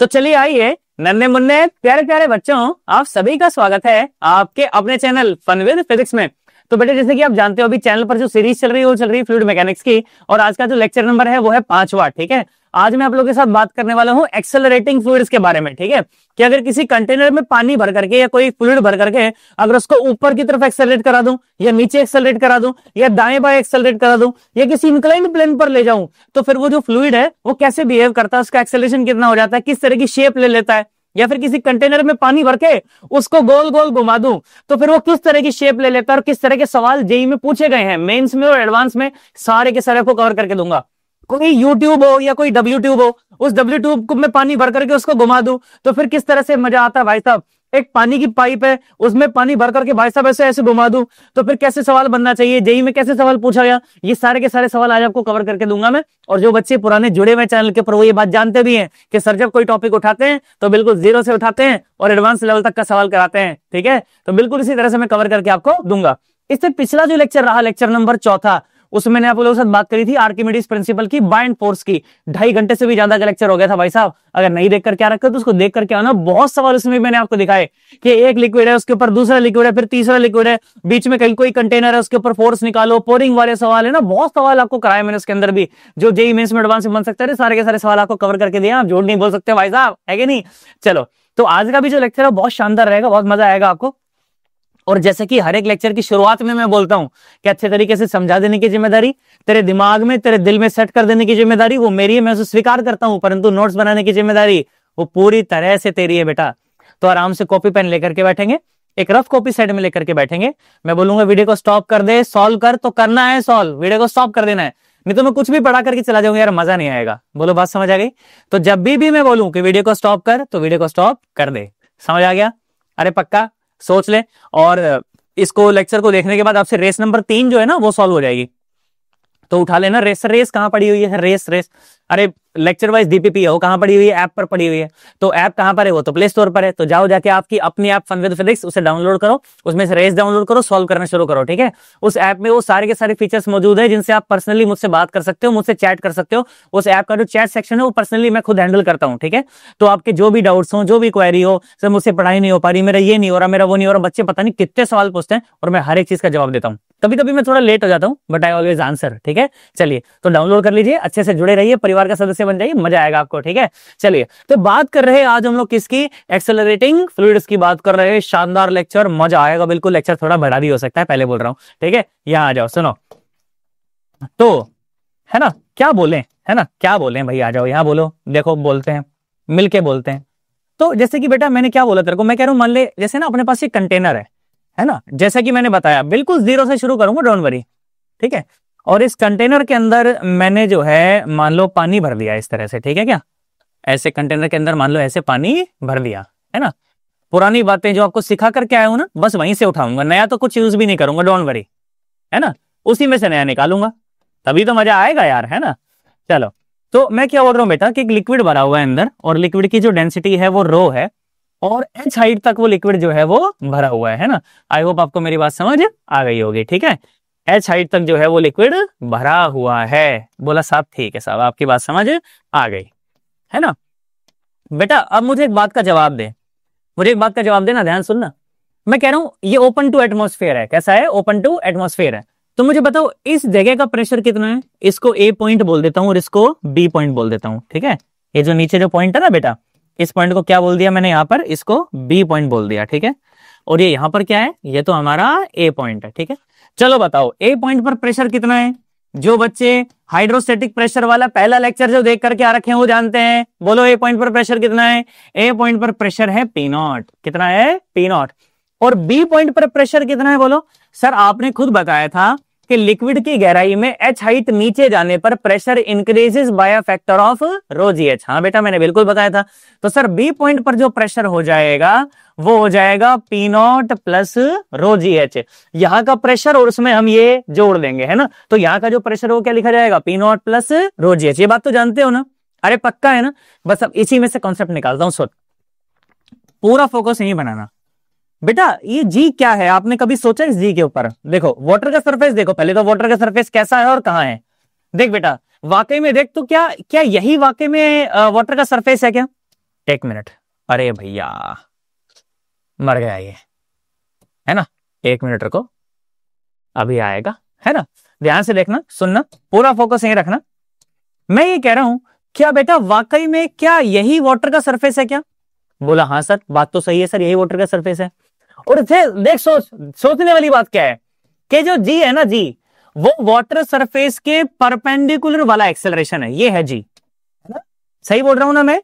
तो चलिए आइए नन्हे मुन्ने प्यारे प्यारे बच्चों, आप सभी का स्वागत है आपके अपने चैनल फन विद फिजिक्स में। तो बेटे जैसे कि आप जानते हो अभी चैनल पर जो सीरीज चल रही है वो चल रही है फ्लूइड मैकेनिक्स की, और आज का जो लेक्चर नंबर है वो है 5वां। ठीक है, आज मैं आप लोगों के साथ बात करने वाला हूं एक्सेलरेटिंग फ्लूइड्स के बारे में। ठीक है, कि अगर किसी कंटेनर में पानी भर करके या कोई फ्लूइड भर करके अगर उसको ऊपर की तरफ एक्सेलरेट करा दूं या नीचे एक्सेलरेट करा दूं या दाएं बाएं एक्सेलरेट करा दूं या किसी इंक्लाइंड प्लेन पर ले जाऊं, तो फिर वो जो फ्लूइड है वो कैसे बिहेव करता है, उसका एक्सेलरेशन कितना हो जाता है, किस तरह की शेप ले लेता है। या फिर किसी कंटेनर में पानी भर के उसको गोल गोल घुमा दूं तो फिर वो किस तरह की शेप ले लेता है और किस तरह के सवाल जेई में पूछे गए हैं, मेंस में और एडवांस में, सारे के सारे को कवर करके दूंगा। कोई यू ट्यूब हो या कोई डब्ल्यू ट्यूब हो, उस डब्ल्यू ट्यूब में पानी भर करके उसको घुमा दूं तो फिर किस तरह से मजा आता है भाई साहब। एक पानी की पाइप है उसमें पानी भर करके भाई साहब ऐसे ऐसे घुमा दूं तो फिर कैसे सवाल बनना चाहिए, जेई में कैसे सवाल पूछा गया, ये सारे के सारे सवाल आज आपको कवर करके दूंगा मैं। और जो बच्चे पुराने जुड़े हुए चैनल के ऊपर वो ये बात जानते भी हैं कि सर जब कोई टॉपिक उठाते हैं तो बिल्कुल जीरो से उठाते हैं और एडवांस लेवल तक का सवाल कराते हैं। ठीक है, तो बिल्कुल इसी तरह से मैं कवर करके आपको दूंगा। इससे पिछला जो लेक्चर रहा, लेक्चर नंबर 4, उसमें मैंने आप लोगों के साथ बात करी थी आर्किमिडीज प्रिंसिपल की, बाइंड फोर्स की। 2.5 घंटे से भी ज्यादा का लेक्चर हो गया था भाई साहब। अगर नहीं देख कर क्या रखा तो उसको देख करके आना, बहुत सवाल उसमें मैंने आपको दिखाए कि एक लिक्विड है उसके ऊपर दूसरा लिक्विड है फिर तीसरा लिक्विड है, बीच में कहीं कोई कंटेनर है उसके ऊपर फोर्स निकालो, पोरिंग वाले सवाल है ना, बहुत सवाल आपको कराए मैंने उसके अंदर भी, जो जेई मेंस में एडवांस में बन सकते हैं। सारे के सारे सवाल आपको कवर करके दिया, आप झूठ नहीं बोल सकते भाई साहब, है कि नहीं। चलो, तो आज का भी जो लेक्चर है बहुत शानदार रहेगा, बहुत मजा आएगा आपको। और जैसे कि हर एक लेक्चर की शुरुआत में मैं बोलता हूं कि अच्छे तरीके से समझा देने की जिम्मेदारी, तेरे दिमाग में तेरे दिल में सेट कर देने की जिम्मेदारी वो मेरी है, मैं उसे स्वीकार करता हूं, परंतु नोट्स बनाने की जिम्मेदारी वो पूरी तरह से तेरी है बेटा। तो आराम से कॉपी पेन लेकर के बैठेंगे, एक रफ कॉपी साइड में लेकर के बैठेंगे, मैं बोलूंगा वीडियो को स्टॉप कर दे, सॉल्व कर, तो करना है सॉल्व, वीडियो को स्टॉप कर देना है, नहीं तो मैं कुछ भी पढ़ा करके चला जाऊंगा यार, मजा नहीं आएगा। बोलो बात समझ आ गई। तो जब भी मैं बोलूं कि वीडियो को स्टॉप कर तो वीडियो को स्टॉप कर दे, समझ आ गया। अरे पक्का सोच ले। और इसको लेक्चर को देखने के बाद आपसे रेस नंबर 3 जो है ना वो सॉल्व हो जाएगी, तो उठा लेना। रेस कहां पड़ी हुई है, रेस अरे लेक्चर वाइज डीपीपी है वो कहां पड़ी हुई है, ऐप पर पड़ी हुई है। तो ऐप कहां पर है, वो तो प्ले स्टोर पर है, तो जाओ जाके आपकी अपनी ऐप फन विद फिजिक्स उसे डाउनलोड करो, उसमें से रेस डाउनलोड करो, सॉल्व करना शुरू करो। ठीक है, उस ऐप में वो सारे के सारे फीचर्स मौजूद है जिनसे आप पर्सनली मुझसे बात कर सकते हो, मुझसे चैट कर सकते हो। उस ऐप का जो चैट सेक्शन है वो पर्सनली मैं खुद हैंडल करता हूँ। ठीक है, तो आपके जो भी डाउट्स हो, जो भी क्वेरी हो, सर मुझसे पढ़ाई नहीं हो पा रही, मेरा ये नहीं हो रहा, मेरा वो नहीं हो रहा, बच्चे पता नहीं कितने सवाल पूछते हैं और मैं हर एक चीज का जवाब देता हूँ। कभी कभी मैं थोड़ा लेट हो जाता हूँ बट आई ऑलवेज आंसर। ठीक है, चलिए तो डाउनलोड कर लीजिए, अच्छे से जुड़े रहिए, परिवार का सदस्य बन जाइए, मजा आएगा आपको। ठीक है, चलिए तो बात कर रहे हैं आज हम लोग किसकी, एक्सेलरेटिंग फ्लूइड्स की बात कर रहे हैं। शानदार लेक्चर, मजा आएगा बिल्कुल। लेक्चर थोड़ा बड़ा भी हो सकता है, पहले बोल रहा हूं। ठीक है, यहां आ जाओ, सुनो तो, है ना, क्या बोले, है ना, क्या बोले भाई, आ जाओ यहां बोलो, देखो बोलते हैं, मिलके बोलते हैं। तो जैसे कि बेटा मैंने क्या बोला तेरे को, मैं कह रहा हूं मान ले जैसे ना अपने पास एक कंटेनर है ना, जैसा कि मैंने बताया बिल्कुल जीरो से शुरू करूंगा, डोंट वरी। ठीक है, और इस कंटेनर के अंदर मैंने जो है मान लो पानी भर दिया इस तरह से। ठीक है, क्या ऐसे कंटेनर के अंदर मान लो ऐसे पानी भर दिया, है ना। पुरानी बातें जो आपको सिखा करके आया हूं ना बस वहीं से उठाऊंगा, नया तो कुछ यूज भी नहीं करूंगा, डोंट वरी, है ना, उसी में से नया निकालूंगा, तभी तो मजा आएगा यार, है ना। चलो, तो मैं क्या बोल रहा हूं बेटा कि एक लिक्विड भरा हुआ है अंदर और लिक्विड की जो डेंसिटी है वो रो है और एच हाइट तक वो लिक्विड जो है वो भरा हुआ है ना। आई होप आपको मेरी बात समझ आ गई होगी। ठीक है, एच हाइट तक जो है वो लिक्विड भरा हुआ है। बोला साहब ठीक है साहब, आपकी बात समझ आ गई, है ना। बेटा अब मुझे एक बात का जवाब दे, मुझे एक बात का जवाब देना, ध्यान सुनना। मैं कह रहा हूं ये ओपन टू एटमॉस्फेयर है, कैसा है, ओपन टू एटमॉस्फेयर है। तो मुझे बताओ इस जगह का प्रेशर कितना है, इसको ए पॉइंट बोल देता हूं और इसको बी पॉइंट बोल देता हूं। ठीक है, ये जो नीचे जो पॉइंट है ना बेटा, इस पॉइंट को क्या बोल दिया मैंने, यहां पर इसको बी पॉइंट बोल दिया। ठीक है, और ये यहां पर क्या है, ये तो हमारा ए पॉइंट है। ठीक है, चलो बताओ ए पॉइंट पर प्रेशर कितना है। जो बच्चे हाइड्रोस्टैटिक प्रेशर वाला पहला लेक्चर जो देख करके आ रखे हैं वो जानते हैं, बोलो ए पॉइंट पर प्रेशर कितना है। ए पॉइंट पर प्रेशर है पी नॉट, कितना है, पी नॉट। और बी पॉइंट पर प्रेशर कितना है, बोलो। सर आपने खुद बताया था कि लिक्विड की गहराई में एच हाइट नीचे जाने पर pressure increases by a factor of rho g h. हाँ बेटा मैंने बिल्कुल बताया था। तो सर बी पॉइंट पर जो प्रेशर हो जाएगा वो हो जाएगा P naught plus rho g H, यहां का प्रेशर और उसमें हम ये जोड़ देंगे, है ना। तो यहां का जो प्रेशर वो क्या लिखा जाएगा, P naught plus rho g H. ये बात तो जानते हो ना, अरे पक्का है ना। बस अब इसी में से कॉन्सेप्ट निकालता हूं, सोच, पूरा फोकस यही बनाना। बेटा ये जी क्या है, आपने कभी सोचा इस जी के ऊपर। देखो वाटर का सरफेस देखो, पहले तो वाटर का सरफेस कैसा है और कहां है। देख बेटा वाकई में देख, तो क्या क्या यही वाकई में वाटर का सरफेस है क्या, एक मिनट, अरे भैया मर गया ये, है ना, 1 मिनट रुको, अभी आएगा, है ना। ध्यान से देखना, सुनना, पूरा फोकस यहीं रखना। मैं ये कह रहा हूं, क्या बेटा वाकई में क्या यही वाटर का सरफेस है क्या? बोला हाँ सर, बात तो सही है सर, यही वाटर का सरफेस है। और देख सोचने वाली बात क्या है कि जो जी है ना, जी वो वाटर सरफेस के परपेंडिकुलर वाला एक्सेलरेशन है, ये है जी, है ना? सही बोल रहा हूं ना मैं?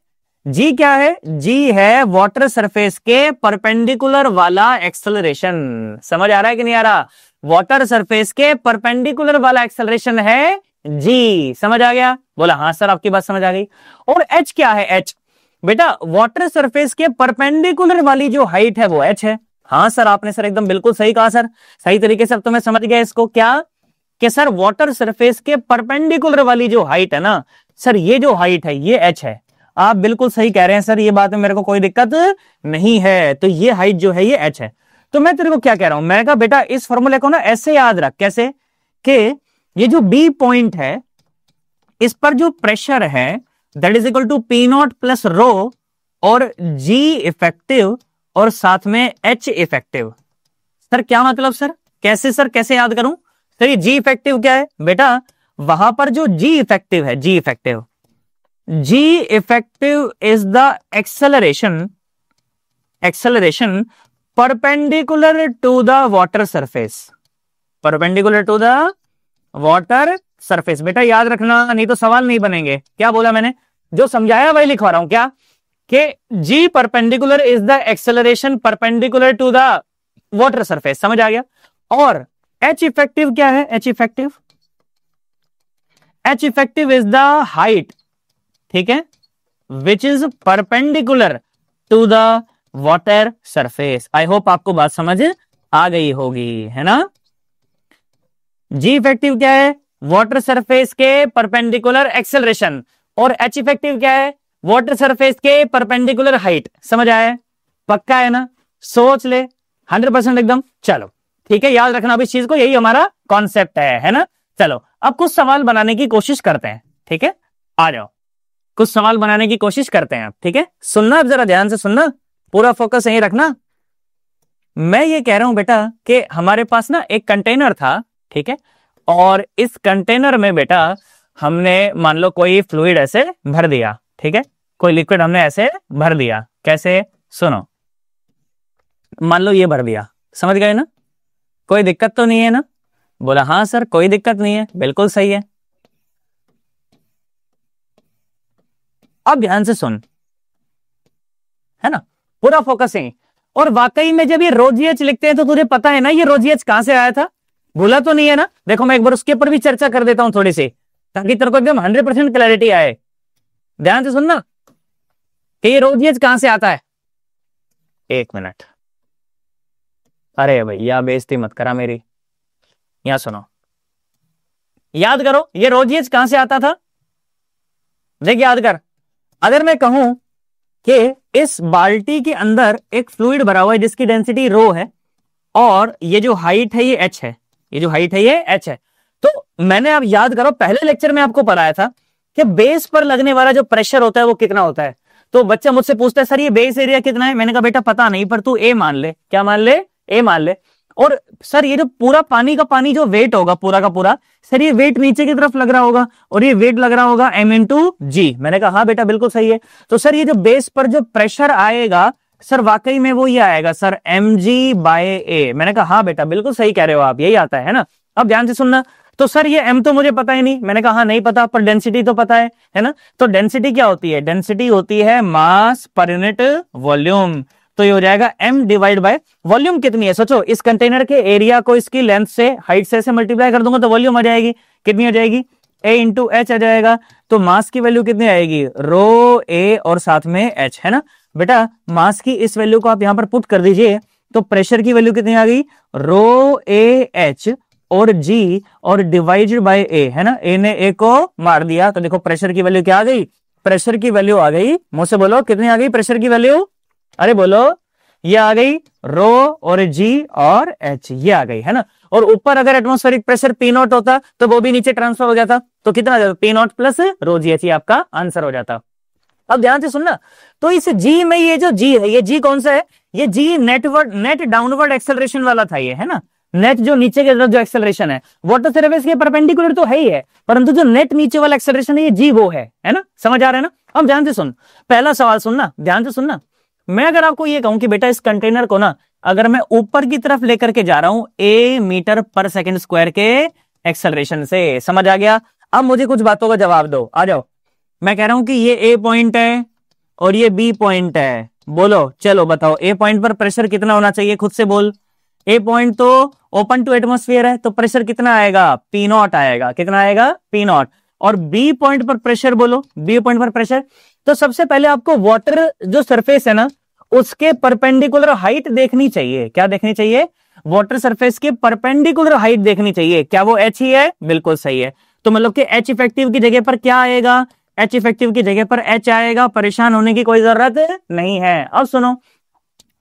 जी क्या है? जी है वाटर सरफेस के परपेंडिकुलर वाला एक्सेलरेशन। समझ आ रहा है कि नहीं आ रहा? वाटर सरफेस के परपेंडिकुलर वाला एक्सेलरेशन है जी। समझ आ गया? बोला हाँ सर, आपकी बात समझ आ गई। और एच क्या है? एच बेटा वाटर सरफेस के परपेंडिकुलर वाली जो हाइट है वो एच है। हाँ सर, आपने सर एकदम बिल्कुल सही कहा सर, सही तरीके से अब तो मैं समझ गया इसको। क्या कि सर वाटर सरफेस के परपेंडिकुलर वाली जो हाइट है ना सर, ये जो हाइट है ये एच है। आप बिल्कुल सही कह रहे हैं सर, ये बात में मेरे को कोई दिक्कत नहीं है। तो ये हाइट जो है ये एच है। तो मैं तेरे को क्या कह रहा हूं, मैं कहा बेटा इस फॉर्मूले को ना ऐसे याद रख, कैसे कि ये जो बी पॉइंट है इस पर जो प्रेशर है that is equal to p naught plus rho और जी इफेक्टिव और साथ में एच इफेक्टिव। सर क्या मतलब सर? कैसे सर, कैसे याद करूं सर? ये जी इफेक्टिव क्या है बेटा? वहां पर जो जी इफेक्टिव है, जी effective is the acceleration perpendicular to the water surface, perpendicular to the water surface. बेटा याद रखना, नहीं तो सवाल नहीं बनेंगे। क्या बोला मैंने? जो समझाया वही लिखवा रहा हूं। क्या कि G perpendicular is the acceleration perpendicular to the water surface. समझ आ गया? और एच इफेक्टिव क्या है? H effective is the height, ठीक है, which is perpendicular to the water surface. I hope आपको बात समझ आ गई होगी, है ना। जी इफेक्टिव क्या है? वाटर सरफेस के परपेंडिकुलर एक्सेलरेशन। और एच इफेक्टिव क्या है? वाटर सरफेस के परपेंडिकुलर हाइट। समझ आया? पक्का है ना? सोच ले, 100% एकदम। चलो ठीक है, याद रखना अब इस चीज को, यही हमारा कॉन्सेप्ट है ना। चलो अब कुछ सवाल बनाने की कोशिश करते हैं, ठीक है, आ जाओ कुछ सवाल बनाने की कोशिश करते हैं आप, ठीक है। सुनना अब, जरा ध्यान से सुनना, पूरा फोकस यहीं रखना। मैं ये कह रहा हूं बेटा कि हमारे पास ना एक कंटेनर था, ठीक है, और इस कंटेनर में बेटा हमने मान लो कोई फ्लूइड ऐसे भर दिया, ठीक है, कोई लिक्विड हमने ऐसे भर दिया। कैसे? सुनो, मान लो ये भर दिया, समझ गए ना? कोई दिक्कत तो नहीं है ना? बोला हाँ सर, कोई दिक्कत नहीं है, बिल्कुल सही है। अब ध्यान से सुन, है ना, पूरा फोकस है। और वाकई में जब ये रोजीएच लिखते हैं तो तुझे पता है ना ये रोजीएच कहां से आया था? भूला तो नहीं है ना? देखो मैं एक बार उसके ऊपर भी चर्चा कर देता हूं थोड़ी सी, ताकि तेरे को एकदम 100% क्लैरिटी आए। ध्यान से सुनना कि ये रोजीएच कहां से आता है। 1 मिनट, अरे भैया बेइज्जती मत करा मेरी। यहां सुनो, याद करो ये रोजीएच कहां से आता था। देख याद कर, अगर मैं कहूं कि इस बाल्टी के अंदर एक फ्लूइड भरा हुआ है जिसकी डेंसिटी रो है और ये जो हाइट है ये एच है, ये जो हाइट है ये एच है, तो मैंने, आप याद करो पहले लेक्चर में आपको पढ़ाया था कि बेस पर लगने वाला जो प्रेशर होता है वो कितना होता है। तो बच्चा मुझसे पूछता है सर ये बेस एरिया कितना है? मैंने कहा बेटा पता नहीं, पर तू ए मान ले। क्या मान ले? ए मान ले। और सर ये जो पूरा पानी का पानी जो वेट होगा पूरा का पूरा, सर ये वेट नीचे की तरफ लग रहा होगा और ये वेट लग रहा होगा m इंटू जी। मैंने कहा हाँ बेटा बिल्कुल सही है। तो सर ये जो बेस पर जो प्रेशर आएगा सर वाकई में वो ये आएगा सर mg/a। मैंने कहा हाँ बेटा बिल्कुल सही कह रहे हो आप, यही आता है ना। अब ध्यान से सुनना, तो सर ये m तो मुझे पता ही नहीं। मैंने कहा हाँ नहीं पता, पर डेंसिटी तो पता है ना। तो डेंसिटी क्या होती है? डेंसिटी होती है मास पर यूनिट वॉल्यूम। तो ये हो जाएगा m डिवाइड बाय वॉल्यूम कितनी है। सोचो इस कंटेनर के एरिया को इसकी लेंथ से, हाइट से मल्टीप्लाई कर दूंगा तो वॉल्यूम आ जाएगी। कितनी आ जाएगी? a इंटू एच आ जाएगा। तो मास की वैल्यू कितनी आएगी? रो a और साथ में h, है ना बेटा। मास की इस वैल्यू को आप यहां पर पुट कर दीजिए तो प्रेशर की वैल्यू कितनी आ गई? रो a h और g और डिवाइडेड बाय a, है ना। a ने a को मार दिया तो देखो प्रेशर की वैल्यू क्या आ गई? प्रेशर की वैल्यू आ गई, मुझसे बोलो कितनी आ गई प्रेशर की वैल्यू? अरे बोलो, ये आ गई रो और जी और एच, ये आ गई, है ना। और ऊपर अगर एटमॉस्फेरिक प्रेशर पी नॉट होता तो वो भी नीचे ट्रांसफर हो जाता, तो कितना आ जाता? P naught plus rho g H, ये आपका आंसर हो जाता। अब ध्यान से सुनना, तो इस जी में ये जो जी है, ये जी कौन सा है, ये जी नेट डाउनवर्ड एक्सेलरेशन वाला था ये, है ना, नेट जो नीचे के तरफ जो एक्सेलरेशन है, वाटर सरफेस के परपेंडिकुलर तो है ही है, परंतु जो नेट नीचे वाला एक्सेलरेशन है ये जी वो है ना, समझ आ रहा है ना। अब ध्यान से सुन, पहला सवाल सुनना, ध्यान से सुनना। मैं अगर आपको ये कहूं कि बेटा इस कंटेनर को ना अगर मैं ऊपर की तरफ लेकर के जा रहा हूं ए मीटर पर सेकंड स्क्वायर के एक्सेलरेशन से, समझ आ गया। अब मुझे कुछ बातों का जवाब दो, आ जाओ। मैं कह रहा हूं कि ये ए पॉइंट है और ये बी पॉइंट है, बोलो चलो बताओ ए पॉइंट पर प्रेशर कितना होना चाहिए, खुद से बोल। ए पॉइंट तो ओपन टू एटमॉस्फेयर है, तो प्रेशर कितना आएगा, पी नॉट आएगा, कितना आएगा, पी नॉट। और बी पॉइंट पर प्रेशर बोलो, बी पॉइंट पर प्रेशर, तो सबसे पहले आपको वाटर जो सरफेस है ना उसके परपेंडिकुलर हाइट देखनी चाहिए। क्या देखनी चाहिए, वाटर सरफेस के परपेंडिकुलर हाइट देखनी चाहिए। क्या वो एच ही है, बिल्कुल सही है। तो मतलब कि एच इफेक्टिव की जगह पर क्या आएगा, एच इफेक्टिव की जगह पर एच आएगा, परेशान होने की कोई जरूरत नहीं है। अब सुनो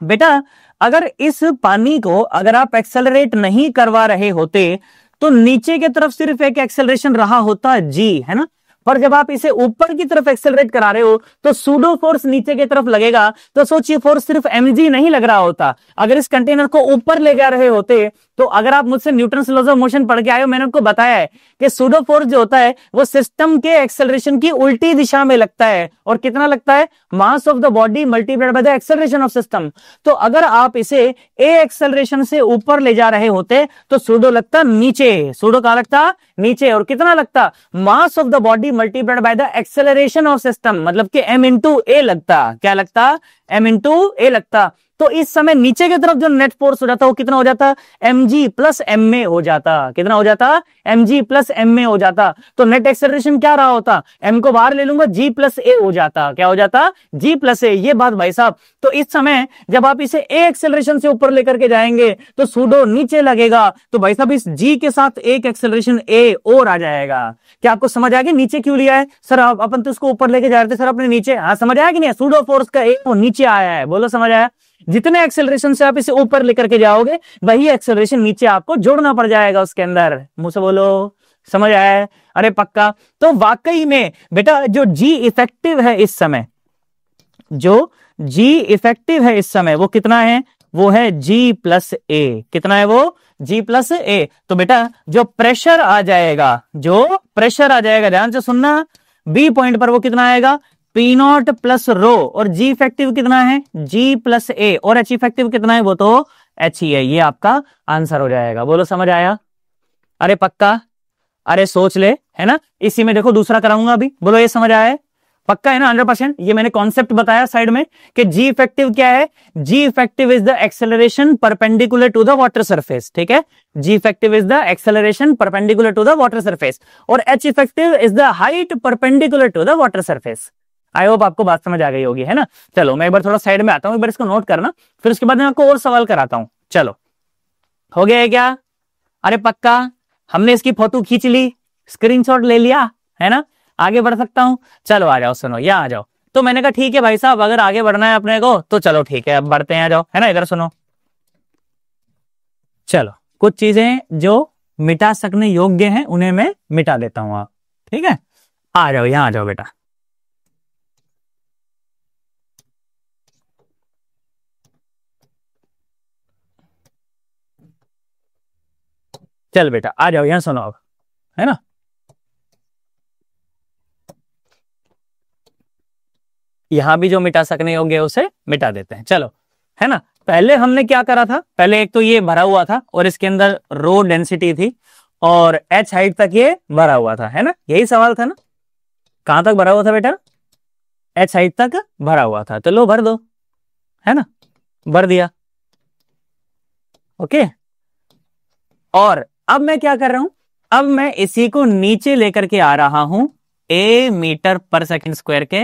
बेटा, अगर इस पानी को अगर आप एक्सेलरेट नहीं करवा रहे होते तो नीचे की तरफ सिर्फ एक एक्सेलरेशन रहा होता जी, है ना, पर जब आप इसे ऊपर की तरफ एक्सेलरेट करा रहे हो तो सूडो फोर्स नीचे की तरफ लगेगा, तो सोचिए फोर्स सिर्फ mg नहीं लग रहा होता। अगर इस कंटेनर को ऊपर ले जा रहे होते तो अगर आप मुझसे न्यूटन्स लॉज ऑफ मोशन पढ़ के आए हो, मैंने आपको बताया है कि सूडो फोर्स जो होता है वो सिस्टम के एक्सेलरेशन की उल्टी दिशा में लगता है। और कितना लगता है, mass of the body multiplied by the acceleration of system. तो अगर आप इसे ए एक्सेलरेशन से ऊपर ले जा रहे होते तो सूडो लगता नीचे, सूडो कहां लगता, नीचे। और कितना लगता, mass of the body multiplied by the acceleration of system, मतलब कि m इंटू ए लगता। क्या लगता, m इंटू ए लगता। तो इस समय नीचे की तरफ जो नेट फोर्स हो जाता वो कितना हो जाता, mg प्लस एम ए हो जाता। कितना हो जाता, mg प्लस एम ए हो जाता। तो नेट एक्सेलरेशन क्या रहा होता, m को बाहर ले लूंगा, g प्लस ए हो जाता। क्या हो जाता, g प्लस ए। ये बात भाई साहब, तो इस समय जब आप इसे ए एक्सेलरेशन से ऊपर लेकर के जाएंगे तो सूडो नीचे लगेगा, तो भाई साहब इस g के साथ एक एक्सेलरेशन ए और आ जाएगा। क्या आपको समझ आ गया नीचे क्यों लिया है सर, अपन तो इसको ऊपर लेके जा रहे थे सर अपने नीचे, हाँ समझ आया कि नहीं, सूडो फोर्स का ए वो नीचे आया है, बोलो समझ आया। जितने एक्सेलरेशन से आप इसे ऊपर लेकर के जाओगे वही एक्सेलरेशन नीचे आपको जोड़ना पड़ जाएगा उसके अंदर, मुंह से बोलो समझ आया है, अरे पक्का। तो वाकई में बेटा जो जी इफेक्टिव है इस समय, जो जी इफेक्टिव है इस समय वो कितना है, वो है जी प्लस ए। कितना है वो, जी प्लस ए। तो बेटा जो प्रेशर आ जाएगा, जो प्रेशर आ जाएगा, ध्यान से सुनना, बी पॉइंट पर वो कितना आएगा, पी नॉट प्लस रो। और जी इफेक्टिव कितना है, जी प्लस ए। और एच इफेक्टिव कितना है, वो तो एच ही है। ये आपका आंसर हो जाएगा, बोलो समझ आया, अरे पक्का, अरे सोच ले, है ना। इसी में देखो दूसरा कराऊंगा अभी, बोलो ये समझ आया है, पक्का है ना 100%। ये मैंने कॉन्सेप्ट बताया साइड में कि जी इफेक्टिव क्या है, जी effective is the acceleration perpendicular to the water surface, ठीक है। जी effective is the acceleration perpendicular to the water surface, और H effective is the height perpendicular to the water surface. I hope आपको बात समझ आ गई होगी, है ना। चलो मैं एक बार थोड़ा साइड में आता हूं, एक बार इसको नोट करना, फिर उसके बाद मैं आपको और सवाल कराता हूं। चलो हो गया है क्या, अरे पक्का, हमने इसकी फोटो खींच ली, स्क्रीनशॉट ले लिया, है ना, आगे बढ़ सकता हूं। चलो आ जाओ, सुनो यहाँ आ जाओ। तो मैंने कहा ठीक है भाई साहब, अगर आगे बढ़ना है अपने को तो चलो ठीक है, अब बढ़ते हैं, आ जाओ, है ना, इधर सुनो। चलो कुछ चीजें जो मिटा सकने योग्य हैं उन्हें मैं मिटा देता हूं, आप ठीक है, आ जाओ यहाँ आ जाओ बेटा। चल बेटा आ जाओ यहाँ, सुनो अब, है ना। यहां भी जो मिटा सकने योग्य है उसे मिटा देते हैं, चलो, है ना। पहले हमने क्या करा था, पहले एक तो ये भरा हुआ था और इसके अंदर रो डेंसिटी थी और एच हाइट तक ये भरा हुआ था, है ना, यही सवाल था ना। कहां तक भरा हुआ था बेटा, एच हाइट तक भरा हुआ था, तो लो भर दो, है ना, भर दिया, ओके। और अब मैं क्या कर रहा हूं, अब मैं इसी को नीचे लेकर के आ रहा हूं ए मीटर पर सेकंड स्क्वायर के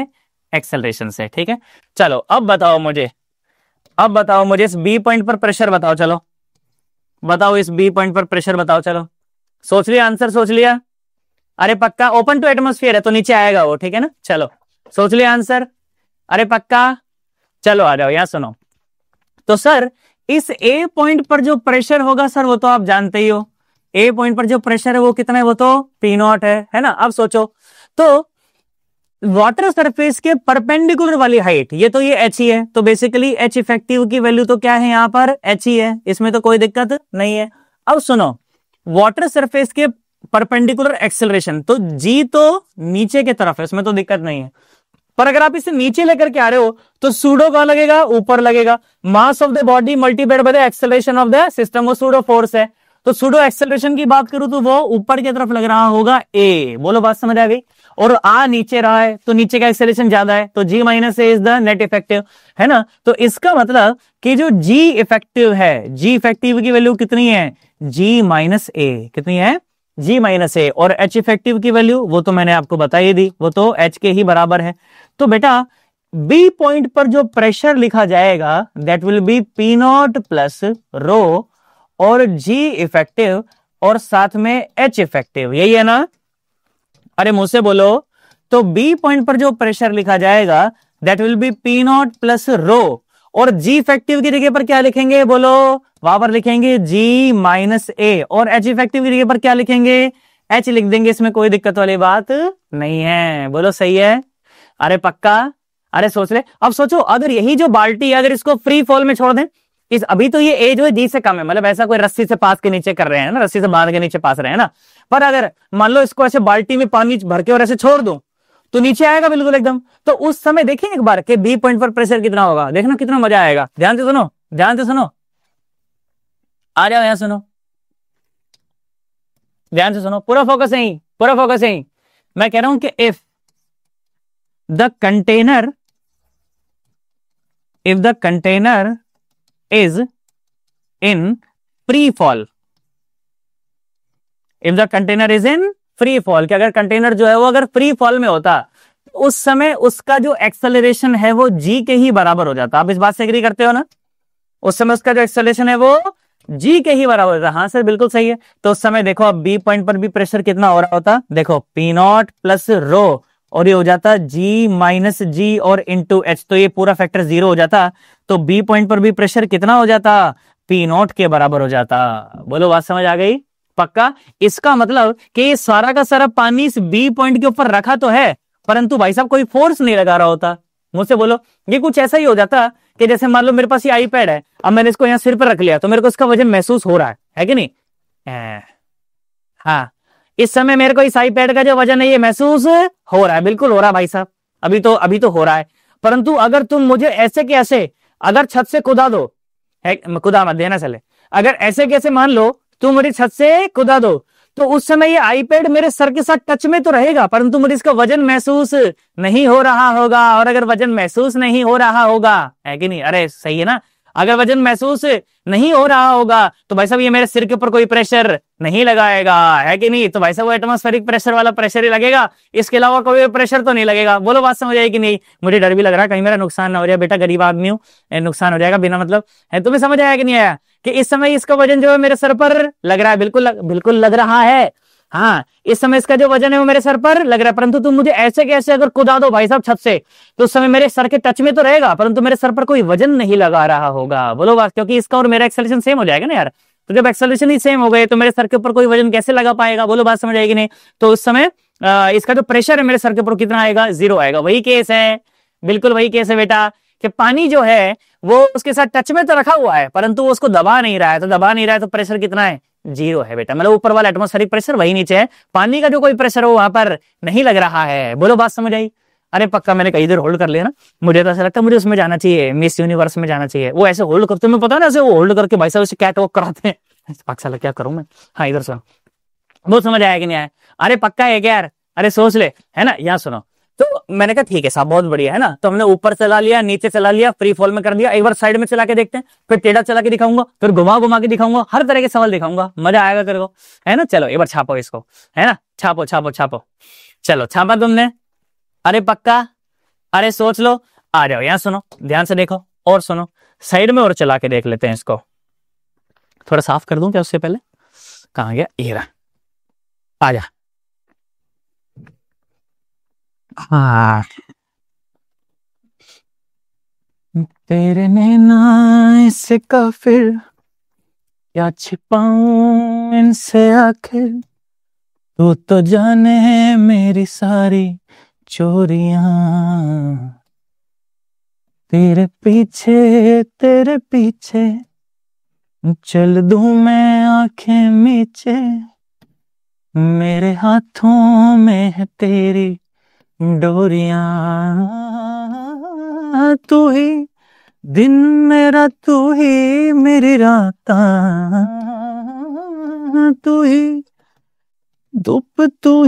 एक्सेलरेशन से, ठीक है। चलो अब बताओ मुझे, अब बताओ मुझे इस बी पॉइंट पर प्रेशर बताओ, चलो बताओ इस बी पॉइंट पर प्रेशर बताओ, चलो सोच लिया आंसर, सोच लिया, अरे पक्का, ओपन टू एटमोस्फियर है तो नीचे आएगा वो, ठीक है ना। चलो सोच लिया आंसर, अरे पक्का, चलो आ जाओ यहां सुनो। तो सर इस ए पॉइंट पर जो प्रेशर होगा सर वो तो आप जानते ही हो, ए पॉइंट पर जो प्रेशर है वो कितना है, वो तो पी नॉट है ना। अब सोचो, तो वाटर सरफेस के परपेंडिकुलर वाली हाइट, ये तो ये h ही है, तो बेसिकली h इफेक्टिव की वैल्यू तो क्या है यहाँ पर h ही है, इसमें तो कोई दिक्कत नहीं है। अब सुनो, वाटर सरफेस के परपेंडिकुलर एक्सेलरेशन, तो g तो नीचे के तरफ है, इसमें तो दिक्कत नहीं है, पर अगर आप इसे नीचे लेकर के आ रहे हो तो सूडो कहां लगेगा, ऊपर लगेगा। Mass of the body multiplied by the acceleration of the system, वो सूडो फोर्स है, तो सूडो एक्सेलरेशन की बात करूं तो वो ऊपर की तरफ लग रहा होगा ए। बोलो बात समझ आ गई। और आ नीचे रहा है तो नीचे का एक्सेलरेशन ज्यादा है, तो g minus A is the net effective, है ना। तो इसका मतलब कि जो g इफेक्टिव है, g इफेक्टिव की वैल्यू कितनी है, g माइनस ए, कितनी है, g माइनस ए। और h इफेक्टिव की वैल्यू वो तो मैंने आपको बता ही दी, वो तो h के ही बराबर है। तो बेटा बी पॉइंट पर जो प्रेशर लिखा जाएगा that will be P naught plus rho और g इफेक्टिव और साथ में h इफेक्टिव, यही है ना। अरे मुझसे बोलो, तो बी पॉइंट पर जो प्रेशर लिखा जाएगा that will be P naught plus rho और g इफेक्टिव की जगह पर क्या लिखेंगे, बोलो वहां पर लिखेंगे g माइनस ए और h इफेक्टिव की जगह पर क्या लिखेंगे, h लिख देंगे, इसमें कोई दिक्कत वाली बात नहीं है। बोलो सही है। अरे पक्का, अरे सोच ले। अब सोचो अगर यही जो बाल्टी है अगर इसको फ्री फॉल में छोड़ दें, इस अभी तो ये ए जो है जी से कम है, मतलब ऐसा कोई रस्सी से पास के नीचे कर रहे हैं ना, रस्सी से बांध के नीचे पास रहे हैं ना, पर अगर मान लो इसको ऐसे बाल्टी में पानी भर के और ऐसे छोड़ दो तो नीचे आएगा बिल्कुल एकदम। तो उस समय देखिए एक बार कि बी पॉइंट पर प्रेशर कितना होगा, देखना कितना मजा आएगा। ध्यान से सुनो, ध्यान से सुनो, आ जाओ यहां सुनो, ध्यान से सुनो, पूरा फोकस यहीं, पूरा फोकस यहीं। मैं कह रहा हूं कि if the container is in free fall, if the container is in free fall, कि अगर कंटेनर जो है वो अगर फ्री फॉल में होता उस समय उसका जो एक्सेलरेशन है वो g के ही बराबर हो जाता। आप इस बात से एग्री करते हो ना, उस समय उसका जो एक्सेलरेशन है वो g के ही बराबर होता। हाँ सर बिल्कुल सही है। तो उस समय देखो अब बी पॉइंट पर भी प्रेशर कितना हो रहा होता, देखो पी नॉट प्लस रो और ये हो जाता g माइनस जी और इंटू एच, तो ये पूरा फैक्टर 0 हो जाता। तो बी पॉइंट पर भी प्रेशर कितना हो जाता, पी नॉट के बराबर हो जाता। बोलो बात समझ आ गई। पक्का। इसका मतलब कि ये सारा का सारा पानी इस बी पॉइंट के ऊपर रखा तो है परंतु भाई साहब कोई फोर्स नहीं लगा रहा होता। मुझसे बोलो, ये कुछ ऐसा ही हो जाता कि जैसे मान लो मेरे पास ये आईपैड है, अब मैंने इसको यहाँ सिर पर रख लिया तो मेरे को इसका वजन महसूस हो रहा है कि नहीं। हाँ, इस समय मेरे को इस आईपैड का जो वजन है ये महसूस हो रहा है, बिल्कुल हो रहा है भाई साहब, अभी तो हो रहा है। परंतु अगर तुम मुझे ऐसे कैसे अगर छत से कुदा दो, खुदा मत देना चले, अगर ऐसे कैसे मान लो तुम मेरी छत से कुदा दो तो उस समय ये आईपैड मेरे सर के साथ टच में तो रहेगा परंतु मुझे इसका वजन महसूस नहीं हो रहा होगा। और अगर वजन महसूस नहीं हो रहा होगा, है कि नहीं, अरे सही है ना, अगर वजन महसूस नहीं हो रहा होगा तो भाई साहब ये मेरे सिर के ऊपर कोई प्रेशर नहीं लगाएगा, है कि नहीं। तो भाई साहब वो एटमॉस्फेरिक प्रेशर वाला प्रेशर ही लगेगा, इसके अलावा कोई प्रेशर तो नहीं लगेगा। बोलो बात समझ आई कि नहीं। मुझे डर भी लग रहा है कहीं मेरा नुकसान ना हो जाए, बेटा गरीब आदमी हूँ, नुकसान हो जाएगा बिना मतलब है। तुम्हें समझ आया कि नहीं आया कि इस समय इसका वजन जो है मेरे सर पर लग रहा है, बिल्कुल लग रहा है। हाँ, इस समय इसका जो वजन है वो मेरे सर पर लग रहा है परंतु तुम मुझे ऐसे कैसे अगर कुदा दो भाई साहब छत से तो उस समय मेरे सर के टच में तो रहेगा परंतु मेरे सर पर कोई वजन नहीं लगा रहा होगा। बोलो बात, क्योंकि इसका और मेरा एक्सेलरेशन सेम हो जाएगा ना यार। तो जब एक्सेलरेशन ही सेम हो गए तो मेरे सर के ऊपर कोई वजन कैसे लगा पाएगा। बोलो बात समझ आएगी नहीं। तो उस समय इसका जो प्रेशर है मेरे सर के ऊपर कितना आएगा, 0 आएगा। वही केस है, बिल्कुल वही केस है बेटा कि पानी जो है वो उसके साथ टच में तो रखा हुआ है परंतु वो उसको दबा नहीं रहा है, तो प्रेशर कितना है, 0 है बेटा। मतलब ऊपर वाला एटमॉस्फेरिक प्रेशर वही नीचे है, पानी का जो कोई प्रेशर हो वहां पर नहीं लग रहा है। बोलो बात समझ आई। अरे पक्का मैंने कई देर होल्ड कर लिया ना, मुझे तो ऐसा लगता है मुझे उसमें जाना चाहिए, मिस यूनिवर्स में जाना चाहिए। वो ऐसे होल्ड करते, तुम्हें पता ना ऐसे वो होल्ड करके भाई साहब उसे कैट वॉक कराते हैं। पाक क्या करूं मैं। हाँ इधर सुनो, बहुत समझ आया कि नहीं आया। अरे पक्का है क्या यार, अरे सोच ले, है ना। यहाँ सुनो, तो मैंने कहा ठीक है साहब बहुत बढ़िया है ना। तो हमने ऊपर चला लिया, नीचे चला लिया, फ्री फॉल में कर दिया, एक बार साइड में चला के देखते हैं, फिर टेढ़ा चला के दिखाऊंगा, फिर घुमा के दिखाऊंगा, हर तरह के सवाल दिखाऊंगा, मजा आएगा तेरे को, है ना। चलो एक बार छापो इसको, है ना, छापो। चलो छापा तुमने, अरे पक्का, अरे सोच लो, आ जाओ यहाँ सुनो, ध्यान से देखो और सुनो, साइड में और चला के देख लेते हैं इसको। थोड़ा साफ कर दूं क्या उससे पहले, कहाँ गया, ये रहा, आ जा। हाँ, तेरे नैना से काफिर या छिपाऊं इनसे आखिर, तू तो जाने है मेरी सारी चोरियां तेरे पीछे चल दूं मैं आंखें मीचे, मेरे हाथों में है तेरी डोरियां, तू ही दिन मेरा, तू ही मेरी रातां, तू ही धुप, तू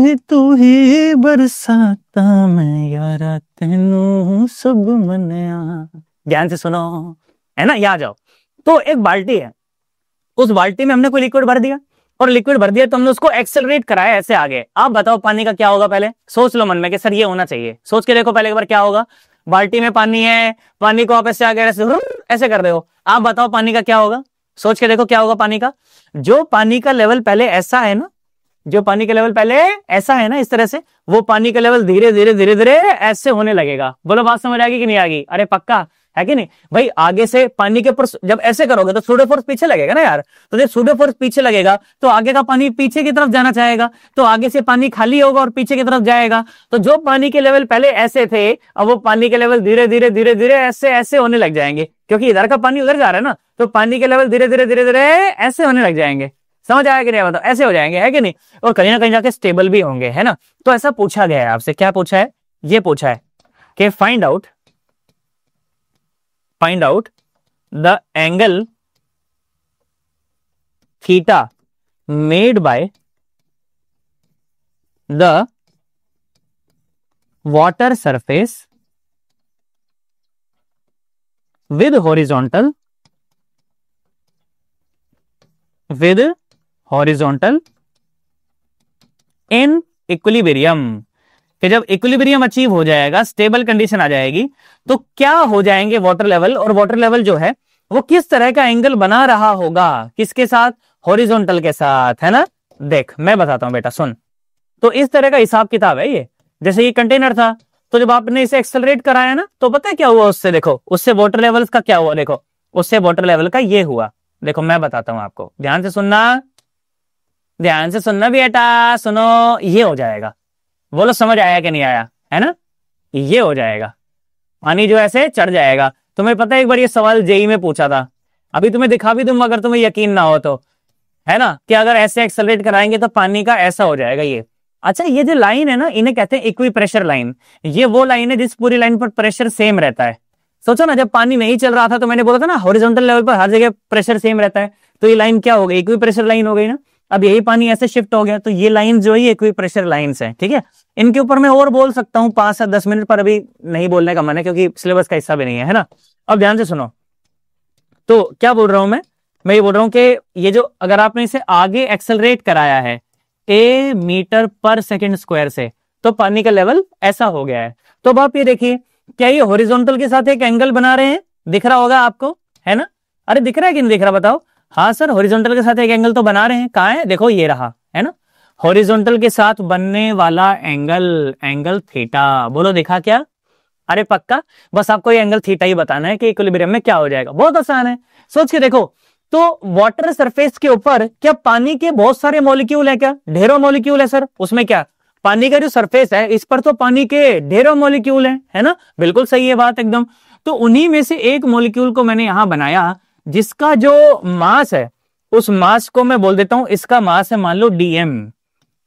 ही बरसाता, मैं यारा तेनू सब मन्या। ध्यान से सुनो, है ना, यहाँ जाओ। तो एक बाल्टी है, उस बाल्टी में हमने कोई लिक्विड भर दिया, और लिक्विड भर दिया तो हमने उसको एक्सेलरेट कराया ऐसे आगे। आप बताओ पानी का क्या होगा, पहले सोच लो मन में कि सर ये होना चाहिए। सोच के देखो पहले एक बार क्या होगा। बाल्टी में पानी है, पानी को आप ऐसे आगे ऐसे कर रहे हो, आप बताओ पानी का क्या होगा। सोच के देखो क्या होगा पानी का। जो पानी का लेवल पहले ऐसा है ना, जो पानी का लेवल पहले ऐसा है ना, इस तरह से, वो पानी का लेवल धीरे धीरे ऐसे होने लगेगा। बोलो बात समझ आएगी कि नहीं आएगी? अरे पक्का है कि नहीं भाई। आगे से पानी के ऊपर जब ऐसे करोगे तो सूडो फोर्स पीछे लगेगा ना यार। तो जब सूडो फोर्स पीछे लगेगा तो आगे का पानी पीछे की तरफ जाना चाहेगा, तो आगे से पानी खाली होगा और पीछे की तरफ जाएगा। तो जो पानी के लेवल पहले ऐसे थे, अब वो पानी के लेवल धीरे धीरे ऐसे होने लग जाएंगे, क्योंकि इधर का पानी उधर जा रहा है ना, तो पानी के लेवल धीरे धीरे ऐसे होने लग जाएंगे। समझ आया कि नहीं? बताओ, ऐसे हो जाएंगे, है कि नहीं? और कहीं ना कहीं जाके स्टेबल भी होंगे, है ना। तो ऐसा पूछा गया है आपसे। क्या पूछा है? ये पूछा है कि find out the angle theta made by the water surface with horizontal in equilibrium. कि जब इक्विलिब्रियम अचीव हो जाएगा, स्टेबल कंडीशन आ जाएगी, तो क्या हो जाएंगे वाटर लेवल, और वाटर लेवल जो है वो किस तरह का एंगल बना रहा होगा, किसके साथ? हॉरिजॉन्टल के साथ, है ना। देख मैं बताता हूं बेटा, सुन। तो इस तरह का हिसाब किताब है ये। जैसे ये कंटेनर था, तो जब आपने इसे एक्सेलरेट कराया ना, तो पता है क्या हुआ उससे? देखो उससे वाटर लेवल का क्या हुआ, देखो उससे वाटर लेवल का ये हुआ। देखो मैं बताता हूं आपको, ध्यान से सुनना बेटा, सुनो। ये हो जाएगा, बोलो समझ आया कि नहीं आया, है ना। ये हो जाएगा, पानी जो ऐसे चढ़ जाएगा। तुम्हें पता है एक बार ये सवाल जेई में पूछा था, अभी तुम्हें दिखा भी दूंगा अगर तुम्हें यकीन ना हो तो, है ना, कि अगर ऐसे एक्सेलरेट कराएंगे तो पानी का ऐसा हो जाएगा ये। अच्छा, ये जो लाइन है ना, इन्हें कहते हैं इक्वी प्रेशर लाइन। ये वो लाइन है जिस पूरी लाइन पर प्रेशर सेम रहता है। सोचो ना, जब पानी नहीं चल रहा था तो मैंने बोला था ना, हॉरिजॉन्टल लेवल पर हर जगह प्रेशर सेम रहता है, तो ये लाइन क्या हो गई? इक्वी प्रेशर लाइन हो गई ना। अब यही पानी ऐसे शिफ्ट हो गया, तो ये लाइन जो है इक्वी प्रेशर लाइंस है, ठीक है। इनके ऊपर मैं और बोल सकता हूं 5 से 10 मिनट, पर अभी नहीं बोलने का मन है, क्योंकि सिलेबस का हिस्सा भी नहीं है ना। अब ध्यान से सुनो, तो क्या बोल रहा हूं मैं ये बोल रहा हूं कि ये जो, अगर आपने इसे आगे एक्सेलरेट कराया है a मीटर पर सेकंड स्क्वायर से, तो पानी का लेवल ऐसा हो गया है। तो अब आप ये देखिए, क्या ये हॉरिजॉन्टल के साथ एक एंगल बना रहे हैं? दिख रहा होगा आपको, है ना। अरे दिख रहा है कि नहीं दिख रहा, बताओ। हाँ सर, हॉरिजॉन्टल के साथ एक एंगल तो बना रहे हैं। कहां है? देखो ये रहा, है ना। हॉरिजॉन्टल के साथ बनने वाला एंगल थीटा। बोलो देखा क्या? अरे पक्का, बस आपको ये एंगल थीटा ही बताना है कि इक्विलिब्रियम में क्या हो जाएगा। बहुत आसान है, सोच के देखो। तो वाटर सरफेस के ऊपर क्या पानी के बहुत सारे मॉलिक्यूल है? क्या ढेरों मॉलिक्यूल है सर उसमें? क्या पानी का जो सरफेस है इस पर तो पानी के ढेरों मॉलिक्यूल है ना। बिल्कुल सही है बात एकदम। तो उन्हीं में से एक मॉलिक्यूल को मैंने यहां बनाया, जिसका जो मास है, उस मास को मैं बोल देता हूं, इसका मास है मान लो डीएम।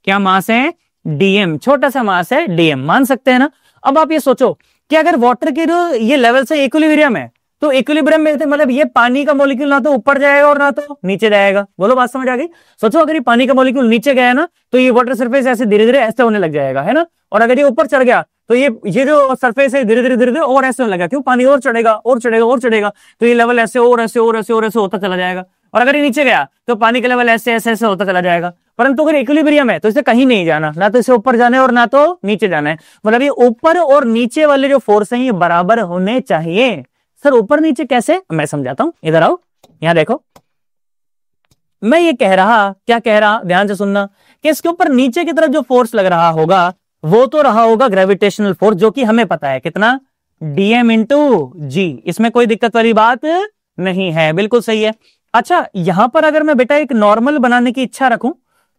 क्या मास है? डीएम। छोटा सा मास है डीएम, मान सकते हैं ना। अब आप ये सोचो कि अगर वाटर के जो ये लेवल से इक्विलिब्रियम है, तो इक्विलिब्रियम में मतलब ये पानी का मॉलिक्यूल ना तो ऊपर जाएगा और ना तो नीचे जाएगा। बोलो बात समझ आ गई? सोचो अगर ये पानी का मॉलिक्यूल नीचे गया ना, तो ये वाटर सरफेस ऐसे धीरे धीरे ऐसे होने लग जाएगा, है ना। और अगर ये ऊपर चढ़ गया तो ये जो सरफेस है धीरे धीरे और ऐसे होने लगा। क्यों? पानी और चढ़ेगा और चढ़ेगा और चढ़ेगा, तो ये लेवल ऐसे और ऐसे और ऐसे और ऐसे होता चला जाएगा। और अगर ये नीचे गया तो पानी का लेवल ऐसे ऐसे ऐसे होता चला जाएगा। परंतु अगर इक्विलिब्रियम है तो इसे कहीं नहीं जाना, ना तो इसे ऊपर जाना है और ना तो नीचे जाना है। मतलब ये ऊपर और नीचे वाले जो फोर्स हैं ये बराबर होने चाहिए। सर ऊपर नीचे कैसे? मैं समझाता हूं, इधर आओ, यहां देखो। मैं ये कह रहा, क्या कह रहा, ध्यान से सुनना, कि इसके ऊपर नीचे की तरफ जो फोर्स लग रहा होगा वो तो रहा होगा ग्रेविटेशनल फोर्स, जो कि हमें पता है कितना, डीएम इंटू जी। इसमें कोई दिक्कत वाली बात नहीं है, बिल्कुल सही है। अच्छा, यहां पर अगर मैं बेटा एक नॉर्मल बनाने की इच्छा रखूं,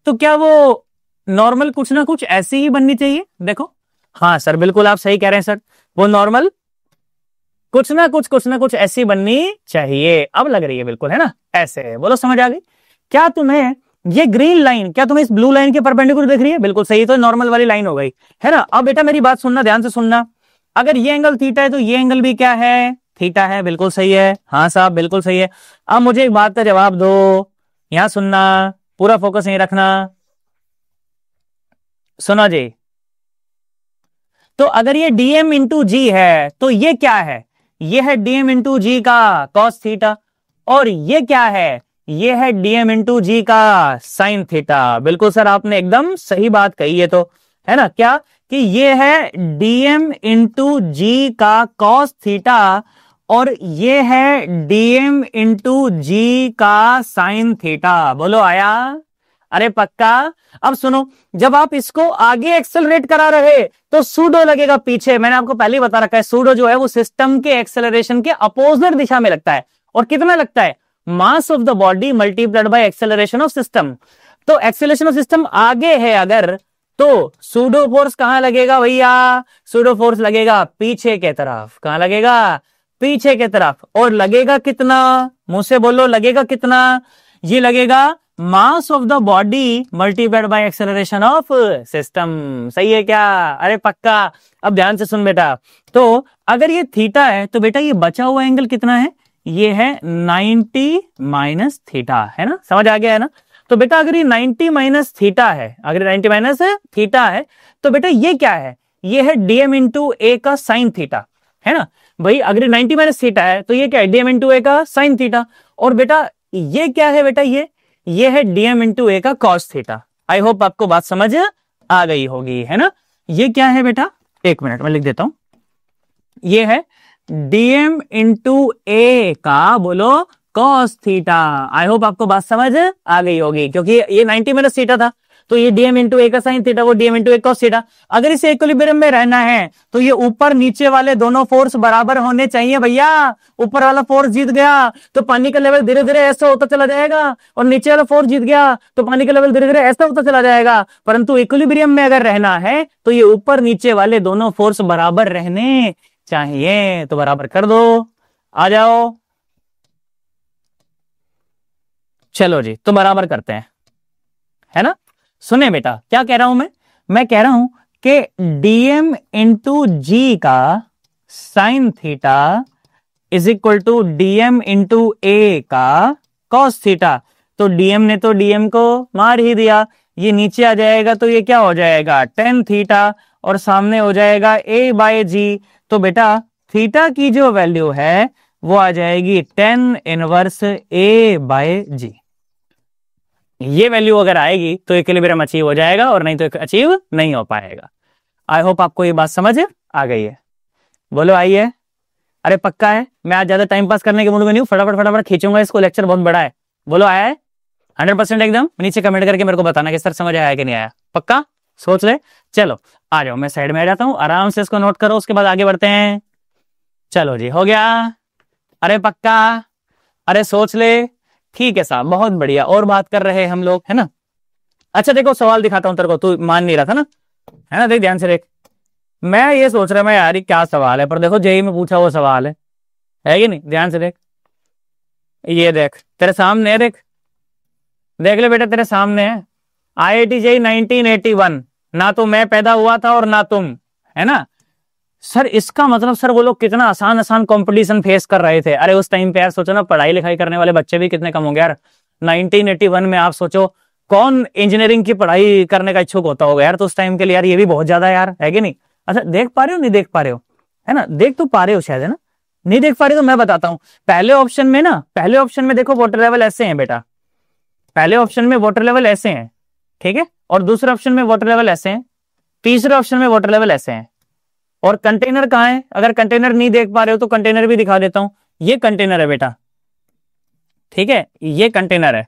तो क्या वो नॉर्मल कुछ ना कुछ ऐसी ही बननी चाहिए? देखो हाँ सर, बिल्कुल आप सही कह रहे हैं सर, वो नॉर्मल कुछ ना कुछ ऐसी बननी चाहिए। अब लग रही है बिल्कुल, है ना, ऐसे। बोलो समझ आ गई? क्या तुम्हें ये ग्रीन लाइन, क्या तुम्हें इस ब्लू लाइन के परपेंडिकुलर दिख रही है? बिल्कुल सही, तो नॉर्मल वाली लाइन हो गई, है ना। अब बेटा मेरी बात सुनना, ध्यान से सुनना। अगर ये एंगल थीटा है तो ये एंगल भी क्या है? थीटा है। बिल्कुल सही है, हाँ साहब बिल्कुल सही है। अब मुझे एक बात का जवाब दो, यहां सुनना, पूरा फोकस यहीं रखना। सुनो जी, तो अगर ये डीएम इंटू जी है तो ये क्या है? ये है डीएम इंटू जी का कॉस थीटा, और ये क्या है? ये है डीएम इंटू जी का साइन थीटा। बिल्कुल सर, आपने एकदम सही बात कही है, तो है ना, क्या कि ये है डीएम इंटू जी का कॉस थीटा, और ये है डीएम इंटू जी का साइन थीटा। बोलो आया? अरे पक्का। अब सुनो, जब आप इसको आगे एक्सेलरेट करा रहे तो सूडो लगेगा पीछे। मैंने आपको पहले ही बता रखा है, सूडो जो है वो सिस्टम के एक्सेलरेशन के अपोजिट दिशा में लगता है। और कितना लगता है? Mass of the body multiplied by acceleration of system. तो एक्सेलरेशन ऑफ सिस्टम आगे है अगर, तो सूडो फोर्स कहां लगेगा भैया? सूडो फोर्स लगेगा पीछे के तरफ। कहां लगेगा? पीछे के तरफ। और लगेगा कितना? मुंह से बोलो, लगेगा कितना? ये लगेगा mass of the body multiplied by acceleration of system. सही है क्या? अरे पक्का। अब ध्यान से सुन बेटा, तो अगर ये थीटा है तो बेटा ये बचा हुआ एंगल कितना है? ये है 90 माइनस थीटा, है ना, समझ आ गया है ना। तो बेटा अगर ये 90 माइनस थीटा है, अगर 90 माइनस थीटा है तो बेटा ये क्या है? ये है डीएम इंटू ए का साइन थीटा, है ना भाई। अगर 90 माइनस थीटा है तो ये क्या है? डीएम इंटू ए का साइन थीटा। और बेटा ये क्या है बेटा? ये है डीएम इंटू ए का कॉस थीटा। आई होप आपको बात समझ आ गई होगी, है ना। ये क्या है बेटा? एक मिनट में लिख देता हूं। ये है डीएम इंटू ए का, बोलो, कॉस थीटा। आई होप आपको बात समझ आ गई होगी, क्योंकि ये 90 माइनस थीटा था, तो ये डीएम इंटू ए का साइन थीटा, वो डीएम इंटू ए कॉस थीटा। अगर इसे इक्विलिब्रियम में रहना है तो ये ऊपर नीचे वाले दोनों फोर्स बराबर होने चाहिए भैया। ऊपर वाला फोर्स जीत गया तो पानी का लेवल धीरे धीरे ऐसा होता चला जाएगा, और नीचे वाला फोर्स जीत गया तो पानी का लेवल धीरे धीरे ऐसा होता चला जाएगा। परंतु इक्विलिब्रियम में अगर रहना है तो ये ऊपर नीचे वाले दोनों फोर्स बराबर रहने चाहिए। तो बराबर कर दो, आ जाओ। चलो जी, तो बराबर करते हैं, है ना। सुने बेटा, क्या कह रहा हूं मैं कह रहा हूं कि डीएम इंटू जी का sine theta is equal to dm into a का कॉस थीटा। तो डीएम ने तो डीएम को मार ही दिया, ये नीचे आ जाएगा तो ये क्या हो जाएगा? टेन थीटा, और सामने हो जाएगा ए बाय जी। तो बेटा थीटा की जो वैल्यू है वो आ जाएगी 10 इनवर्स ए बाय जी। ये वैल्यू अगर आएगी तो इक्विलिब्रियम अचीव हो जाएगा, और नहीं तो अचीव नहीं हो पाएगा। आई होप आपको ये बात समझ आ गई है। बोलो आइए। अरे पक्का है, मैं आज ज्यादा टाइम पास करने के मूड में नहीं हूं, फटाफट फटाफट खींचूंगा इसको, लेक्चर बहुत बड़ा है। बोलो आया है? 100% एकदम। नीचे कमेंट करके मेरे को बताना कि सर समझ आया कि नहीं आया। पक्का? सोच ले। चलो आ जाओ, मैं साइड में आ जाता हूं, आराम से इसको नोट करो, उसके बाद आगे बढ़ते हैं। चलो जी, हो गया? अरे पक्का? अरे सोच ले। ठीक है साहब, बहुत बढ़िया। और बात कर रहे हैं हम लोग, है ना। अच्छा देखो, सवाल दिखाता हूं तेरे को, तू मान नहीं रहा था ना, है ना। देख ध्यान से देख, मैं ये सोच रहा मैं यार ये क्या सवाल है, पर देखो जेई में पूछा वो सवाल है कि नहीं। ध्यान से देख, ये देख तेरे सामने है, देख देख ले बेटा, तेरे सामने है। IIT जेई 1981, ना तो मैं पैदा हुआ था और ना तुम, है ना। सर इसका मतलब सर वो लोग कितना आसान आसान कंपटीशन फेस कर रहे थे। अरे उस टाइम पे यार सोचो ना, पढ़ाई लिखाई करने वाले बच्चे भी कितने कम होंगे यार। 1981 में आप सोचो कौन इंजीनियरिंग की पढ़ाई करने का इच्छुक होता होगा यार। तो उस टाइम के लिए यार ये भी बहुत ज्यादा यार, है कि नहीं। अच्छा देख पा रहे हो, नहीं देख पा रहे हो, है ना। देख तो पा रहे हो शायद, है ना। नहीं देख पा रहे तो मैं बताता हूं। पहले ऑप्शन में ना, पहले ऑप्शन में देखो वाटर लेवल ऐसे हैं बेटा, पहले ऑप्शन में वाटर लेवल ऐसे हैं, ठीक है। और दूसरे ऑप्शन में वाटर लेवल ऐसे हैं, तीसरे ऑप्शन में वाटर लेवल ऐसे हैं। और कंटेनर कहां है? अगर कंटेनर नहीं देख पा रहे हो तो कंटेनर भी दिखा देता हूं। ये कंटेनर है बेटा, ठीक है, ये कंटेनर है,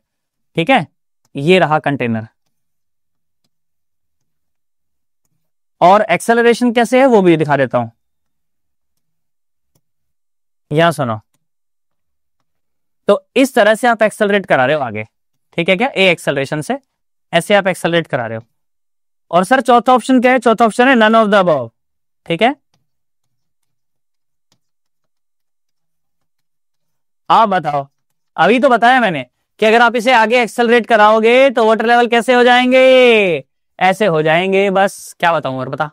ठीक है, ये रहा कंटेनर। और एक्सेलरेशन कैसे है वो भी दिखा देता हूं। यहां सुनो, तो इस तरह से आप एक्सेलरेट करा रहे हो आगे, ठीक है क्या, ए एक्सेलरेशन से ऐसे आप एक्सेलरेट करा रहे हो। और सर चौथा ऑप्शन क्या है? चौथा ऑप्शन है नन ऑफ द अबव। ठीक है, आप बताओ। अभी तो बताया मैंने कि अगर आप इसे आगे एक्सेलरेट कराओगे तो वाटर लेवल कैसे हो जाएंगे? ऐसे हो जाएंगे। बस क्या बताऊं और बता,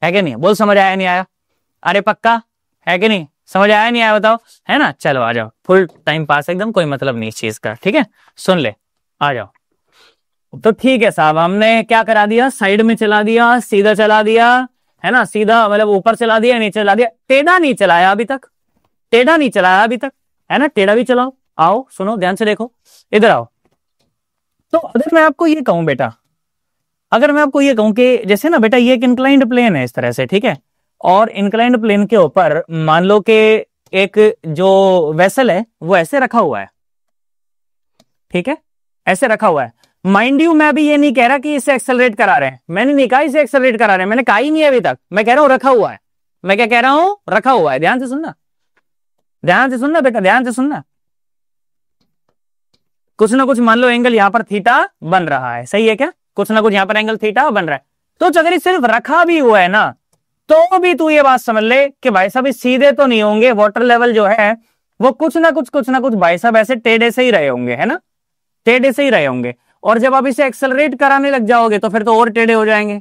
है कि नहीं? बोल, समझ आया नहीं आया? अरे पक्का है कि नहीं? समझ आया नहीं आया बताओ, है ना? चलो आ जाओ, फुल टाइम पास एकदम, कोई मतलब नहीं इस चीज का। ठीक है, सुन ले, आ जाओ। तो ठीक है साहब, हमने क्या करा दिया? साइड में चला दिया, सीधा चला दिया, है ना? सीधा मतलब ऊपर चला दिया, नीचे चला दिया, टेढ़ा नहीं चलाया अभी तक, टेढ़ा नहीं चलाया अभी तक, है ना? टेढ़ा भी चलाओ। आओ सुनो, ध्यान से देखो, इधर आओ। तो अगर मैं आपको ये कहूं बेटा, अगर मैं आपको ये कहूं कि जैसे ना बेटा ये एक इंक्लाइंड प्लेन है इस तरह से, ठीक है, और इंक्लाइंड प्लेन के ऊपर मान लो कि एक जो वेसल है वो ऐसे रखा हुआ है, ठीक है, ऐसे रखा हुआ है। माइंड यू, मैं भी ये नहीं कह रहा कि इसे एक्सेलरेट करा रहे हैं, मैंने नहीं कहा इसे एक्सेलरेट करा रहे हैं, मैंने कहा ही नहीं अभी तक। मैं कह रहा हूं रखा हुआ है। मैं क्या कह रहा हूं? रखा हुआ है। ध्यान से सुनना, ध्यान से सुनना बेटा, ध्यान से सुनना। कुछ ना कुछ मान लो एंगल यहां पर थीटा बन रहा है, सही है क्या? कुछ ना कुछ यहां पर एंगल थीटा बन रहा है। तो अगर सिर्फ रखा भी हुआ है ना, तो भी तू ये बात समझ ले कि भाई साहब सीधे तो नहीं होंगे, वाटर लेवल जो है वो कुछ ना कुछ भाई साहब ऐसे टेढ़े से ही रहे होंगे, है ना? टेढ़े से ही रहे होंगे। और जब आप इसे एक्सेलरेट कराने लग जाओगे तो फिर तो और टेढ़े हो जाएंगे,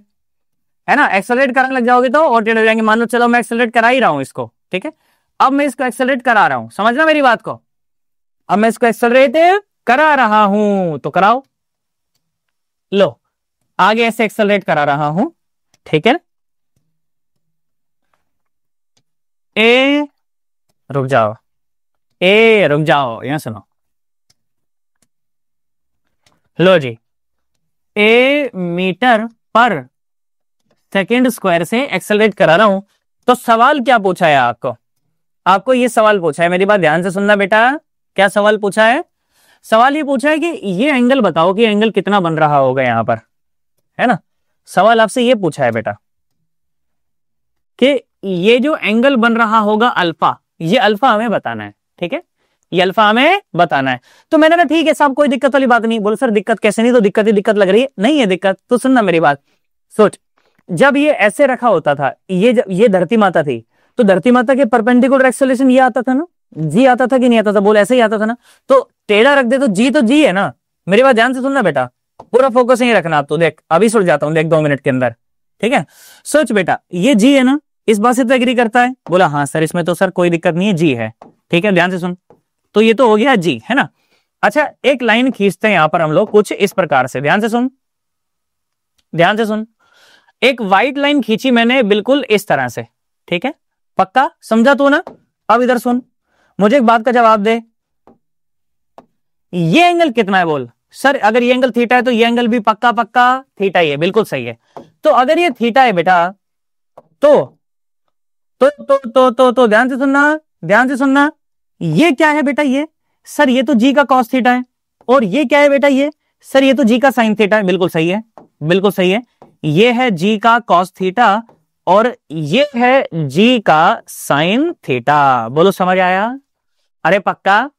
है ना? एक्सेलरेट कराने लग जाओगे तो और टेढ़े हो जाएंगे। मान लो चलो मैं एक्सेलरेट करा ही रहा हूं इसको, ठीक है, अब मैं इसको एक्सेलरेट करा रहा हूं, समझना मेरी बात को। अब मैं इसको एक्सेलरेट करा रहा हूं तो कराओ, लो आगे ऐसे एक्सेलरेट करा रहा हूं, ठीक है। ए रुक जाओ, ए रुक जाओ, यहां सुनो, लो जी, ए मीटर पर सेकेंड स्क्वायर से एक्सेलरेट करा रहा हूं। तो सवाल क्या पूछा है आपको? आपको ये सवाल पूछा है, मेरी बात ध्यान से सुनना बेटा। क्या सवाल पूछा है? सवाल ये पूछा है कि ये एंगल बताओ कि एंगल कितना बन रहा होगा यहां पर, है ना? सवाल आपसे ये पूछा है बेटा कि ये जो एंगल बन रहा होगा अल्फा, ये अल्फा हमें बताना है, ठीक है, ये अल्फा हमें बताना है। तो मैंने कहा ठीक है साहब, कोई दिक्कत वाली बात नहीं। बोले सर दिक्कत कैसे नहीं? तो दिक्कत ही दिक्कत लग रही है। नहीं है दिक्कत, तो सुनना मेरी बात, सोच। जब ये ऐसे रखा होता था, ये जब ये धरती माता थी, तो धरती माता के परपेंडिकुलर एक्सेलरेशन ये आता था ना, जी आता था कि नहीं आता था? बोल, ऐसे ही आता था ना। तो टेढ़ा रख दे तो जी है ना। मेरी बात ध्यान से सुनना बेटा, पूरा फोकस नहीं रखना। आप तो देख अभी सुन जाता हूं, देख 2 मिनट के अंदर, ठीक है। सोच बेटा, ये जी है ना, इस बात से तो एग्री करता है? बोला हाँ सर, इसमें तो सर कोई दिक्कत नहीं है, जी है, ठीक है। ध्यान से सुन, तो ये तो हो गया जी, है ना? अच्छा, एक लाइन खींचते हैं यहां पर हम लोग कुछ इस प्रकार से, ध्यान से सुन, ध्यान से सुन। एक व्हाइट लाइन खींची मैंने बिल्कुल इस तरह से, ठीक है, पक्का समझा तू ना? अब इधर सुन, मुझे एक बात का जवाब दे, ये एंगल कितना है? बोल सर, अगर ये एंगल थीटा है तो ये एंगल भी पक्का पक्का थीटा ही है, बिल्कुल सही है। तो अगर ये थीटा है बेटा, तो ध्यान से सुनना, ध्यान से सुनना, ये क्या है बेटा? ये सर ये तो जी का कॉस थीटा है। और ये क्या है बेटा? ये सर ये तो जी का साइन थीटा है। बिल्कुल सही है, बिल्कुल सही है, ये है जी का कॉस थीटा और ये है जी का साइन थीटा। बोलो समझ आया? अरे पक्का,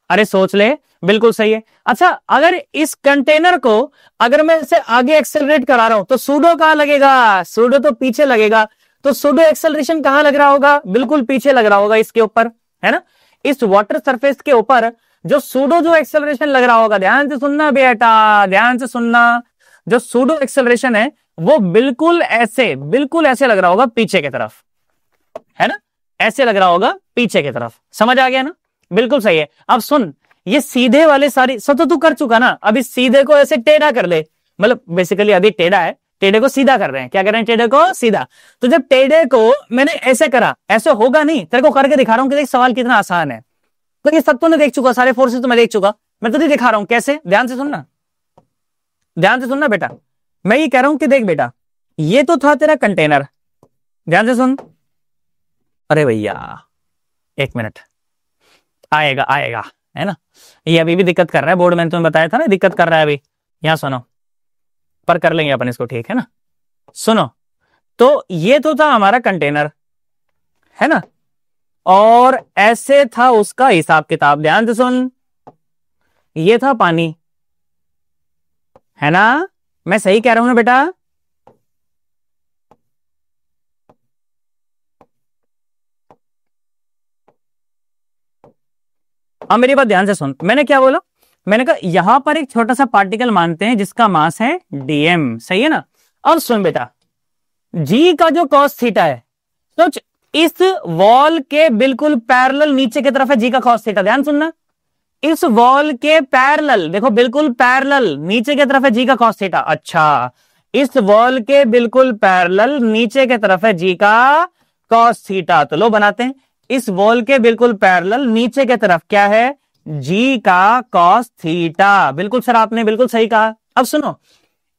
अरे सोच ले, बिल्कुल सही है। अच्छा, अगर इस कंटेनर को अगर मैं इसे आगे एक्सेलरेट करा रहा हूं तो सूडो कहां लगेगा? सूडो तो पीछे लगेगा। तो सूडो एक्सेलरेशन कहां लग रहा होगा? बिल्कुल पीछे लग रहा होगा, इसके ऊपर, है ना? इस वाटर सरफेस के ऊपर जो सूडो जो एक्सेलरेशन लग रहा होगा, ध्यान से सुनना बेटा, ध्यान से सुनना, जो सूडो एक्सेलरेशन है वो बिल्कुल ऐसे लग रहा होगा पीछे की तरफ, है ना? ऐसे लग रहा होगा पीछे की तरफ। समझ आ गया ना? बिल्कुल सही है। अब सुन, ये सीधे वाले सारी सब तो तू कर चुका ना, अभी सीधे को ऐसे टेढ़ा कर ले, मतलब बेसिकली अभी टेढ़ा है, टेढ़े को सीधा कर रहे हैं। क्या कर रहे हैं? टेढ़े को सीधा। तो जब टेढ़े को मैंने ऐसे करा, ऐसे होगा नहीं, तेरे को करके दिखा रहा हूं कि देख सवाल कितना आसान है। तो ये सब तो मैं देख चुका, सारे फोर्सेस तो मैं देख चुका, मैं तुझे दिखा रहा हूं कैसे। ध्यान से सुनना, ध्यान से सुनना बेटा, मैं ये कह रहा हूं कि देख बेटा, ये तो था तेरा कंटेनर, ध्यान से सुन। अरे भैया 1 मिनट, आएगा आएगा, है ना? ये अभी भी दिक्कत कर रहा है, बोर्ड मैंने तुम्हें बताया था ना दिक्कत कर रहा है अभी। यहां सुनो, पर कर लेंगे अपन इसको, ठीक है ना? सुनो, तो ये तो था हमारा कंटेनर, है ना? और ऐसे था उसका हिसाब किताब। ध्यान से सुन, ये था पानी, है ना? मैं सही कह रहा हूं ना बेटा? अब मेरी बात ध्यान से सुन, मैंने क्या बोला, मैंने कहा यहां पर एक छोटा सा पार्टिकल मानते हैं जिसका मास है dm, सही है ना। अब सुन बेटा, g का जो cos थीटा है, सोच इस वॉल के बिल्कुल पैरेलल नीचे की तरफ है g का cos थीटा, ध्यान सुनना, इस वॉल के पैरेलल, देखो बिल्कुल पैरेलल नीचे की तरफ है जी का cos थीटा। अच्छा, इस वॉल के बिल्कुल पैरेलल नीचे की तरफ है जी का cos थीटा, तो लो बनाते हैं, इस वॉल के बिल्कुल पैरेलल नीचे की तरफ क्या है, जी का cos थीटा। बिल्कुल सर, आपने बिल्कुल सही कहा। अब सुनो,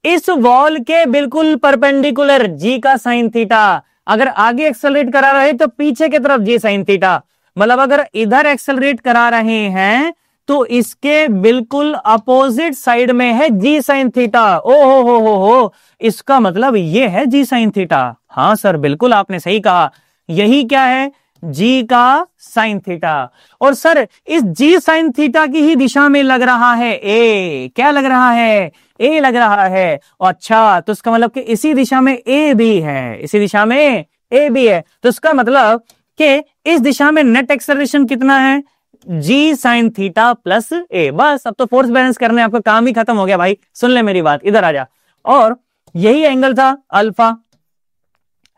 इस वॉल के बिल्कुल परपेंडिकुलर जी का साइन थीटा, अगर आगे एक्सेलरेट करा रहे तो पीछे की तरफ जी साइन थीटा, मतलब अगर इधर एक्सेलरेट करा रहे हैं तो इसके बिल्कुल अपोजिट साइड में है जी साइन थीटा। ओ हो, इसका मतलब ये है जी साइन थीटा। हाँ सर, बिल्कुल आपने सही कहा, यही क्या है, जी का साइन थीटा। और सर इस जी साइन थीटा की ही दिशा में लग रहा है ए, क्या लग रहा है, ए लग रहा है। अच्छा, तो इसका मतलब कि इसी दिशा में ए भी है, इसी दिशा में ए भी है, तो इसका मतलब कि इस दिशा में नेट एक्सेलरेशन कितना है, जी साइन थीटा प्लस ए। बस अब तो फोर्स बैलेंस करने आपका काम ही खत्म हो गया भाई। सुन ले मेरी बात, इधर आ जा, और यही एंगल था अल्फा,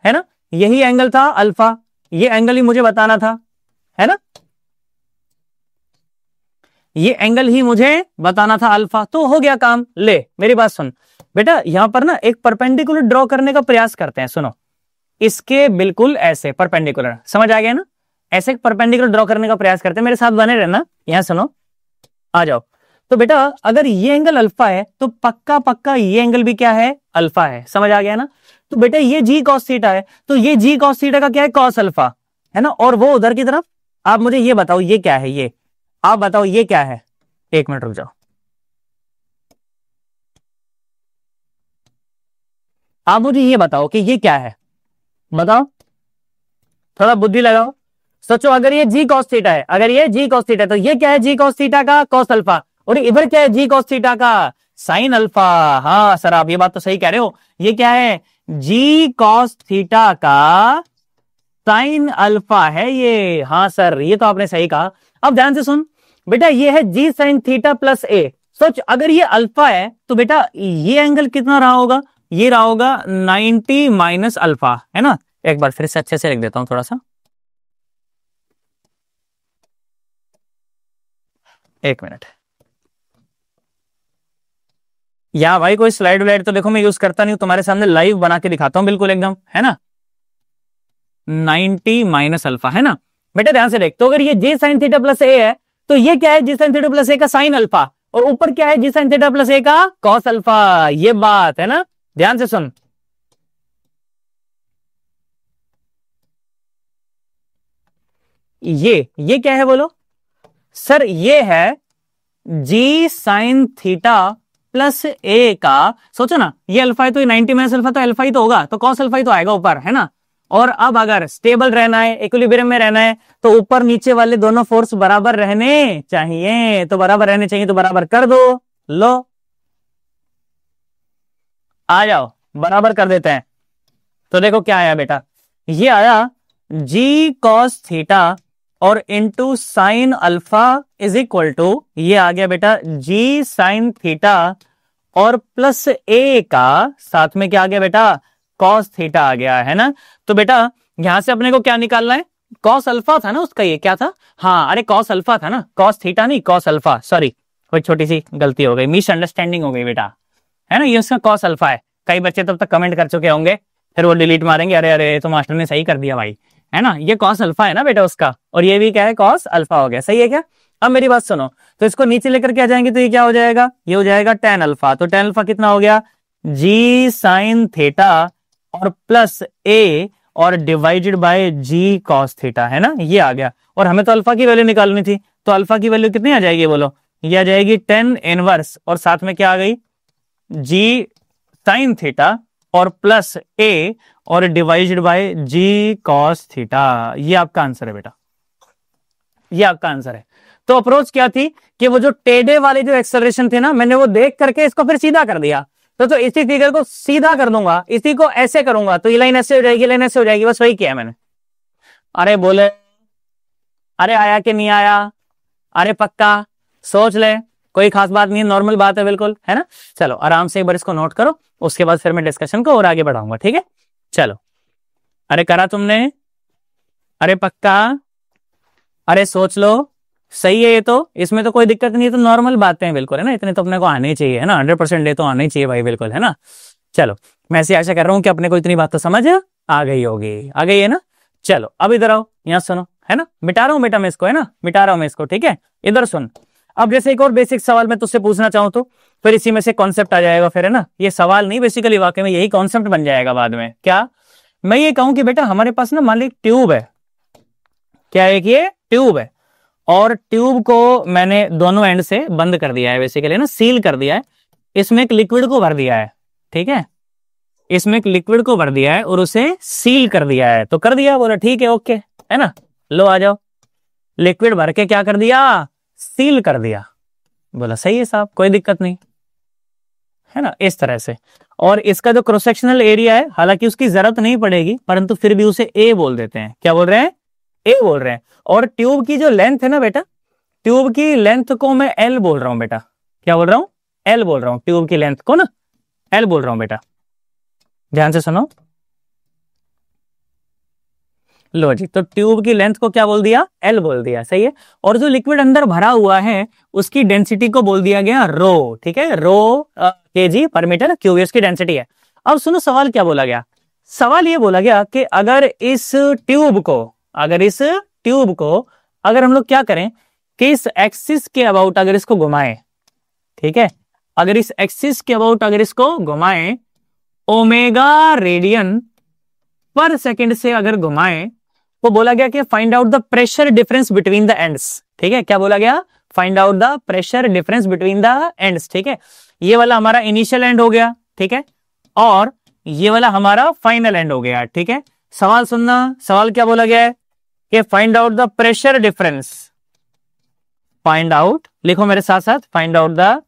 है ना, यही एंगल था अल्फा, ये एंगल ही मुझे बताना था, है ना, ये एंगल ही मुझे बताना था अल्फा, तो हो गया काम। ले मेरी बात सुन बेटा, यहां पर ना एक परपेंडिकुलर ड्रॉ करने का प्रयास करते हैं। सुनो, इसके बिल्कुल ऐसे परपेंडिकुलर, समझ आ गया ना, ऐसे परपेंडिकुलर ड्रॉ करने का प्रयास करते हैं, मेरे साथ बने रहना। यहां सुनो, आ जाओ। तो बेटा अगर ये एंगल अल्फा है तो पक्का पक्का ये एंगल भी क्या है, अल्फा है, समझ आ गया ना। तो बेटा ये जी कॉस थीटा है, तो ये जी कॉस थीटा का क्या है, कॉस अल्फा, है ना। और वो उधर की तरफ, आप मुझे ये बताओ ये क्या है, ये आप बताओ ये क्या है, एक मिनट रुक जाओ, आप मुझे ये बताओ कि ये क्या है, बताओ, थोड़ा बुद्धि लगाओ, सोचो। अगर ये जी कॉस थीटा है, अगर ये जी कॉस थीटा, तो ये क्या है, जी कॉस थीटा का कॉस अल्फा, और इधर क्या है, जी कॉस थीटा का साइन अल्फा। हाँ सर, आप ये बात तो सही कह रहे हो, ये क्या है, जी कॉस थीटा का साइन अल्फा है ये। हाँ सर, ये तो आपने सही कहा। अब ध्यान से सुन बेटा, ये है जी साइन थीटा प्लस ए। सोच, अगर ये अल्फा है तो बेटा ये एंगल कितना रहा होगा, ये रहा होगा 90 माइनस अल्फा, है ना। एक बार फिर से अच्छे से लिख देता हूं थोड़ा सा, एक मिनट। या भाई कोई स्लाइड व्लाइड तो देखो मैं यूज करता नहीं हूं, तुम्हारे सामने लाइव बना के दिखाता हूं बिल्कुल एकदम, है ना। 90 माइनस अल्फा, है ना बेटा, ध्यान से देख। तो अगर ये जे साइन थीटा प्लस ए है तो ये क्या है, जी साइन थीटा प्लस ए का साइन अल्फा, और ऊपर क्या है, जी साइन थीटा प्लस ए का कॉस अल्फा। ये बात है ना, ध्यान से सुन। ये क्या है बोलो सर, ये है जी साइन थीटा प्लस ए का, सोचो ना, ये अल्फा है तो ये 90 माइनस अल्फा तो अल्फा ही तो होगा, तो कॉस अल्फा ही तो आएगा ऊपर, है ना। और अब अगर स्टेबल रहना है, इक्विलिब्रियम में रहना है, तो ऊपर नीचे वाले दोनों फोर्स बराबर रहने चाहिए, तो बराबर रहने चाहिए, तो बराबर कर दो। लो आ जाओ, बराबर कर देते हैं। तो देखो क्या आया बेटा, ये आया जी कॉस थीटा और into sine alpha is equal to, ये आ गया बेटा जी साइन थीटा और प्लस ए का साथ में क्या आ गया बेटा, कॉस थीटा आ गया, है ना। तो बेटा यहां से अपने को क्या निकालना है, कॉस अल्फा था ना उसका, ये क्या था, हाँ अरे कॉस अल्फा था ना, कॉस थीटा नहीं कॉस अल्फा, सॉरी कोई छोटी सी गलती हो गई, मिसअंडरस्टैंडिंग हो गई बेटा, है ना। ये उसका कॉस अल्फा है, कई बच्चे तब तक कमेंट कर चुके होंगे, फिर वो डिलीट मारेंगे, अरे अरे तो मास्टर ने सही कर दिया भाई, है ना। ये कॉस अल्फा है ना बेटा उसका, और ये भी क्या है, कॉस अल्फा हो गया, सही है क्या। अब मेरी बात सुनो, तो इसको नीचे लेकर के आ जाएंगे तो ये क्या हो जाएगा, ये हो जाएगा टेन अल्फा। तो टेन अल्फा कितना हो गया, जी साइन थीटा और प्लस ए और divided by g cos theta, है ना, ये आ गया। और हमें तो अल्फा की वैल्यू निकालनी थी, तो अल्फा की वैल्यू कितनी आ जाएगी बोलो, ये आ जाएगी 10 इनवर्स, और साथ में क्या आ गई, जी साइन थीटा और प्लस ए और divided by g cos theta. ये आपका आंसर है बेटा, ये आपका आंसर है। तो अप्रोच क्या थी कि वो जो टेढ़े वाले जो एक्सेलरेशन थे ना, मैंने वो देख करके इसको फिर सीधा कर दिया, तो इसी फिगर को सीधा कर दूंगा, इसी को ऐसे करूंगा तो ये लाइन ऐसे हो जाएगी, लाइन ऐसे हो जाएगी, बस वही किया मैंने। अरे बोले, अरे आया कि नहीं आया, अरे पक्का, सोच ले, कोई खास बात नहीं है, नॉर्मल बात है बिल्कुल, है ना। चलो आराम से एक बार इसको नोट करो, उसके बाद फिर मैं डिस्कशन को और आगे बढ़ाऊंगा, ठीक है। चलो, अरे करा तुमने, अरे पक्का, अरे सोच लो, सही है ये तो, इसमें तो कोई दिक्कत नहीं है, तो नॉर्मल बातें हैं बिल्कुल, है ना। इतने तो अपने को आने ही चाहिए, है ना, 100% ये तो आने ही चाहिए भाई, बिल्कुल, है ना। चलो, मैं ऐसी आशा कर रहा हूं कि अपने को इतनी बात तो समझ आ गई होगी, आ गई है ना। चलो अब इधर आओ, यहाँ सुनो, है ना, मिटा रहा हूं बेटा मैं इसको, है ना, मिटा रहा हूं मैं इसको, ठीक है। इधर सुन, अब जैसे एक और बेसिक सवाल मैं तुझसे पूछना चाहूं तो फिर इसी में से कॉन्सेप्ट आ जाएगा फिर, है ना। ये सवाल नहीं, बेसिकली वाकई में यही कॉन्सेप्ट बन जाएगा बाद में। क्या मैं ये कहूं कि बेटा हमारे पास ना मान ली ट्यूब है, क्या है कि ये ट्यूब है, और ट्यूब को मैंने दोनों एंड से बंद कर दिया है, बेसिकली ना, सील कर दिया है। इसमें एक लिक्विड को भर दिया है, ठीक है, इसमें एक लिक्विड को भर दिया है और उसे सील कर दिया है। तो कर दिया, बोला ठीक है, ओके, है ना। लो आ जाओ, लिक्विड भर के क्या कर दिया, सील कर दिया। बोला सही है साहब, कोई दिक्कत नहीं, है ना, इस तरह से। और इसका जो क्रॉस सेक्शनल एरिया है, हालांकि उसकी जरूरत नहीं पड़ेगी, परंतु फिर भी उसे ए बोल देते हैं। क्या बोल रहे हैं, ए बोल रहे हैं। और ट्यूब की जो लेंथ है ना बेटा, ट्यूब की लेंथ को मैं एल बोल रहा हूं बेटा। क्या बोल रहा हूं, एल बोल रहा हूं, ट्यूब की लेंथ को ना एल बोल रहा हूं बेटा, ध्यान से सुनो। लो जी, तो ट्यूब की लेंथ को क्या बोल दिया, एल बोल दिया, सही है। और जो लिक्विड अंदर भरा हुआ है उसकी डेंसिटी को बोल दिया गया रो, ठीक है, रो केजी पर मीटर क्यूब उसकी डेंसिटी है। अब सुनो सवाल क्या बोला गया, सवाल ये बोला गया कि अगर इस ट्यूब को अगर हम लोग क्या करें कि इस एक्सिस के अबाउट अगर इसको घुमाएं, ठीक है, अगर इस एक्सिस के अबाउट अगर इसको घुमाएं, ओमेगा रेडियन पर सेकंड से अगर घुमाएं, तो बोला गया कि find out the pressure difference between the ends, ठीक है। क्या बोला गया, find out the pressure difference between the ends, ठीक है। ये वाला हमारा इनिशियल एंड हो गया, ठीक है, और ये वाला हमारा फाइनल एंड हो गया, ठीक है। सवाल सुनना, सवाल क्या बोला गया है कि find out the pressure difference, find out, लिखो मेरे साथ साथ, find out the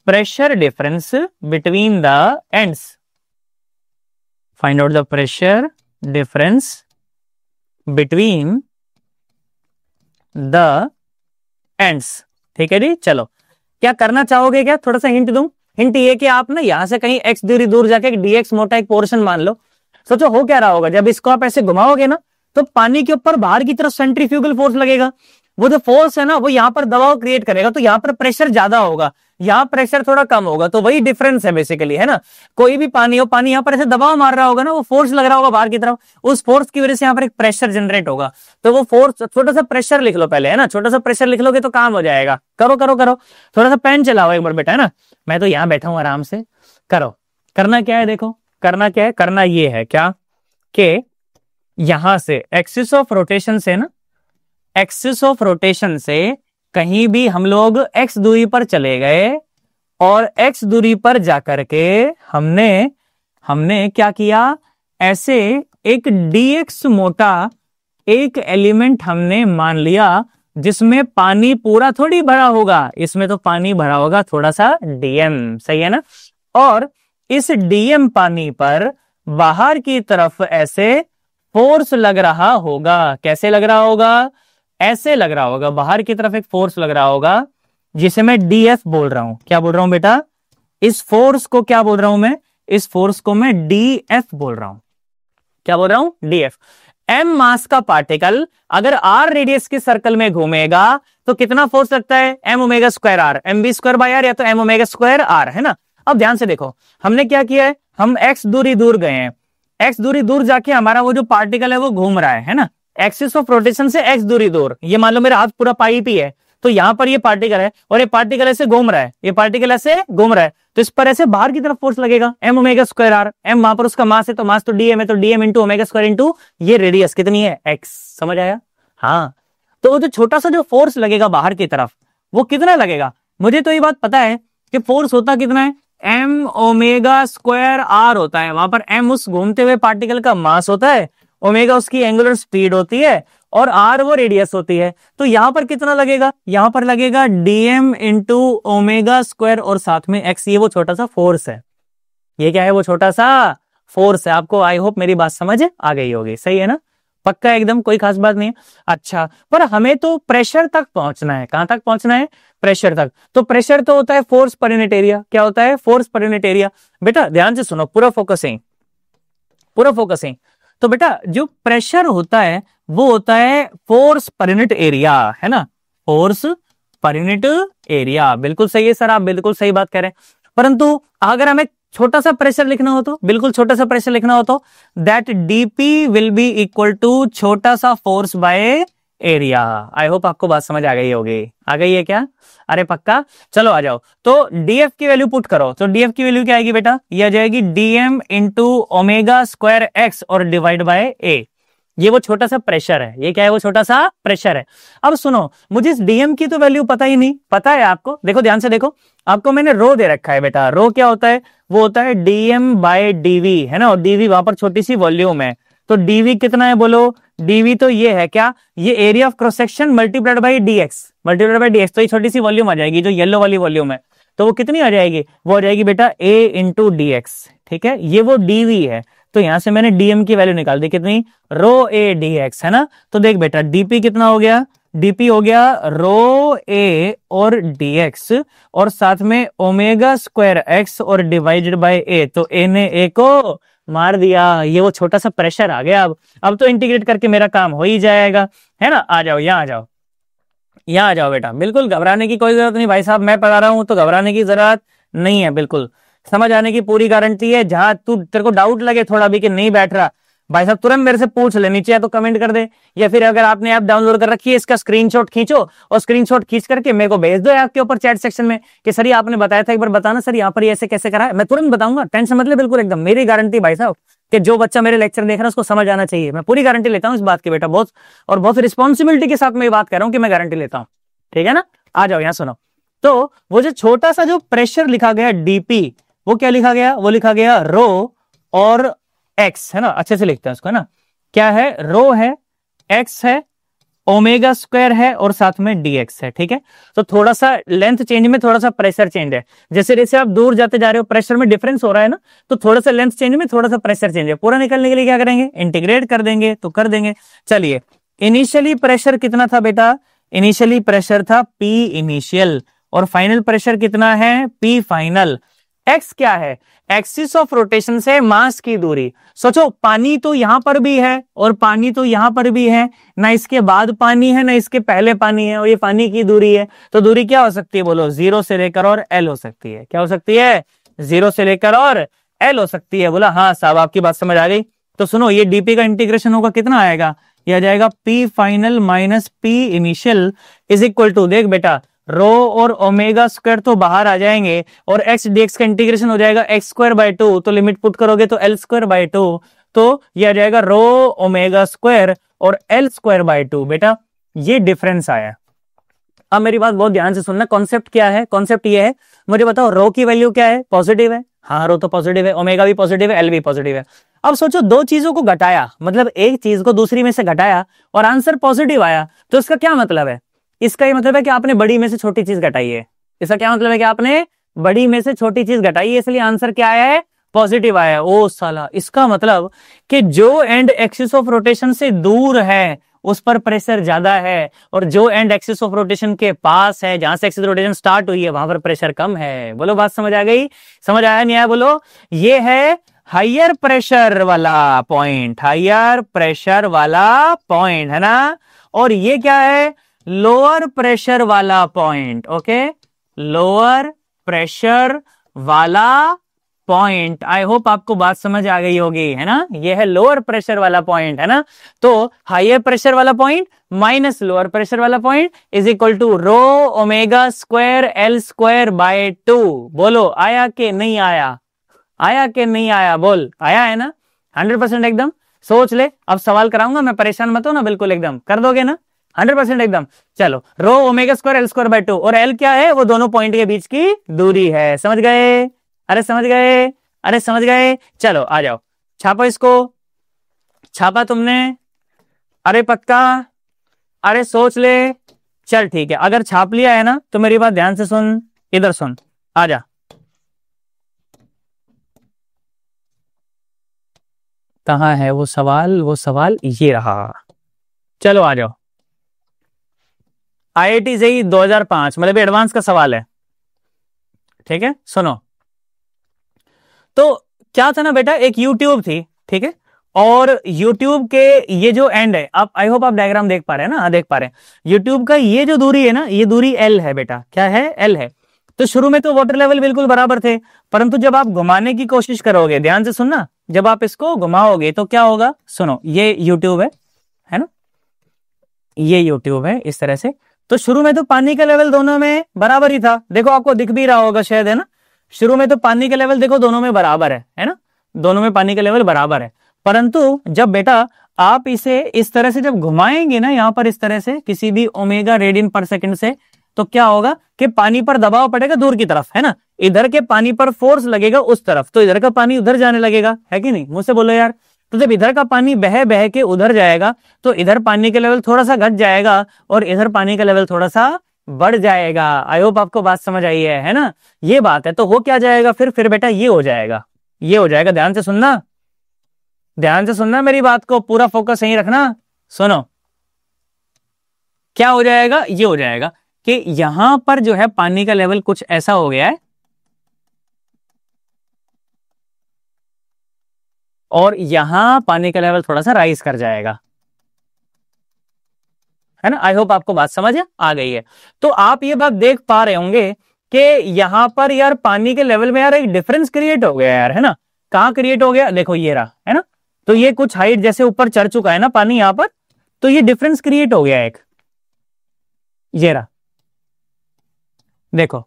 pressure difference between the ends, find out the pressure difference between the ends, ठीक है जी। चलो क्या करना चाहोगे, क्या थोड़ा सा हिंट दूं, हिंट ये कि आप ना यहां से कहीं एक्स दूरी दूर जाके एक डीएक्स मोटा एक पोर्शन मान लो। सोचो हो क्या रहा होगा, जब इसको आप ऐसे घुमाओगे ना तो पानी के ऊपर बाहर की तरफ सेंट्रीफ्यूगल फोर्स लगेगा, वो जो फोर्स है ना वो यहाँ पर दबाव क्रिएट करेगा, तो यहाँ पर प्रेशर ज्यादा होगा, यहाँ प्रेशर थोड़ा कम होगा, तो वही डिफरेंस है बेसिकली, है ना। कोई भी पानी हो, पानी यहाँ पर ऐसे दबाव मार रहा होगा ना, वो फोर्स लग रहा होगा बाहर की तरफ, उस फोर्स की वजह से यहाँ पर एक प्रेशर जनरेट होगा। तो वो फोर्स, छोटा सा प्रेशर लिख लो पहले, है ना, छोटा सा प्रेशर लिख लोगे तो काम हो जाएगा। करो करो करो, थोड़ा सा पेन चलाओ एक बार बेटा, है ना, मैं तो यहाँ बैठा हूं आराम से, करो। करना क्या है, देखो करना क्या है, करना ये है क्या कि यहां से एक्सिस ऑफ रोटेशन से ना, एक्सिस ऑफ रोटेशन से कहीं भी हम लोग एक्स दूरी पर चले गए, और एक्स दूरी पर जाकर के हमने क्या किया, ऐसे एक डीएक्स मोटा एक एलिमेंट हमने मान लिया जिसमें पानी पूरा थोड़ी भरा होगा, इसमें तो पानी भरा होगा थोड़ा सा डीएम, सही है ना। और इस डीएम पानी पर बाहर की तरफ ऐसे फोर्स लग रहा होगा, कैसे लग रहा होगा, ऐसे लग रहा होगा, बाहर की तरफ एक फोर्स लग रहा होगा जिसे मैं डीएफ बोल रहा हूं। क्या बोल रहा हूं बेटा, इस फोर्स को क्या बोल रहा हूं मैं, इस फोर्स को मैं डीएफ बोल रहा हूं। क्या बोल रहा हूं, डीएफ। एम मास का पार्टिकल अगर आर रेडियस के सर्कल में घूमेगा तो कितना फोर्स लगता है, m omega square r, m b square by r, या तो एम ओमेगा स्क्वायर आर, है ना। अब ध्यान से देखो, हमने क्या किया है, हम एक्स दूरी दूर गए हैं, एक्स दूरी दूर जाके हमारा वो जो पार्टिकल है वो घूम रहा है ना, एक्सिस ऑफ रोटेशन से एक्स दूरी दूर, ये मान लो मेरा हाथ पूरा पाई ही है, तो यहां पर ये पार्टिकल है और ये पार्टिकल ऐसे घूम रहा है, ये पार्टिकल ऐसे घूम रहा है, तो इस पर ऐसे बाहर की तरफ फोर्स लगेगा, m omega square r, m वहां पर उसका मास है, तो मास तो डीएम है, तो DM into omega square into ये रेडियस कितनी है, एक्स, समझ आया। हाँ, तो वो जो छोटा सा जो फोर्स लगेगा बाहर की तरफ वो कितना लगेगा, मुझे तो ये बात पता है कि फोर्स होता कितना है, एम ओमेगा स्क्वायर आर होता है, वहां पर एम उस घूमते हुए पार्टिकल का मास होता है, ओमेगा उसकी एंगुलर स्पीड होती है, और आर वो रेडियस होती है। तो यहां पर कितना लगेगा, यहां पर लगेगा डीएम इंटू ओमेगा स्क्वायर और साथ में एक्स, ये वो छोटा सा फोर्स है, ये क्या है, वो छोटा सा फोर्स है। आपको आई होप मेरी बात समझ आ गई होगी, सही है ना। पक्का एकदम, कोई खास बात नहीं है। अच्छा, पर हमें तो प्रेशर तक पहुंचना है। कहां तक पहुंचना है? प्रेशर तक। तो प्रेशर तो होता है फोर्स पर यूनिट एरिया। क्या होता है? Force per unit area. बेटा ध्यान से सुनो, पूरा फोकसिंग, पूरा फोकसिंग। तो बेटा जो प्रेशर होता है वो होता है फोर्स पर यूनिट एरिया, है ना, फोर्स पर यूनिट एरिया। बिल्कुल सही है सर, आप बिल्कुल सही बात कह रहे हैं। परंतु अगर हमें छोटा सा प्रेशर लिखना हो तो, बिल्कुल छोटा सा प्रेशर लिखना हो तो that dp will be equal to छोटा सा force by area. I hope आपको बात समझ आ गई होगी। आ गई है क्या? अरे पक्का। चलो आ जाओ। तो डीएफ की वैल्यू पुट करो। तो डीएफ की वैल्यू क्या आएगी बेटा? ये आ जाएगी DM into omega square x और डिवाइड बाय ए। ये वो छोटा सा प्रेशर है। ये क्या है? वो छोटा सा प्रेशर है। अब सुनो, मुझे इस डीएम की तो वैल्यू पता ही नहीं। पता है आपको? देखो ध्यान से देखो, आपको मैंने रो दे रखा है बेटा। रो क्या होता है? वो होता है डीएम बाय डीवी, है ना, और डीवी वहां पर छोटी सी वॉल्यूम है। तो डीवी कितना है बोलो? डीवी तो ये है क्या? ये area of cross section multiplied by dx, multiplied by dx. तो ये छोटी सी वॉल्यूम आ जाएगी जो येलो वाली वॉल्यूम है। तो वो कितनी आ जाएगी? वो आ जाएगी बेटा ए इंटू डीएक्स। ठीक है, ये वो डीवी है। तो यहां से मैंने डीएम की वैल्यू निकाल दी, कितनी? रो ए डीएक्स, है ना। तो देख बेटा डीपी कितना हो गया? डीपी हो गया रो ए और डीएक्स और साथ में ओमेगा स्क्वायर एक्स और डिवाइडेड बाय ए। तो ए ने ए को मार दिया। ये वो छोटा सा प्रेशर आ गया। अब तो इंटीग्रेट करके मेरा काम हो ही जाएगा, है ना। आ जाओ, यहाँ आ जाओ, यहाँ आ जाओ बेटा। बिल्कुल घबराने की कोई जरूरत नहीं भाई साहब, मैं पढ़ा रहा हूं तो घबराने की जरूरत नहीं है। बिल्कुल समझ आने की पूरी गारंटी है। जहां तेरे को डाउट लगे थोड़ा भी कि नहीं बैठ रहा, भाई साहब तुरंत मेरे से पूछ ले, नीचे या तो कमेंट कर दे, या फिर अगर आपने ऐप डाउनलोड कर रखी है इसका स्क्रीनशॉट खींचो और स्क्रीनशॉट खींच करके मेरे को भेज दो ऐप के ऊपर चैट सेक्शन में कि सर ये आपने बताया था, एक बार बताना सर यहाँ पर ये ऐसे कैसे करा है। मैं तुरंत बताऊंगा, टेंशन मत ले। बिल्कुल एकदम मेरी गारंटी भाई साहब कि जो बच्चा मेरे लेक्चर देख रहा है उसको समझ आना चाहिए। मैं पूरी गारंटी लेता हूँ इस बात की बेटा, बहुत और बहुत रिस्पॉन्सिबिलिटी के साथ मैं ये बात कर रहा हूँ कि मैं गारंटी लेता हूँ। ठीक है ना। आ जाओ यहाँ सुनो। तो वो जो छोटा सा जो प्रेशर लिखा गया डीपी, वो क्या लिखा गया? वो लिखा गया रो और एक्स, है ना। अच्छे से लिखते हैं उसको, है ना। क्या है? रो है, एक्स है, ओमेगा स्क्वायर है और साथ में डीएक्स है। ठीक है, तो थोड़ा सा लेंथ चेंज में थोड़ा सा प्रेशर चेंज है। जैसे जैसे आप दूर जाते जा रहे हो प्रेशर में डिफरेंस हो रहा है ना, तो थोड़ा सा लेंथ चेंज में थोड़ा सा प्रेशर चेंज है। पूरा निकलने के लिए क्या करेंगे? इंटीग्रेट कर देंगे तो कर देंगे। चलिए, इनिशियली प्रेशर कितना था बेटा? इनिशियली प्रेशर था पी इनिशियल और फाइनल प्रेशर कितना है? P final. एक्स क्या है? एक्सिस ऑफ रोटेशन से मास की दूरी। सोचो, पानी तो यहां पर भी है और पानी तो यहां पर भी है, ना इसके बाद पानी है ना इसके पहले पानी है, और ये पानी की दूरी है। तो दूरी क्या हो सकती है बोलो? 0 से लेकर और एल हो सकती है। क्या हो सकती है? 0 से लेकर और एल हो सकती है। बोला हाँ साहब, आपकी बात समझ आ गई। तो सुनो, ये डीपी का इंटीग्रेशन होगा, कितना आएगा? यह जाएगा p final minus p initial is equal to, देख बेटा, रो और ओमेगा स्क्वायर तो बाहर आ जाएंगे और एक्स डीएक्स का इंटीग्रेशन हो जाएगा एक्स स्क्वायर बाय 2। तो लिमिट पुट करोगे तो एल स्क्वायर बाय 2। तो यह आ जाएगा रो ओमेगा स्क्वायर और एल स्क्वायर बाय 2। बेटा ये डिफरेंस आया। अब मेरी बात बहुत ध्यान से सुनना। कॉन्सेप्ट क्या है? कॉन्सेप्ट ये है, मुझे बताओ रो की वैल्यू क्या है? पॉजिटिव है। हाँ, रो तो पॉजिटिव है, ओमेगा भी पॉजिटिव है, एल भी पॉजिटिव है। अब सोचो, दो चीजों को घटाया, मतलब एक चीज को दूसरी में से घटाया और आंसर पॉजिटिव आया, तो इसका क्या मतलब है? इसका ये मतलब है कि आपने बड़ी में से छोटी चीज घटाई है। इसका क्या मतलब है? कि आपने बड़ी में से छोटी चीज घटाई है, इसलिए आंसर क्या आया है? पॉजिटिव आया है। ओ साला, इसका मतलब कि जो एंड एक्सिस ऑफ रोटेशन से दूर है उस पर प्रेशर ज्यादा है, और जो एंड एक्सिस ऑफ रोटेशन के पास है, जहां से एक्सिस रोटेशन स्टार्ट हुई है, वहां पर प्रेशर कम है। बोलो बात समझ आ गई? समझ आया नहीं आया बोलो? ये है हायर प्रेशर वाला पॉइंट, हायर प्रेशर वाला पॉइंट, है ना। और ये क्या है? लोअर प्रेशर वाला पॉइंट। ओके, लोअर प्रेशर वाला पॉइंट। आई होप आपको बात समझ आ गई होगी, है ना। ये है लोअर प्रेशर वाला पॉइंट, है ना। तो हायर प्रेशर वाला पॉइंट माइनस लोअर प्रेशर वाला point is equal to rho omega square l square by 2। बोलो आया कि नहीं आया? आया कि नहीं आया? बोल, आया है ना? 100% एकदम। सोच ले, अब सवाल कराऊंगा मैं, परेशान मत हो ना, बिल्कुल एकदम कर दोगे ना? 100% एकदम। चलो, रो omega square l square by 2, और एल क्या है? वो दोनों पॉइंट के बीच की दूरी है। समझ गए? अरे समझ गए? अरे समझ गए? चलो आ जाओ, छापो इसको। छापा तुमने? अरे पक्का? अरे सोच ले। चल ठीक है, अगर छाप लिया है ना तो मेरी बात ध्यान से सुन, इधर सुन, आजा। कहाँ है वो सवाल ये रहा। चलो आ जाओ। IIT जेईई 2005 मतलब एडवांस का सवाल है, ठीक है। सुनो, तो क्या था ना बेटा, एक यूट्यूब थी, ठीक है, और यूट्यूब के ये जो एंड है, आप आई होप आप डायग्राम देख पा रहे हैं ना, देख पा रहे हैं। यूट्यूब का ये जो दूरी है ना, ये दूरी L है बेटा, क्या है, L है। तो शुरू में तो वाटर लेवल बिल्कुल बराबर थे, परंतु जब आप घुमाने की कोशिश करोगे, ध्यान से सुनना, जब आप इसको घुमाओगे तो क्या होगा, सुनो, ये यूट्यूब है ना, ये यूट्यूब है इस तरह से। तो शुरू में तो पानी का लेवल दोनों में बराबर ही था, देखो आपको दिख भी रहा होगा शायद, है ना। शुरू में तो पानी का लेवल देखो दोनों में बराबर है ना, दोनों में पानी का लेवल बराबर है। परंतु जब बेटा आप इसे इस तरह से जब घुमाएंगे ना, यहां पर इस तरह से किसी भी ओमेगा रेडियन पर सेकंड से, तो क्या होगा कि पानी पर दबाव पड़ेगा दूर की तरफ, है ना। इधर के पानी पर फोर्स लगेगा उस तरफ, तो इधर का पानी उधर जाने लगेगा, है कि नहीं, मुझसे बोलो यार। तो जब इधर का पानी बह बह के उधर जाएगा, तो इधर पानी का लेवल थोड़ा सा घट जाएगा और इधर पानी का लेवल थोड़ा सा बढ़ जाएगा। आई होप आपको बात समझ आई है ना, ये बात है। तो हो क्या जाएगा फिर बेटा, ये हो जाएगा, ये हो जाएगा। ध्यान से सुनना, ध्यान से सुनना मेरी बात को, पूरा फोकस यहीं रखना। सुनो, क्या हो जाएगा, ये हो जाएगा कि यहां पर जो है पानी का लेवल कुछ ऐसा हो गया है, और यहां पानी का लेवल थोड़ा सा राइज कर जाएगा, है ना। आई होप आपको बात समझ आ गई है। तो आप ये बात देख पा रहे होंगे कि यहां पर यार पानी के लेवल में यार एक डिफरेंस क्रिएट हो गया यार, है ना। कहां क्रिएट हो गया, देखो ये रहा, है ना। तो ये कुछ हाइट जैसे ऊपर चढ़ चुका है ना पानी यहां पर, तो ये डिफरेंस क्रिएट हो गया एक, ये रहा, देखो।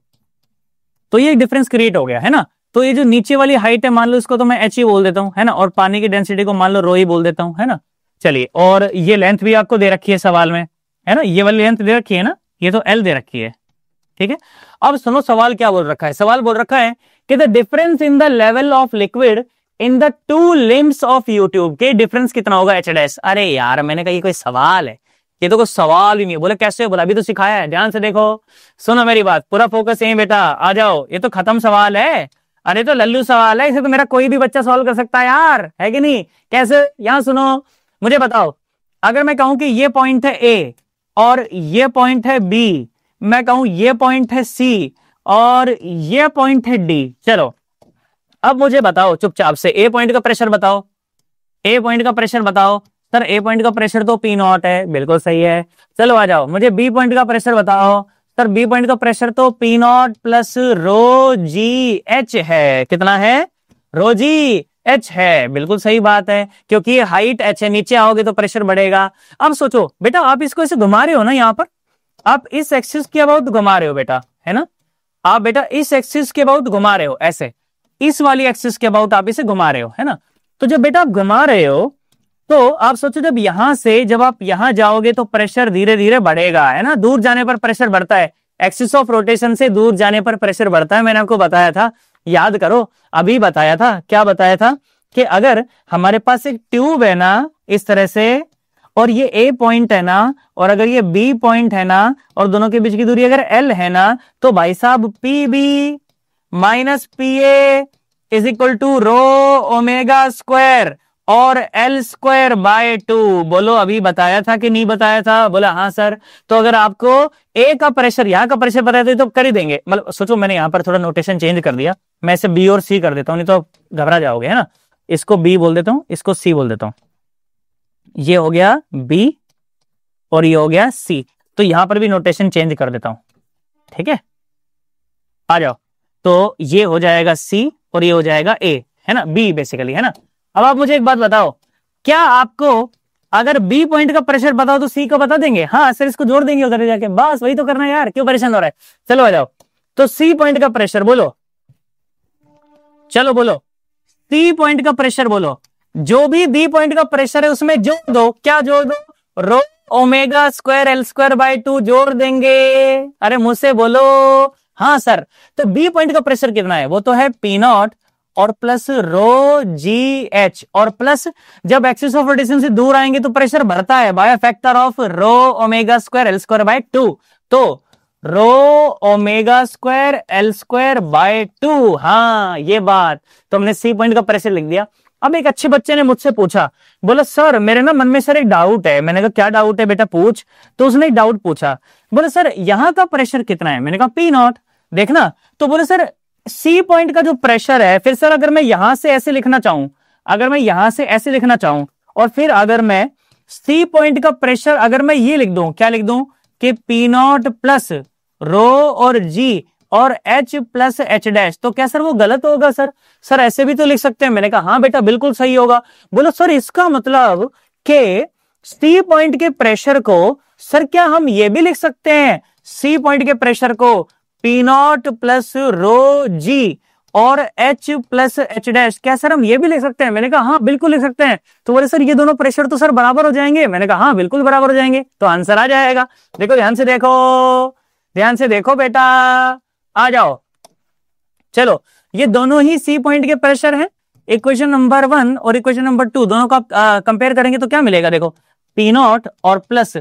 तो ये डिफरेंस क्रिएट हो गया, है ना। तो ये जो नीचे वाली हाइट है, मान लो इसको तो मैं h ही बोल देता हूं, है ना, और पानी की डेंसिटी को मान लो रो ही बोल देता हूं, है ना। चलिए, और ये लेंथ भी आपको दे रखी है सवाल में, है ना, ये वाली लेंथ दे रखी है ना, ये तो L दे रखी है, ठीक है। अब सुनो सवाल क्या बोल रखा है, सवाल बोल रखा है कि the difference in the level of liquid in the two limbs of YouTube के डिफरेंस कितना होगा एच डैश। अरे यार मैंने कहा ये कोई सवाल है, ये तो कोई सवाल ही नहीं है। बोले कैसे, बोला अभी तो सिखाया है, ध्यान से देखो, सुनो मेरी बात, पूरा फोकस यहीं बेटा, आ जाओ। ये तो खत्म सवाल है, अरे तो लल्लू सवाल है, इसे तो मेरा कोई भी बच्चा सॉल्व कर सकता है यार, है कि नहीं। कैसे, यहां सुनो, मुझे बताओ, अगर मैं कहूं कि ये पॉइंट है ए और ये पॉइंट है बी, मैं कहूं ये पॉइंट है सी और ये पॉइंट है डी, चलो अब मुझे बताओ चुपचाप से, ए पॉइंट का प्रेशर बताओ, ए पॉइंट का प्रेशर बताओ। सर ए पॉइंट का प्रेशर तो पी नॉट है, बिल्कुल सही है। चलो आ जाओ, मुझे बी पॉइंट का प्रेशर बताओ। सर बी पॉइंट का प्रेशर तो p naught plus rho g H है, कितना है, रो जी एच है, बिल्कुल सही बात है, क्योंकि हाइट एच है, नीचे आओगे तो प्रेशर बढ़ेगा। अब सोचो बेटा, आप इसको ऐसे घुमा रहे हो ना, यहां पर आप इस एक्सिस के अबाउट घुमा रहे हो बेटा, है ना, आप बेटा इस एक्सिस के अबाउट घुमा रहे हो, ऐसे इस वाली एक्सिस के अबाउट आप इसे घुमा रहे हो, है ना। तो जब बेटा आप घुमा रहे हो, तो आप सोचो जब यहां से जब आप यहां जाओगे तो प्रेशर धीरे धीरे बढ़ेगा, है ना, दूर जाने पर प्रेशर बढ़ता है, एक्सिस ऑफ रोटेशन से दूर जाने पर प्रेशर बढ़ता है। मैंने आपको बताया था, याद करो, अभी बताया था, क्या बताया था कि अगर हमारे पास एक ट्यूब है ना इस तरह से, और ये ए पॉइंट है ना, और अगर ये बी पॉइंट है ना, और दोनों के बीच की दूरी अगर एल है ना, तो भाई साहब p b minus p a is equal to rho omega square और एल स्क्वायर बाय 2। बोलो अभी बताया था कि नहीं बताया था, बोला हाँ सर। तो अगर आपको ए का प्रेशर, यहाँ का प्रेशर बताया था तो कर ही देंगे, मतलब सोचो मैंने यहाँ पर थोड़ा नोटेशन चेंज कर दिया, मैं इसे बी और सी कर देता हूं, नहीं तो घबरा जाओगे, है ना। इसको बी बोल देता हूं, इसको सी बोल देता हूं, ये हो गया बी और ये हो गया सी, तो यहां पर भी नोटेशन चेंज कर देता हूं, ठीक है। आ जाओ, तो ये हो जाएगा सी और ये हो जाएगा ए, है ना, बी बेसिकली, है ना। अब आप मुझे एक बात बताओ, क्या आपको अगर बी पॉइंट का प्रेशर बताओ तो सी का बता देंगे, हाँ सर इसको जोड़ देंगे उधर जाके, बस वही तो करना है यार, क्यों परेशान हो रहा है। चलो आ जाओ, तो सी पॉइंट का प्रेशर बोलो, चलो बोलो, सी पॉइंट का प्रेशर बोलो, जो भी बी पॉइंट का प्रेशर है उसमें जोड़ दो, क्या जोड़ दो, रो omega square l square by 2 जोड़ देंगे। अरे मुझसे बोलो, हाँ सर। तो बी पॉइंट का प्रेशर कितना है, वो तो है पी नॉट और प्लस रो जी एच, और प्लस जब एक्सिस ऑफ रोटेशन से दूर आएंगे तो प्रेशर बढ़ता है by factor of row omega square l square by 2। तो रो omega square l square by 2, हाँ ये बात, तो हमने सी पॉइंट का प्रेशर लिख दिया। अब एक अच्छे बच्चे ने मुझसे पूछा, बोला सर मेरे ना मन में सर एक डाउट है। मैंने कहा क्या डाउट है बेटा पूछ। तो उसने एक डाउट पूछा, बोला सर यहाँ का प्रेशर कितना है। मैंने कहा पी नॉट, देखना। तो बोले सर सी पॉइंट का जो प्रेशर है, फिर सर अगर मैं यहां से ऐसे लिखना चाहूं, अगर मैं यहां से ऐसे लिखना चाहूं और फिर अगर मैं सी पॉइंट का प्रेशर अगर मैं ये लिख दूं, क्या लिख दूं कि पी नॉट प्लस रो और जी और एच प्लस एच डैश, तो क्या सर वो गलत होगा सर? सर ऐसे भी तो लिख सकते हैं। मैंने कहा हाँ बेटा बिल्कुल सही होगा। बोलो सर इसका मतलब कि सी पॉइंट के प्रेशर को सर क्या हम ये भी लिख सकते हैं, सी पॉइंट के प्रेशर को P naught plus rho g और एच प्लस एच डैश, क्या सर हम ये भी लिख सकते हैं? मैंने कहा हाँ बिल्कुल लिख सकते हैं। तो बोले सर ये दोनों प्रेशर तो सर बराबर हो जाएंगे। मैंने कहा हाँ बिल्कुल बराबर हो जाएंगे, तो आंसर आ जाएगा। देखो ध्यान से देखो, ध्यान से देखो बेटा, आ जाओ। चलो ये दोनों ही सी पॉइंट के प्रेशर हैं। इक्वेशन नंबर 1 और इक्वेशन नंबर 2 दोनों का कंपेयर करेंगे तो क्या मिलेगा, देखो पी नॉट और प्लस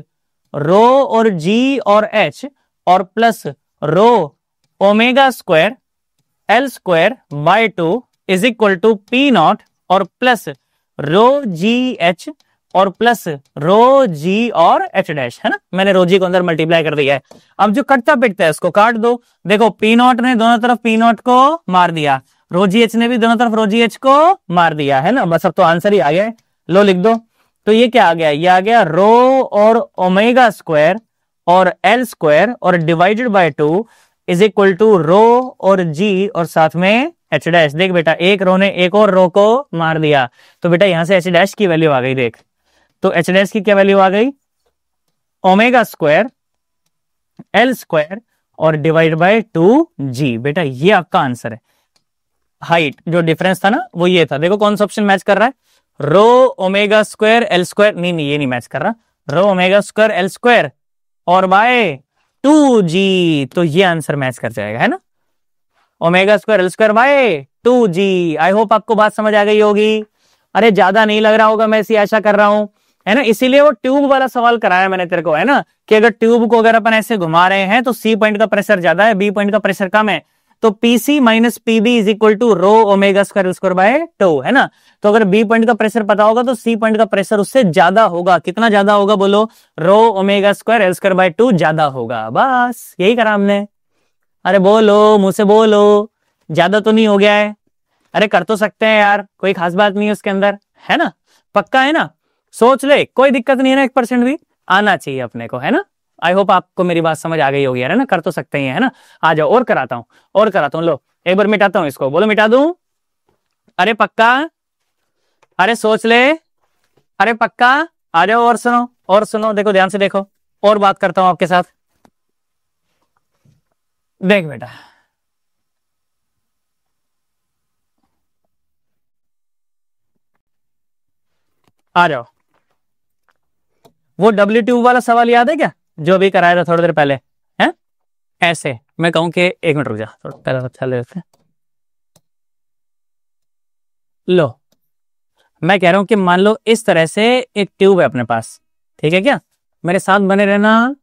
रो और जी और एच और plus rho omega square l square by 2 is equal to p naught और प्लस रो जी एच और प्लस रो जी और एच डैश, है ना। मैंने रो जी को अंदर मल्टीप्लाई कर दिया है। अब जो कटता पिटता है उसको काट दो। देखो पी नॉट ने दोनों तरफ पी नॉट को मार दिया, रो जी एच ने भी दोनों तरफ रो जी एच को मार दिया, है ना। बस अब तो आंसर ही आ गया है, लो लिख दो। तो ये क्या आ गया, ये आ गया रो और ओमेगा स्क्वायर और एल स्क्वायर और divided by 2 is equal to rho और जी और साथ में एच डैश। देख बेटा एक रो ने एक और रो को मार दिया, तो बेटा यहां से एच डैश की वैल्यू आ गई। देख तो एच डैश की क्या वैल्यू आ गई, ओमेगा स्क्वायर एल स्क्वायर और डिवाइड बाय 2g। बेटा ये आपका आंसर है। हाइट जो डिफरेंस था ना वो ये था। देखो कौन सा ऑप्शन मैच कर रहा है, रो ओमेगा स्क्वायर एल स्क्वायर, नहीं ये नहीं मैच कर रहा, रो ओमेगा स्क्वायर एल स्क्वायर और बाय 2g, तो ये आंसर मैच कर जाएगा, है ना। Omega square l square by 2g। I hope आपको बात समझ आ गई होगी। अरे ज्यादा नहीं लग रहा होगा, मैं ऐसी आशा कर रहा हूं, है ना। इसीलिए वो ट्यूब वाला सवाल कराया मैंने तेरे को, है ना, कि अगर ट्यूब को अगर अपन ऐसे घुमा रहे हैं तो सी पॉइंट का प्रेशर ज्यादा है, बी पॉइंट का प्रेशर कम है, तो p c minus p b is equal to rho omega square square by 2, है ना। तो अगर बी पॉइंट का प्रेशर पता होगा तो सी पॉइंट का प्रेशर उससे ज्यादा होगा। कितना ज्यादा होगा बोलो, रो omega square l square by 2 ज्यादा होगा। बस यही करा हमने। अरे बोलो, मुंह से बोलो, ज्यादा तो नहीं हो गया है? अरे कर तो सकते हैं यार, कोई खास बात नहीं है उसके अंदर, है ना। पक्का है ना, सोच ले, कोई दिक्कत नहीं है ना, 1% भी आना चाहिए अपने को, है ना। आई होप आपको मेरी बात समझ आ गई होगी यार, है ना। कर तो सकते ही है ना। आ जाओ और कराता हूं, और कराता हूं। लो एक बार मिटाता हूं इसको, बोलो मिटा दूं। अरे पक्का, अरे सोच ले, अरे पक्का, आ जाओ और सुनो, और सुनो, देखो ध्यान से देखो, और बात करता हूं आपके साथ। देख बेटा आ जाओ, वो डब्ल्यू ट्यूब वाला सवाल याद है क्या जो अभी कराया था थोड़ी देर पहले, है। ऐसे मैं कहूं कि 1 मिनट रुक जा, थोड़ा पहले अच्छा ले लेते हैं। लो मैं कह रहा हूं कि मान लो इस तरह से एक ट्यूब है अपने पास, ठीक है क्या, मेरे साथ बने रहना।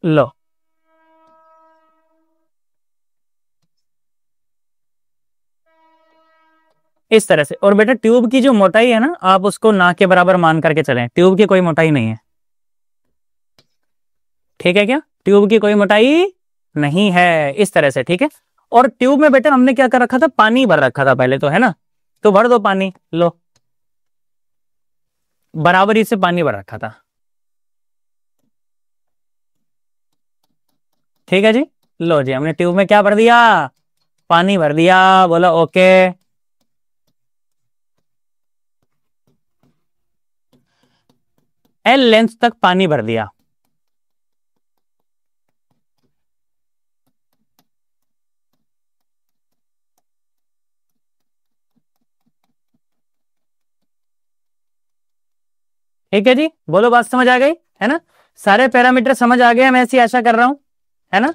लो इस तरह से, और बेटा ट्यूब की जो मोटाई है ना, आप उसको ना के बराबर मान करके चलें। ट्यूब की कोई मोटाई नहीं है, ठीक है क्या, ट्यूब की कोई मोटाई नहीं है, इस तरह से, ठीक है। और ट्यूब में बेटा हमने क्या कर रखा था, पानी भर रखा था पहले तो, है ना। तो भर दो पानी, लो बराबरी से पानी भर रखा था, ठीक है जी। लो जी हमने ट्यूब में क्या भर दिया, पानी भर दिया, बोला ओके। एल लेंथ तक पानी भर दिया, ठीक है जी। बोलो बात समझ आ गई, है ना। सारे पैरामीटर समझ आ गए, मैं ऐसी आशा कर रहा हूं, है ना।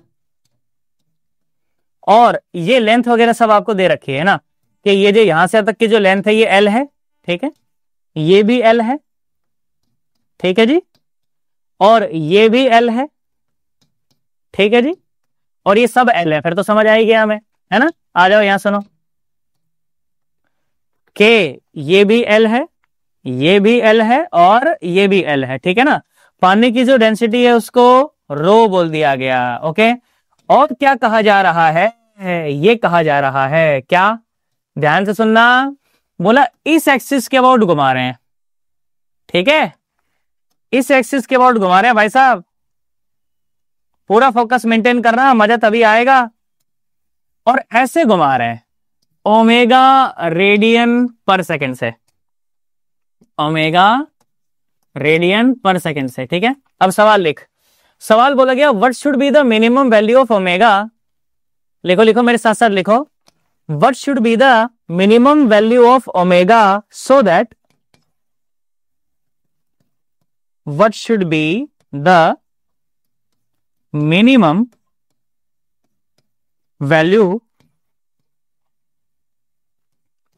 और ये लेंथ वगैरह सब आपको दे रखी है ना, कि ये जो यहां से तक की जो लेंथ है ये एल है, ठीक है, ये भी एल है, ठीक है जी, और ये भी एल है, ठीक है जी, और ये सब एल है, फिर तो समझ आ ही गया हमें, है ना। आ जाओ यहां सुनो, के ये भी एल है, ये भी एल है और ये भी एल है, ठीक है ना। पानी की जो डेंसिटी है उसको रो बोल दिया गया, ओके। और क्या कहा जा रहा है, ये कहा जा रहा है क्या, ध्यान से सुनना, बोला इस एक्सिस के अबाउट घुमा रहे हैं, ठीक है, इस एक्सिस के अबाउट घुमा रहे हैं भाई साहब, पूरा फोकस मेंटेन करना, मजा तभी आएगा। और ऐसे घुमा रहे हैं ओमेगा रेडियन पर सेकंड से, ओमेगा रेडियन पर सेकंड से, ठीक है। अब सवाल लिख, सवाल बोला गया what should be the minimum value of omega, लिखो लिखो मेरे साथ साथ लिखो, what should be the minimum value of omega so that, what should be the minimum value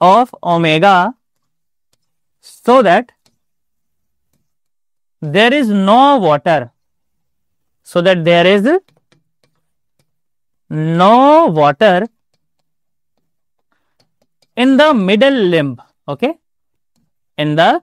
of omega so that there is no water, so that there is no water in the middle limb, okay, in the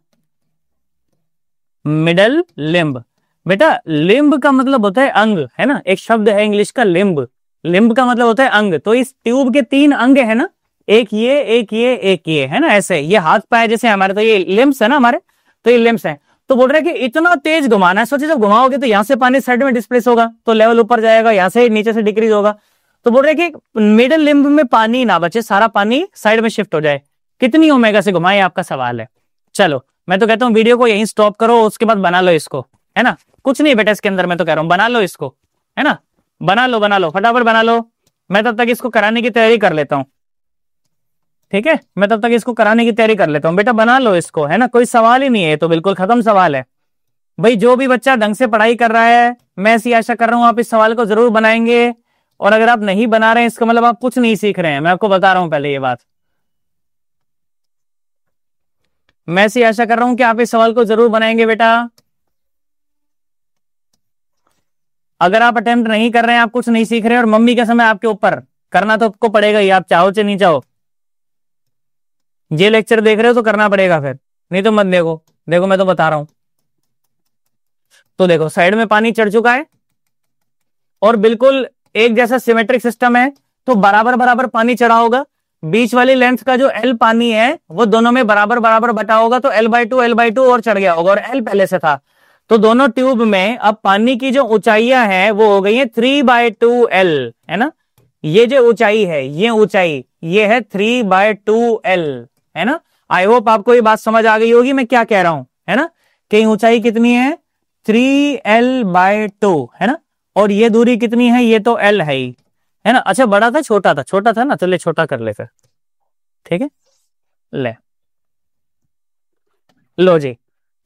middle limb। बेटा limb का मतलब होता है अंग, है ना, एक शब्द है इंग्लिश का लिम्ब, लिम्ब का मतलब होता है अंग। तो इस ट्यूब के 3 अंग है ना, एक ये एक ये एक ये, है ना, ऐसे ये हाथ पाए जैसे हमारे, तो ये लिम्ब्स है ना हमारे, तो ये लिम्ब्स हैं। तो बोल रहे हैं कि इतना तेज घुमाना है, सोचिए जब घुमाओगे तो यहां से पानी साइड में डिस्प्लेस होगा तो लेवल ऊपर जाएगा, यहां से नीचे से डिक्रीज होगा। तो बोल रहे हैं कि मिडिल लिम्ब में पानी ना बचे, सारा पानी साइड में शिफ्ट हो जाए। कितनी ओमेगा से घुमाए, आपका सवाल है। चलो मैं तो कहता हूं वीडियो को यहीं स्टॉप करो, उसके बाद बना लो इसको, है ना, कुछ नहीं बेटा इसके अंदर, मैं तो कह रहा हूं बना लो इसको, है ना, बना लो फटाफट बना लो। मैं तब तक इसको कराने की तैयारी कर लेता हूं, ठीक है, मैं तब तक इसको कराने की तैयारी कर लेता हूं। बेटा बना लो इसको, है ना, कोई सवाल ही नहीं है, तो बिल्कुल खत्म सवाल है भाई। जो भी बच्चा ढंग से पढ़ाई कर रहा है, मैं ऐसी आशा कर रहा हूं आप इस सवाल को जरूर बनाएंगे। और अगर आप नहीं बना रहे हैं इसका मतलब आप कुछ नहीं सीख रहे हैं, मैं आपको बता रहा हूं पहले ये बात। मैं ऐसी आशा कर रहा हूं कि आप इस सवाल को जरूर बनाएंगे बेटा। अगर आप अटेम्प्ट नहीं कर रहे हैं, आप कुछ नहीं सीख रहे हैं, और मम्मी का समय आपके ऊपर, करना तो आपको पड़ेगा ही, आप चाहो चाहे नहीं चाहो। ये लेक्चर देख रहे हो तो करना पड़ेगा, फिर नहीं तो मत देखो। देखो मैं तो बता रहा हूं, तो देखो साइड में पानी चढ़ चुका है और बिल्कुल एक जैसा सिमेट्रिक सिस्टम है, तो बराबर बराबर पानी चढ़ा होगा। बीच वाली लेंथ का जो एल पानी है वो दोनों में बराबर बराबर बटा होगा, तो L/2 और चढ़ गया होगा, और एल पहले से था। तो दोनों ट्यूब में अब पानी की जो ऊंचाइयां हैं वो हो गई है 3/2L, है ना। ये जो ऊंचाई है, ये ऊंचाई ये है 3/2L, है ना। आई होप आपको ये बात समझ आ गई होगी मैं क्या कह रहा हूं, है ना, कि ऊंचाई कितनी है 3L/2, है ना। और ये दूरी कितनी है, ये तो L है ही, है ना। अच्छा बड़ा था छोटा था, छोटा था ना, चलिए छोटा कर ले फिर, ठीक है। ले लो जी,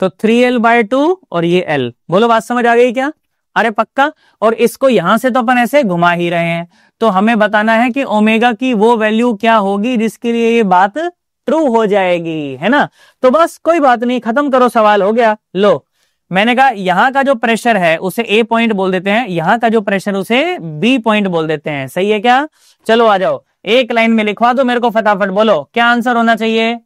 तो 3L/2 और ये L, बोलो बात समझ आ गई क्या, अरे पक्का। और इसको यहां से तो अपन ऐसे घुमा ही रहे हैं, तो हमें बताना है कि ओमेगा की वो वैल्यू क्या होगी जिसके लिए ये बात ट्रू हो जाएगी, है ना। तो बस कोई बात नहीं, खत्म करो, सवाल हो गया। लो मैंने कहा यहां का जो प्रेशर है उसे A पॉइंट बोल देते हैं, यहां का जो प्रेशर उसे B पॉइंट बोल देते हैं, सही है क्या। चलो आ जाओ, एक लाइन में लिखवा दो मेरे को फटाफट, बोलो क्या आंसर होना चाहिए,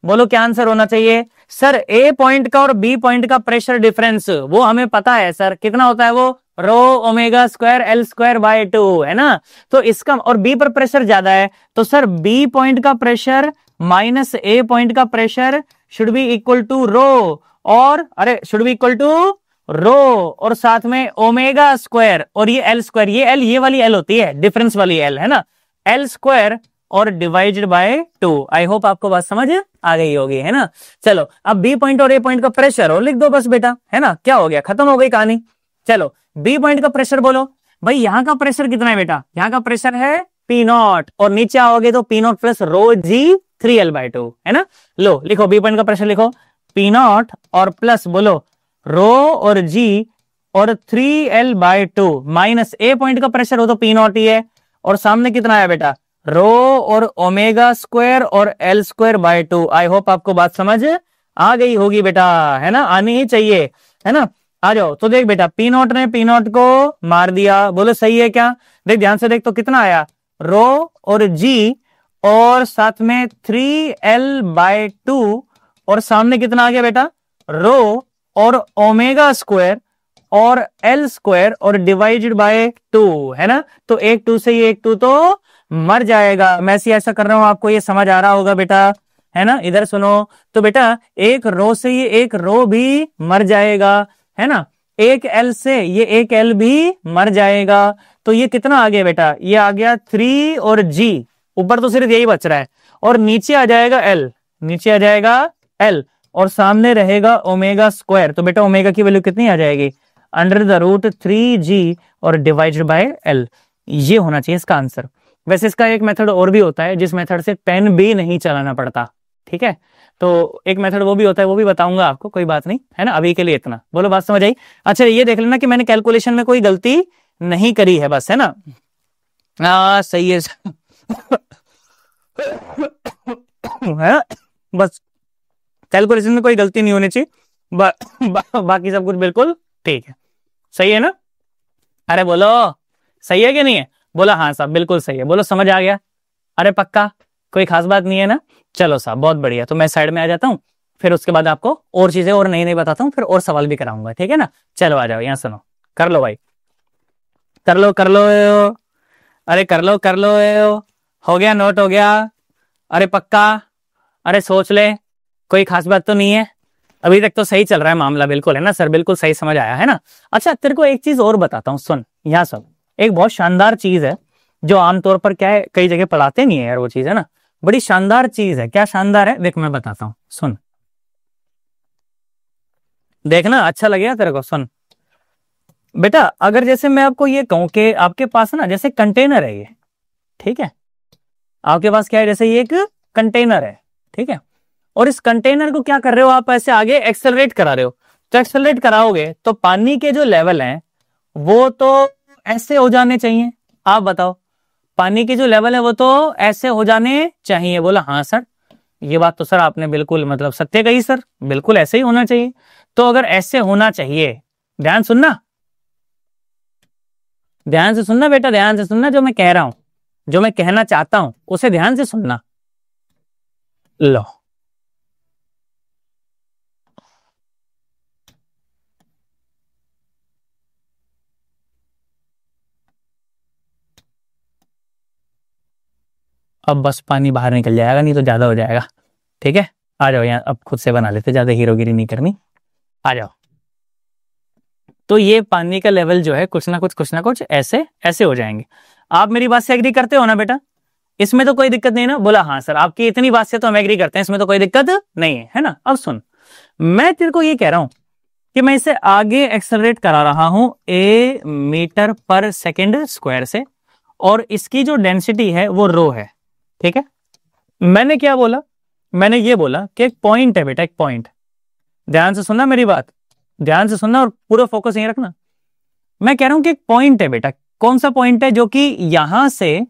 बोलो क्या आंसर होना चाहिए। सर A पॉइंट का और B पॉइंट का प्रेशर डिफरेंस वो हमें पता है सर, कितना होता है वो, ρω²L²/2, है ना। तो इसका और B पर प्रेशर ज्यादा है, तो सर B पॉइंट का प्रेशर माइनस A पॉइंट का pressure should be equal to rho, और अरे should be equal to rho, और साथ में ω², और ये L², ये L, ये वाली L होती है डिफरेंस वाली L, है ना, L² और डिवाइडेड बाय 2। आई होप आपको बात समझ आ गई होगी, है ना। चलो अब B पॉइंट और A पॉइंट का प्रेशर और लिख दो बस बेटा, है ना, क्या हो गया, खत्म हो गई कहानी। चलो B पॉइंट का प्रेशर बोलो भाई, यहां का प्रेशर कितना है बेटा, यहां का प्रेशर है P0, और नीचे आओगे तो P0 प्लस ρg 3L/2, है ना। लो लिखो B पॉइंट का प्रेशर लिखो, P0 और प्लस बोलो रो और G और 3L/2 माइनस A पॉइंट का प्रेशर हो तो P0 ही है, और सामने कितना है बेटा, रो और ω² और L²/2। आई होप आपको बात समझ आ गई होगी बेटा, है ना, आनी ही चाहिए, है ना। आ जाओ, तो देख बेटा P0 ने P0 को मार दिया, बोलो सही है क्या। देख ध्यान से देख, तो कितना आया, रो और G और साथ में 3l/2 और सामने कितना आ गया बेटा, रो और ओमेगा स्क्वायर और एल स्क्वायर और डिवाइडेड बाय 2, है ना। तो एक 2 से ये एक 2 तो मर जाएगा। मैं ऐसा कर रहा हूं, आपको ये समझ आ रहा होगा बेटा, है ना। इधर सुनो, तो बेटा एक रो से ये एक रो भी मर जाएगा, है ना। एक एल से ये एक एल भी मर जाएगा। तो ये कितना आ गया बेटा, ये आ गया 3 और जी, ऊपर तो सिर्फ यही बच रहा है, और नीचे आ जाएगा एल, नीचे आ जाएगा एल, और सामने रहेगा ओमेगा स्क्वायर। तो बेटा ओमेगा की वैल्यू कितनी आ जाएगी, √3g और डिवाइडेड बाय एल। ये होना चाहिए इसका आंसर। वैसे इसका एक मेथड और भी होता है जिस मेथड से पेन भी नहीं चलाना पड़ता, ठीक है। तो एक मेथड वो भी होता है, वो भी बताऊंगा आपको, कोई बात नहीं, है ना। अभी के लिए इतना, बोलो बात समझ आई। अच्छा ये देख लेना कि मैंने कैलकुलेशन में कोई गलती नहीं करी है, बस, है ना। सही है है ना, बस कैलकुलेशन में कोई गलती नहीं होनी चाहिए, बाकी सब कुछ बिल्कुल ठीक है, सही है ना। अरे बोलो सही है कि नहीं है, बोला हाँ साहब बिल्कुल सही है, बोलो समझ आ गया। अरे पक्का, कोई खास बात नहीं है ना। चलो साहब बहुत बढ़िया, तो मैं साइड में आ जाता हूँ, फिर उसके बाद आपको और चीजें और नई नई बताता हूँ, फिर और सवाल भी कराऊंगा, ठीक है ना। चलो आ जाओ, यहाँ सुनो, कर लो भाई, कर लो कर लो, अरे कर लो कर लो, हो गया, नोट हो गया, अरे पक्का, अरे सोच ले, कोई खास बात तो नहीं है, अभी तक तो सही चल रहा है मामला, बिल्कुल, है ना सर, बिल्कुल सही समझ आया, है ना। अच्छा तेरे को एक चीज और बताता हूँ, सुन यहाँ सब, एक बहुत शानदार चीज है जो आमतौर पर क्या है कई जगह पढ़ाते नहीं है यार, वो चीज है ना, बड़ी शानदार चीज है। क्या शानदार है, देख मैं बताता हूँ, सुन, देखना अच्छा लगेगा तेरे को, सुन बेटा। अगर जैसे मैं आपको ये कहूं कि आपके पास ना जैसे कंटेनर है ये, ठीक है, आपके पास क्या है, जैसे ये एक कंटेनर है, ठीक है, और इस कंटेनर को क्या कर रहे हो आप, ऐसे आगे एक्सेलरेट करा रहे हो। तो एक्सेलरेट कराओगे तो पानी के जो लेवल हैं वो तो ऐसे हो जाने चाहिए, आप बताओ, पानी के जो लेवल है वो तो ऐसे हो जाने चाहिए। बोला हाँ सर, ये बात तो सर आपने बिल्कुल मतलब सत्य कही सर, बिल्कुल ऐसे ही होना चाहिए। तो अगर ऐसे होना चाहिए, ध्यान सुनना, ध्यान से सुनना बेटा, ध्यान से सुनना, जो मैं कह रहा हूं, जो मैं कहना चाहता हूं उसे ध्यान से सुनना। लो अब बस पानी बाहर निकल जाएगा, नहीं तो ज्यादा हो जाएगा, ठीक है। आ जाओ यहाँ, अब खुद से बना लेते, ज्यादा हीरोगिरी नहीं करनी, आ जाओ। तो ये पानी का लेवल जो है कुछ ना कुछ ऐसे ऐसे हो जाएंगे। आप मेरी बात से एग्री करते हो ना बेटा, इसमें तो कोई दिक्कत नहीं ना। बोला हाँ सर, आपकी इतनी बात से तो हम एग्री करते हैं, इसमें तो कोई दिक्कत नहीं है ना। अब सुन, मैं तेरे को ये कह रहा हूं कि मैं इसे आगे एक्सेलरेट करा रहा हूं a मीटर पर सेकेंड स्क्वायर से, और इसकी जो डेंसिटी है वो रो है, ठीक है। मैंने क्या बोला, मैंने ये बोला कि एक पॉइंट है बेटा, एक पॉइंट, ध्यान से सुनना मेरी बात, ध्यान से सुनना और पूरा फोकस यहीं रखना। मैं कह रहा हूं कि एक पॉइंट है बेटा, कौन सा पॉइंट है, जो कि यहां से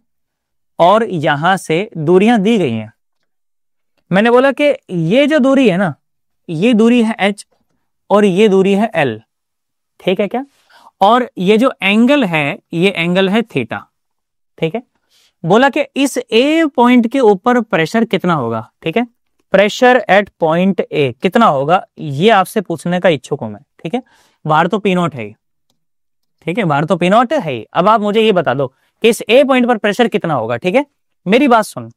और यहां से दूरियां दी गई हैं। मैंने बोला कि ये जो दूरी है ना, ये दूरी है h और ये दूरी है l, ठीक है क्या, और ये जो एंगल है ये एंगल है थीटा, ठीक है। बोला कि इस ए पॉइंट के ऊपर प्रेशर कितना होगा, ठीक है, प्रेशर एट पॉइंट ए कितना होगा, ये आपसे पूछने का इच्छुक हूं मैं, ठीक है। बाहर तो पी नॉट है, ठीक है, बाहर तो पी नॉट है। अब आप मुझे ये बता दो कि इस ए पॉइंट पर प्रेशर कितना होगा, ठीक है। मेरी बात सुन,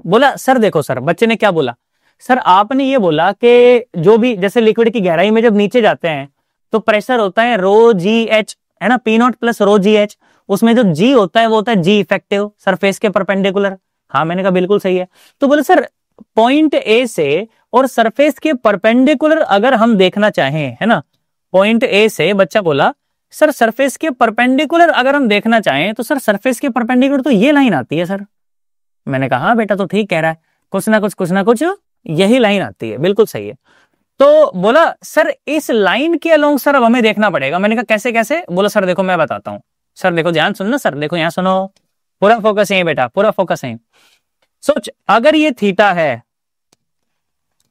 बोला सर देखो सर, बच्चे ने क्या बोला, सर आपने ये बोला कि जो भी जैसे लिक्विड की गहराई में जब नीचे जाते हैं तो प्रेशर होता है रो जी एच, है ना, P naught plus rho g H, उसमें जो जी होता है वो होता है जी इफेक्टिव सरफेस के परपेंडिकुलर। हाँ मैंने कहा बिल्कुल सही है। तो बोले सर पॉइंट ए से और सरफेस के परपेंडिकुलर अगर हम देखना चाहें, है ना, पॉइंट ए से, बच्चा बोला सर सरफेस के परपेंडिकुलर अगर हम देखना चाहें तो सर सरफेस के परपेंडिकुलर तो ये लाइन आती है सर। मैंने कहा हाँ बेटा तो ठीक कह रहा है, कुछ ना कुछ यही लाइन आती है, बिल्कुल सही है। तो बोला सर इस लाइन के अलोंग सर अब हमें देखना पड़ेगा। मैंने कहा कैसे कैसे, बोला सर देखो मैं बताता हूं, सर देखो ध्यान सुनना, सर देखो यहाँ सुनो, पूरा फोकस यहीं बेटा, पूरा फोकस यहीं। सोच अगर ये थीटा है,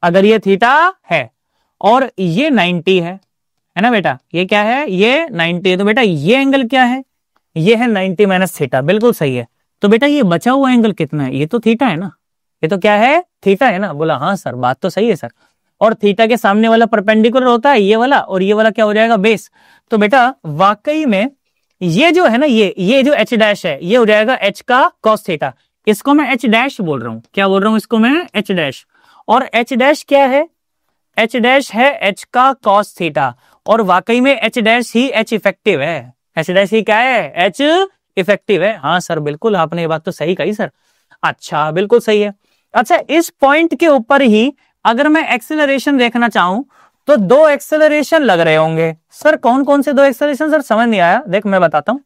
अगर ये थीटा है और ये 90 है ना बेटा, ये क्या है, ये 90 है, तो बेटा ये एंगल क्या है, ये है 90 माइनस थीटा, बिल्कुल सही है। तो बेटा ये बचा हुआ एंगल कितना है? ये तो थीटा है ना, ये तो क्या है? थीटा है ना। बोला हाँ सर, बात तो सही है सर। और थीटा के सामने वाला परपेंडिकुलर होता है ये वाला, और ये वाला क्या हो जाएगा? बेस। तो बेटा वाकई में ये जो है ना, ये जो एच डैश है ये हो जाएगा एच का कॉस थीटा। इसको मैं एच डैश बोल रहा हूं। क्या बोल रहा हूं? इसको मैं एच डैश। और एच डैश क्या है? एच डैश है एच का कॉस थीटा। और वाकई में एच डैश ही एच इफेक्टिव है। एच डैश ही क्या है? एच इफेक्टिव है। हाँ सर बिल्कुल, आपने ये बात तो सही कही सर। अच्छा बिल्कुल सही है। अच्छा इस पॉइंट के ऊपर ही अगर मैं एक्सेलरेशन देखना चाहूं तो दो एक्सेलरेशन लग रहे होंगे। सर कौन कौन से दो एक्सेलरेशन? सर समझ नहीं आया। देख मैं बताता हूं।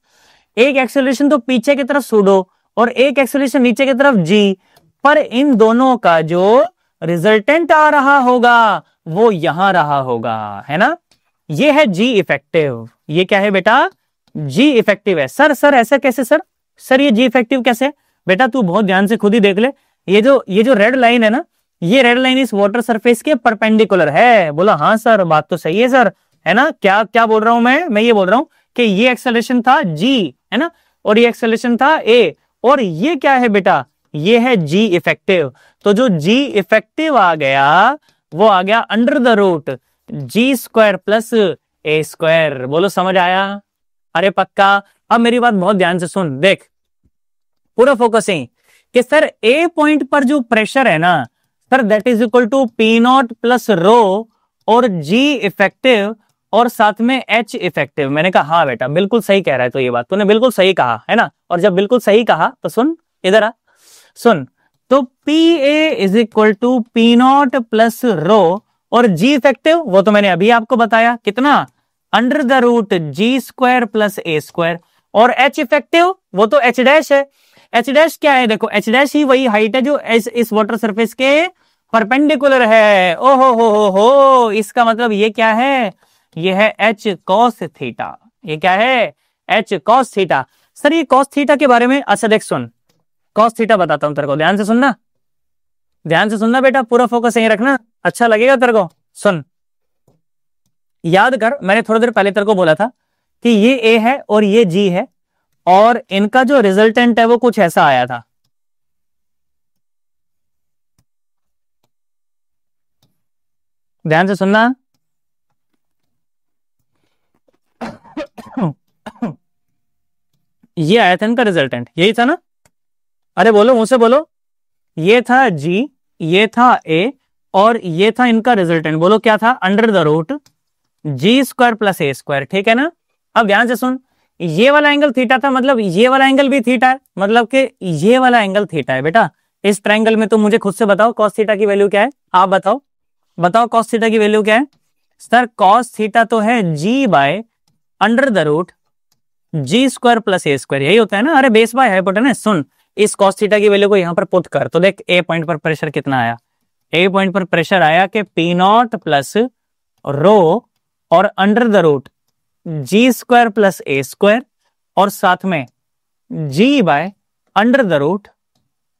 एक एक्सेलरेशन तो पीछे की तरफ सूडो और एक एक्सेलरेशन नीचे की तरफ जी, पर इन दोनों का जो रिजल्टेंट आ रहा होगा वो यहां रहा होगा, है ना। ये है जी इफेक्टिव। ये क्या है बेटा? जी इफेक्टिव है। सर ऐसा कैसे सर? सर ये जी इफेक्टिव कैसे? बेटा तू बहुत ध्यान से खुद ही देख ले। ये जो रेड लाइन है ना, ये रेड लाइन इस वाटर सरफेस के परपेंडिकुलर है। बोला हाँ सर, बात तो सही है सर, है ना। क्या क्या बोल रहा हूं मैं ये बोल रहा हूं कि ये एक्सेलरेशन था जी, है ना, और ये एक्सेलरेशन था ए, और ये क्या है बेटा? ये है जी इफेक्टिव। तो जो जी इफेक्टिव आ गया वो आ गया under the root g square plus a square. बोलो समझ आया? अरे पक्का। अब मेरी बात बहुत ध्यान से सुन, देख पूरा फोकसिंग कि सर ए पॉइंट पर जो प्रेशर है ना sir, that is equal to p naught plus rho और जी इफेक्टिव और साथ में एच इफेक्टिव। मैंने कहा हाँ बेटा बिल्कुल सही कह रहा है। तो ये बात तूने बिल्कुल सही कहा, है ना। और जब बिल्कुल सही कहा तो सुन इधर आ, सुन। तो p a is equal to p naught plus rho और जी इफेक्टिव वो तो मैंने अभी आपको बताया कितना, under the root g square plus a square. और एच इफेक्टिव वो तो एच डैश है। एच डैश क्या है? देखो एच डैश ही वही हाइट है जो इस वाटर सरफेस के परपेंडिकुलर है। ओहो हो, इसका मतलब ये क्या है? ये है एच कॉस थीटा। ये क्या है? H cos theta. सर ये कॉस थीटा के बारे में, अच्छा देख सुन, कॉस थीटा बताता हूं तेरे को, ध्यान से सुनना, ध्यान से सुनना बेटा, पूरा फोकस यहीं रखना, अच्छा लगेगा तेरे को। सुन याद कर, मैंने थोड़ी देर पहले तेरे को बोला था कि ये ए है और ये जी है, और इनका जो रिजल्टेंट है वो कुछ ऐसा आया था। ध्यान से सुनना। ये आया था इनका रिजल्टेंट, यही था ना? अरे बोलो मुझसे बोलो। ये था जी, ये था ए, और ये था इनका रिजल्टेंट। बोलो क्या था? Under the root g square plus a square, ठीक है ना। अब ध्यान से सुन, ये वाला एंगल थीटा था, मतलब ये वाला एंगल भी थीटा है, मतलब कि ये वाला एंगल थीटा है बेटा। इस ट्रायंगल में तो मुझे खुद से बताओ कॉस थीटा की वैल्यू क्या है? आप बताओ, बताओ कॉस थीटा की वैल्यू क्या है? सर कॉस थीटा तो है g by under the root g square plus a square, यही होता है ना। अरे बेस बाय हाइपोटेनस। सुन इस कॉस थीटा की वैल्यू को यहां पर पुट कर, तो देख ए पॉइंट पर प्रेशर कितना आया? ए पॉइंट पर प्रेशर आया कि पी नॉट प्लस रो और under the root g square plus a square और साथ में g by under the root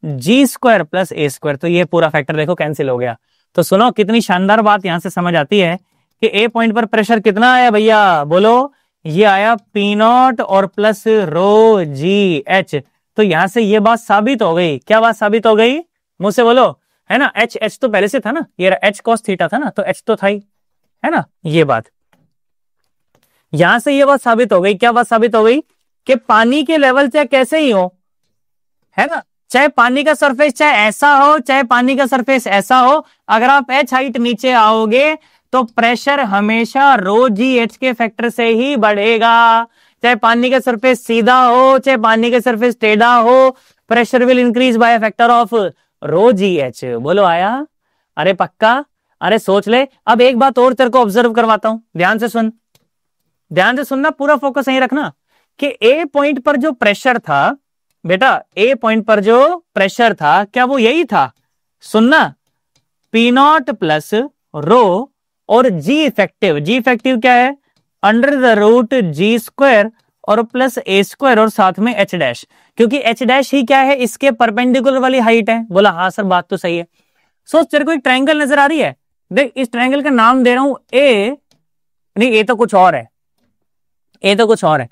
g square plus a square. तो ये पूरा फैक्टर देखो कैंसिल हो गया। तो सुनो कितनी शानदार बात यहां से समझ आती है कि ए पॉइंट पर प्रेशर कितना आया भैया? बोलो, ये आया पी नॉट और प्लस रो जी एच। तो यहां से ये बात साबित हो गई। क्या बात साबित हो गई? मुझसे बोलो, है ना। एच एच तो पहले से था ना, ये एच कॉस थीटा था ना, तो एच तो था ही, है ना। ये बात यहां से ये बात साबित हो गई। क्या बात साबित हो गई? कि पानी के लेवल चाहे कैसे ही हो, है ना, चाहे पानी का सरफेस चाहे ऐसा हो चाहे पानी का सरफेस ऐसा हो, अगर आप एच हाइट नीचे आओगे तो प्रेशर हमेशा रो जी एच के फैक्टर से ही बढ़ेगा। चाहे पानी का सरफेस सीधा हो चाहे पानी का सरफेस टेढ़ा हो, pressure will increase by factor of rho g h. बोलो आया? अरे पक्का। अरे सोच ले। अब एक बात और तेरे को ऑब्जर्व करवाता हूं, ध्यान से सुन, ध्यान से सुनना, पूरा फोकस यहीं रखना कि ए पॉइंट पर जो प्रेशर था बेटा, ए पॉइंट पर जो प्रेशर था क्या वो यही था? सुनना, पी नॉट प्लस रो और जी इफेक्टिव। जी इफेक्टिव क्या है? Under the root g square और प्लस ए स्क्वायर और साथ में एच डैश, क्योंकि एच डैश ही क्या है? इसके परपेंडिकुलर वाली हाइट है। बोला हाँ सर, बात तो सही है। सोच तेरे को एक ट्रायंगल नजर आ रही है, देख इस ट्रायंगल का नाम दे रहा हूं ए, नहीं ए तो कुछ और है, ए तो कुछ और है।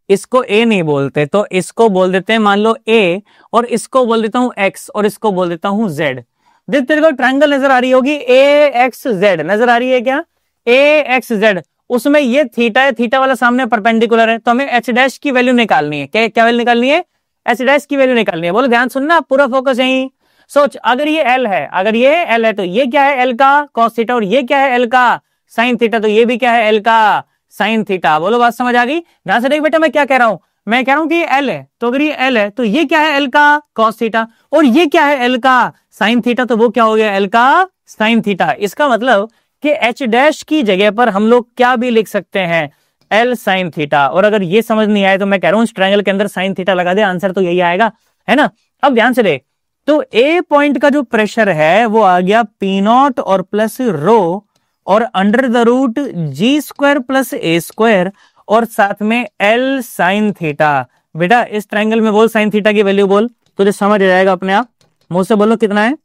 इसको ए नहीं बोलते, तो इसको बोल देते हैं मान लो ए, और इसको बोल देता हूं एक्स, और इसको बोल देता हूं जेड। देख तेरे को ट्रायंगल नजर आ रही होगी, ए एक्स जेड नजर आ रही है क्या, ए एक्स जेड, उसमें ये थीटा है, थीटा वाला सामने परपेंडिकुलर है, तो हमें एच डैश की वैल्यू निकालनी है। क्या क्या वैल्यू निकालनी है, एच डैश की वैल्यू निकालनी है। बोलो ध्यान सुनना, पूरा फोकस यहीं। सोच, अगर ये एल है, अगर ये एल है तो ये क्या है, एल का कॉस थीटा, और ये क्या है, एल का साइन थीटा, तो ये भी क्या है, एल का साइन थीटा। बोलो बात समझ आ गई, ध्यान से देख बेटा मैं क्या कह रहा हूं। मैं कह रहा हूं कि ये एल है, तो अगर ये एल है तो ये क्या है, एल का कॉस थीटा, और ये क्या है, एल का साइन थीटा, तो वो क्या हो गया, एल का साइन थीटा। इसका मतलब कि एच डैश की जगह पर हम लोग क्या भी लिख सकते हैं, एल साइन थीटा। और अगर ये समझ नहीं आए तो मैं कह रहा हूं इस ट्रायंगल के अंदर साइन थीटा लगा दे, आंसर तो यही आएगा, है ना। अब ध्यान से देख, तो ए पॉइंट का जो प्रेशर है वो आ गया पी नॉट और प्लस रो और under the root g square plus a square और साथ में एल साइन थीटा। बेटा इस ट्रायंगल में बोल साइन थीटा की वैल्यू बोल, तुझे समझ आ जाएगा अपने आप। मुंह से बोलो कितना है,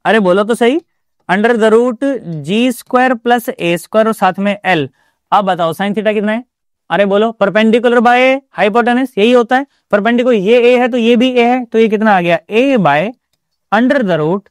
अरे बोलो तो सही, under the root g square plus a square और साथ में एल। अब बताओ साइन थीटा कितना है, अरे बोलो, परपेंडिकुलर बाय हाइपोटेनस, यही होता है। परपेंडिकुलर ये ए है तो ये भी ए है, तो ये कितना आ गया, a by under the root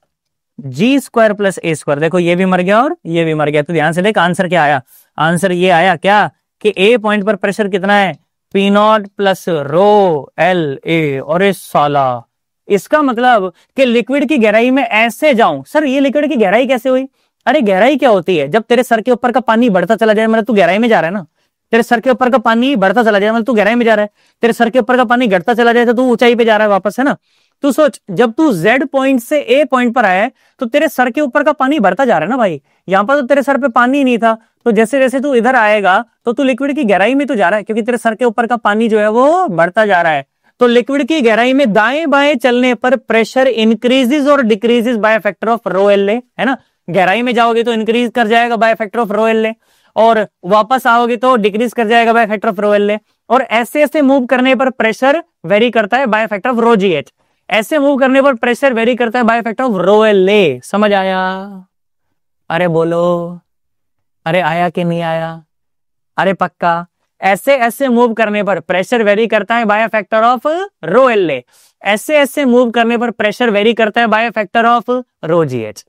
g square plus a square. देखो ये भी मर गया और ये भी मर गया, तो ध्यान से देख आंसर क्या आया। आंसर ये आया क्या कि ए पॉइंट पर प्रेशर कितना है, p naught plus rho l ए। और इस साला इसका मतलब कि लिक्विड की गहराई में ऐसे जाऊं। सर ये लिक्विड की गहराई कैसे हुई, अरे गहराई क्या होती है, जब तेरे सर के ऊपर का पानी बढ़ता चला जाए, मतलब तू गहराई में जा रहा है ना, तेरे सर के ऊपर का पानी बढ़ता चला जाए मतलब तू गहराई में जा रहा है, तेरे सर के ऊपर का पानी घटता चला जाए तो तू ऊंचाई पे जा रहा है वापस, है ना। तू सोच, जब तू Z पॉइंट से A पॉइंट पर आया है तो तेरे सर के ऊपर का पानी बढ़ता जा रहा है ना भाई, यहां पर तो तेरे सर पे पानी नहीं था, तो जैसे जैसे तू इधर आएगा तो तू लिक्विड की गहराई में तो जा रहा है, क्योंकि तेरे सर के ऊपर का पानी जो है वो बढ़ता जा रहा है। तो लिक्विड की गहराई में दाएं बाएं चलने पर प्रेशर इंक्रीजेस और decreases by factor of rho l ए, है ना। गहराई में जाओगे तो इंक्रीज कर जाएगा bye factor of rho l ए, और वापस आओगे तो डिक्रीज कर जाएगा bye factor of rho l ए, और ऐसे ऐसे मूव करने पर प्रेशर वेरी करता है by factor of rho g h. ऐसे मूव करने पर प्रेशर वेरी करता है by factor of rho l a. समझ आया, अरे बोलो, अरे आया कि नहीं आया, अरे पक्का। ऐसे ऐसे मूव करने पर प्रेशर वेरी करता है by factor of rho l a, ऐसे ऐसे मूव करने पर प्रेशर वेरी करता है by factor of rho g h.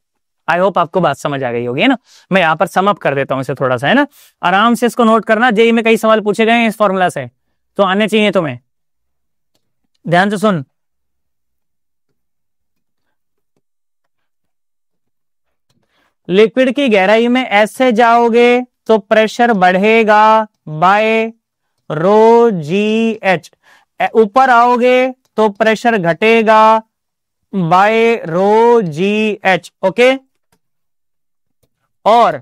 I hope आपको बात समझ आ गई होगी, है ना। मैं यहां पर सम अप कर देता हूं इसे थोड़ा सा, है ना, आराम से इसको नोट करना। जेई में कई सवाल पूछे गए हैं इस फॉर्मूला से, तो आने चाहिए तुम्हें। ध्यान से सुन, लिक्विड की गहराई में ऐसे जाओगे तो प्रेशर बढ़ेगा बाय रो जी एच, ऊपर आओगे तो प्रेशर घटेगा बाय रो जी एच, ओके। और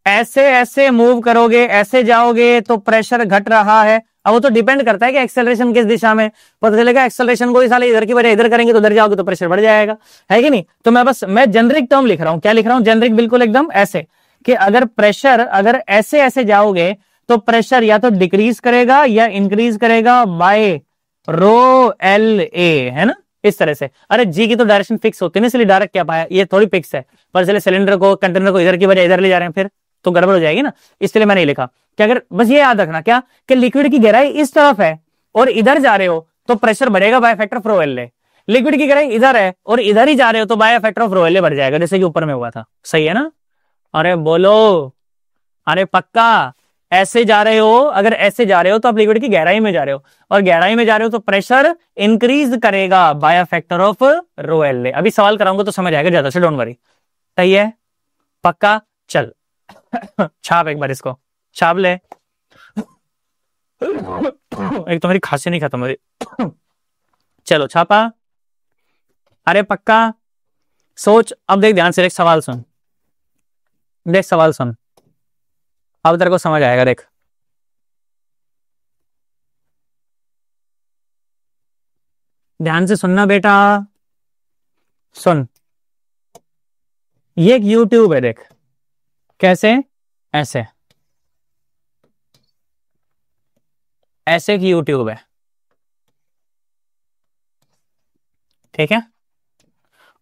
ऐसे ऐसे मूव करोगे, ऐसे जाओगे तो प्रेशर घट रहा है। अब वो तो डिपेंड करता है कि एक्सेलरेशन किस दिशा में, पता चलेगा एक्सेलरेशन को साले इधर की वजह इधर करेंगे तो उधर जाओगे तो प्रेशर बढ़ जाएगा, है कि नहीं। तो मैं जेनरिक टर्म लिख रहा हूं, क्या लिख रहा हूं, जेनरिक बिल्कुल एकदम ऐसे कि अगर प्रेशर अगर ऐसे ऐसे जाओगे तो प्रेशर या तो डिक्रीज करेगा या इंक्रीज करेगा बाय रो एल ए, है ना, इस तरह से। अरे जी की तो डायरेक्शन फिक्स होती है ना, इसलिए डायरेक्ट क्या पाया, ये थोड़ी फिक्स है, पर इसलिए सिलेंडर को कंटेनर को इधर की वजह इधर ले जा रहे हैं, फिर तो गड़बड़ हो जाएगी ना, इसलिए मैंने लिखा कि अगर बस ये याद रखना क्या कि लिक्विड की गहराई इस तरफ है और इधर जा रहे हो तो प्रेशर बढ़ेगा bye factor of rho l A. Liquid की गहराई इधर है और इधर ही जा रहे हो तो bye factor of rho l ए बढ़ जाएगा, जैसे कि ऊपर में हुआ था। सही है ना, अरे बोलो, अरे पक्का। ऐसे जा रहे हो, अगर ऐसे जा रहे हो तो आप लिक्विड की गहराई में जा रहे हो, और गहराई में जा रहे हो तो प्रेशर इंक्रीज करेगा bye factor of rho l ए। अभी सवाल कराऊंगा तो समझ आएगा ज्यादा से, डोंट वरी। सही है, पक्का। चल छाप एक बार, इसको छाप ले। एक तो मेरी खांसी नहीं खत्म हो रही। चलो छापा, अरे पक्का। सोच, अब देख ध्यान से, देख सवाल सुन, देख सवाल सुन, अब तेरे को समझ आएगा। देख ध्यान से सुनना बेटा, सुन। ये एक यूट्यूब है, देख कैसे, ऐसे ऐसे की यूट्यूब है, ठीक है।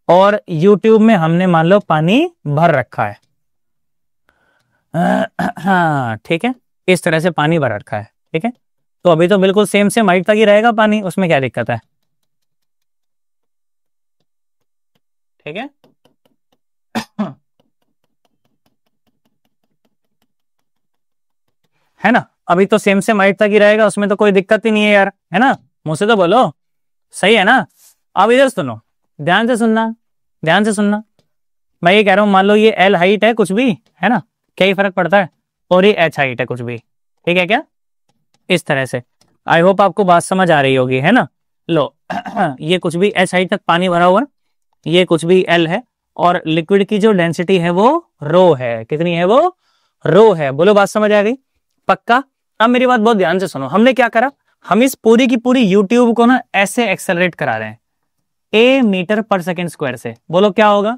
और यूट्यूब में हमने मान लो पानी भर रखा है, हाँ ठीक है, इस तरह से पानी भर रखा है, ठीक है। तो अभी तो बिल्कुल सेम सेम हाइट तक ही रहेगा पानी, उसमें क्या दिक्कत है? ठीक है ना? अभी तो सेम सेम हाइट तक ही रहेगा, उसमें तो कोई दिक्कत ही नहीं है यार, है ना? मुझसे तो बोलो, सही है ना? अब इधर सुनो, ध्यान से सुनना, ध्यान से सुनना। मैं ये कह रहा हूं, मान लो ये एल हाइट है कुछ भी, है ना, क्या ही फर्क पड़ता है, और ये एच हाइट है कुछ भी, ठीक है क्या? इस तरह से आई होप आपको बात समझ आ रही होगी, है ना? लो ये कुछ भी एच हाइट तक पानी भरा हुआ, ये कुछ भी एल है, और लिक्विड की जो डेंसिटी है वो रो है। कितनी है वो? रो है। बोलो बात समझ आ गई? पक्का? अब मेरी बात बहुत ध्यान से सुनो, हमने क्या करा, हम इस पूरी की पूरी यूट्यूब को ना ऐसे एक्सेलरेट करा रहे हैं, ए मीटर पर सेकेंड स्क्वायर से। बोलो क्या होगा?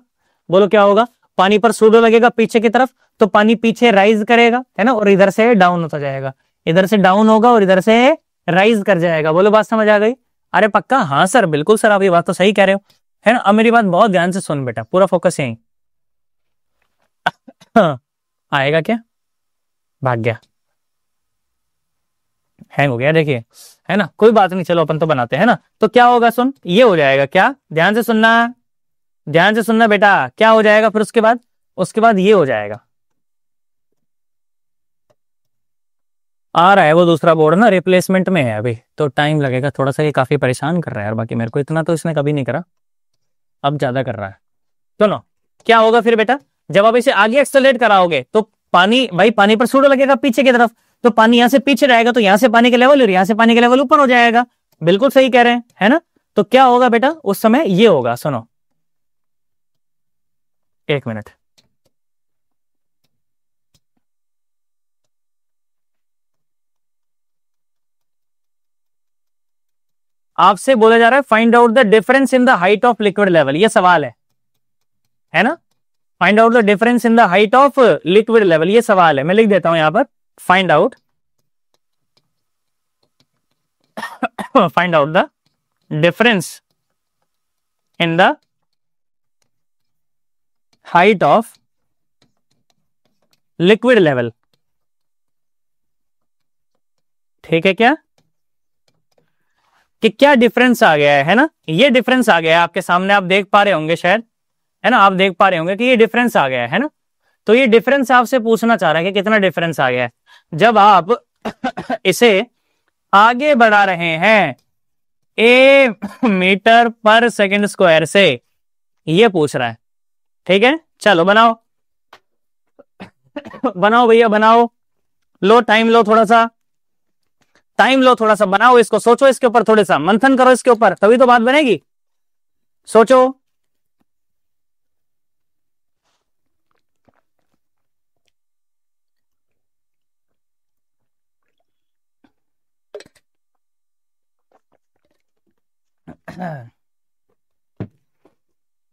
बोलो क्या होगा? पानी पर सूडो लगेगा पीछे की तरफ, तो पानी पीछे राइज करेगा, है ना, और इधर से डाउन होता जाएगा, इधर से डाउन होगा और इधर से राइज कर जाएगा। बोलो बात समझ आ गई? अरे पक्का? हाँ सर, बिल्कुल सर, आप ये बात तो सही कह रहे हो, है ना? अब मेरी बात बहुत ध्यान से सुन बेटा, पूरा फोकस यहीं। आएगा क्या? भाग गया, हैंग हो गया, देखिए, है ना? कोई बात नहीं, चलो अपन तो बनाते हैं ना। तो क्या होगा, सुन, ये हो जाएगा क्या? ध्यान से सुनना, ध्यान से सुनना बेटा, क्या हो जाएगा फिर उसके बाद? उसके बाद ये हो जाएगा, आ रहा है वो दूसरा बोर्ड ना, रिप्लेसमेंट में है अभी, तो टाइम लगेगा थोड़ा सा। ये काफी परेशान कर रहा है यार, बाकी मेरे को इतना तो इसने कभी नहीं करा, अब ज्यादा कर रहा है। सुनो, क्या होगा फिर बेटा, जब आप इसे आगे एक्सेलरेट कराओगे तो पानी, भाई पानी पर सूडो लगेगा पीछे की तरफ, तो पानी यहां से पीछे रहेगा, तो यहां से पानी का लेवल और यहां से पानी का लेवल ऊपर हो जाएगा। बिल्कुल सही कह रहे हैं, है ना? तो क्या होगा बेटा उस समय? ये होगा, सुनो, एक मिनट, आपसे बोला जा रहा है find out the difference in the height of liquid level, ये सवाल है ना? Find out the difference in the height of liquid level, ये सवाल है। मैं लिख देता हूं यहां पर, find out find out the difference in the height of liquid level. ठीक है क्या? कि क्या डिफरेंस आ गया है ना? ये डिफरेंस आ गया है आपके सामने, आप देख पा रहे होंगे शायद, है ना? आप देख पा रहे होंगे कि ये डिफरेंस आ गया है ना? तो ये डिफरेंस आपसे पूछना चाह रहा है कि कितना डिफरेंस आ गया है जब आप इसे आगे बढ़ा रहे हैं ए मीटर पर सेकंड स्क्वायर से, ये पूछ रहा है। ठीक है, चलो बनाओ बनाओ भैया बनाओ, लो टाइम लो, थोड़ा सा टाइम लो, थोड़ा सा बनाओ इसको, सोचो इसके ऊपर, थोड़ा सा मंथन करो इसके ऊपर, तभी तो बात बनेगी। सोचो।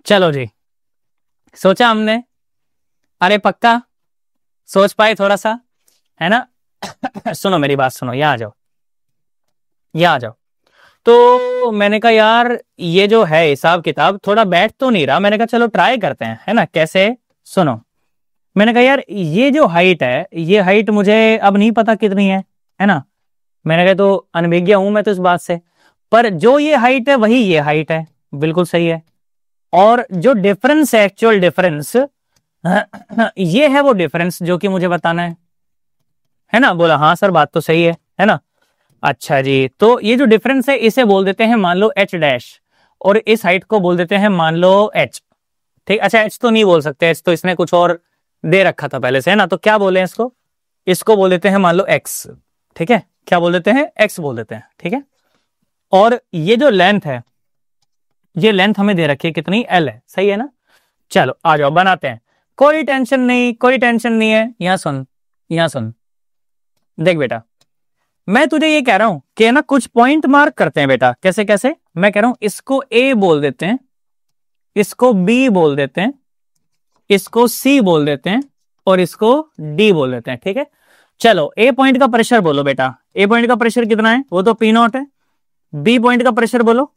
चलो जी, सोचा हमने? अरे पक्का सोच पाए थोड़ा सा, है ना? सुनो मेरी बात सुनो, यहाँ आ जाओ, यहाँ आ जाओ। तो मैंने कहा यार ये जो है हिसाब किताब थोड़ा बैठ तो नहीं रहा, मैंने कहा चलो ट्राई करते हैं, है ना? कैसे? सुनो, मैंने कहा यार ये जो हाइट है, ये हाइट मुझे अब नहीं पता कितनी है ना? मैंने कहा तो अनभिज्ञ हूं मैं तो इस बात से, पर जो ये हाइट है वही ये हाइट है, बिल्कुल सही है। और जो डिफरेंस है, एक्चुअल डिफरेंस, ये है वो डिफरेंस जो कि मुझे बताना है ना? बोला हाँ सर बात तो सही है ना? अच्छा जी, तो ये जो डिफरेंस है इसे बोल देते हैं मान लो एच डैश, और इस हाइट को बोल देते हैं मान लो एच। ठीक, अच्छा एच तो नहीं बोल सकते, एच तो इसने कुछ और दे रखा था पहले से, है ना? तो क्या बोले इसको? इसको बोल देते हैं मान लो एक्स। ठीक है, क्या बोल देते हैं? एक्स बोल देते हैं। ठीक है, और ये जो लेंथ है, ये लेंथ हमें दे रखी है कितनी? एल है, सही है ना? चलो आ जाओ बनाते हैं, कोई टेंशन नहीं, कोई टेंशन नहीं है। यहां सुन, यहां सुन, देख बेटा, मैं तुझे ये कह रहा हूं कि ना कुछ पॉइंट मार्क करते हैं बेटा। कैसे कैसे? मैं कह रहा हूं इसको ए बोल देते हैं, इसको बी बोल देते हैं, इसको सी बोल देते हैं, और इसको डी बोल देते हैं। ठीक है, चलो ए पॉइंट का प्रेशर बोलो बेटा, ए पॉइंट का प्रेशर कितना है? वो तो पी नॉट है। बी पॉइंट का प्रेशर बोलो,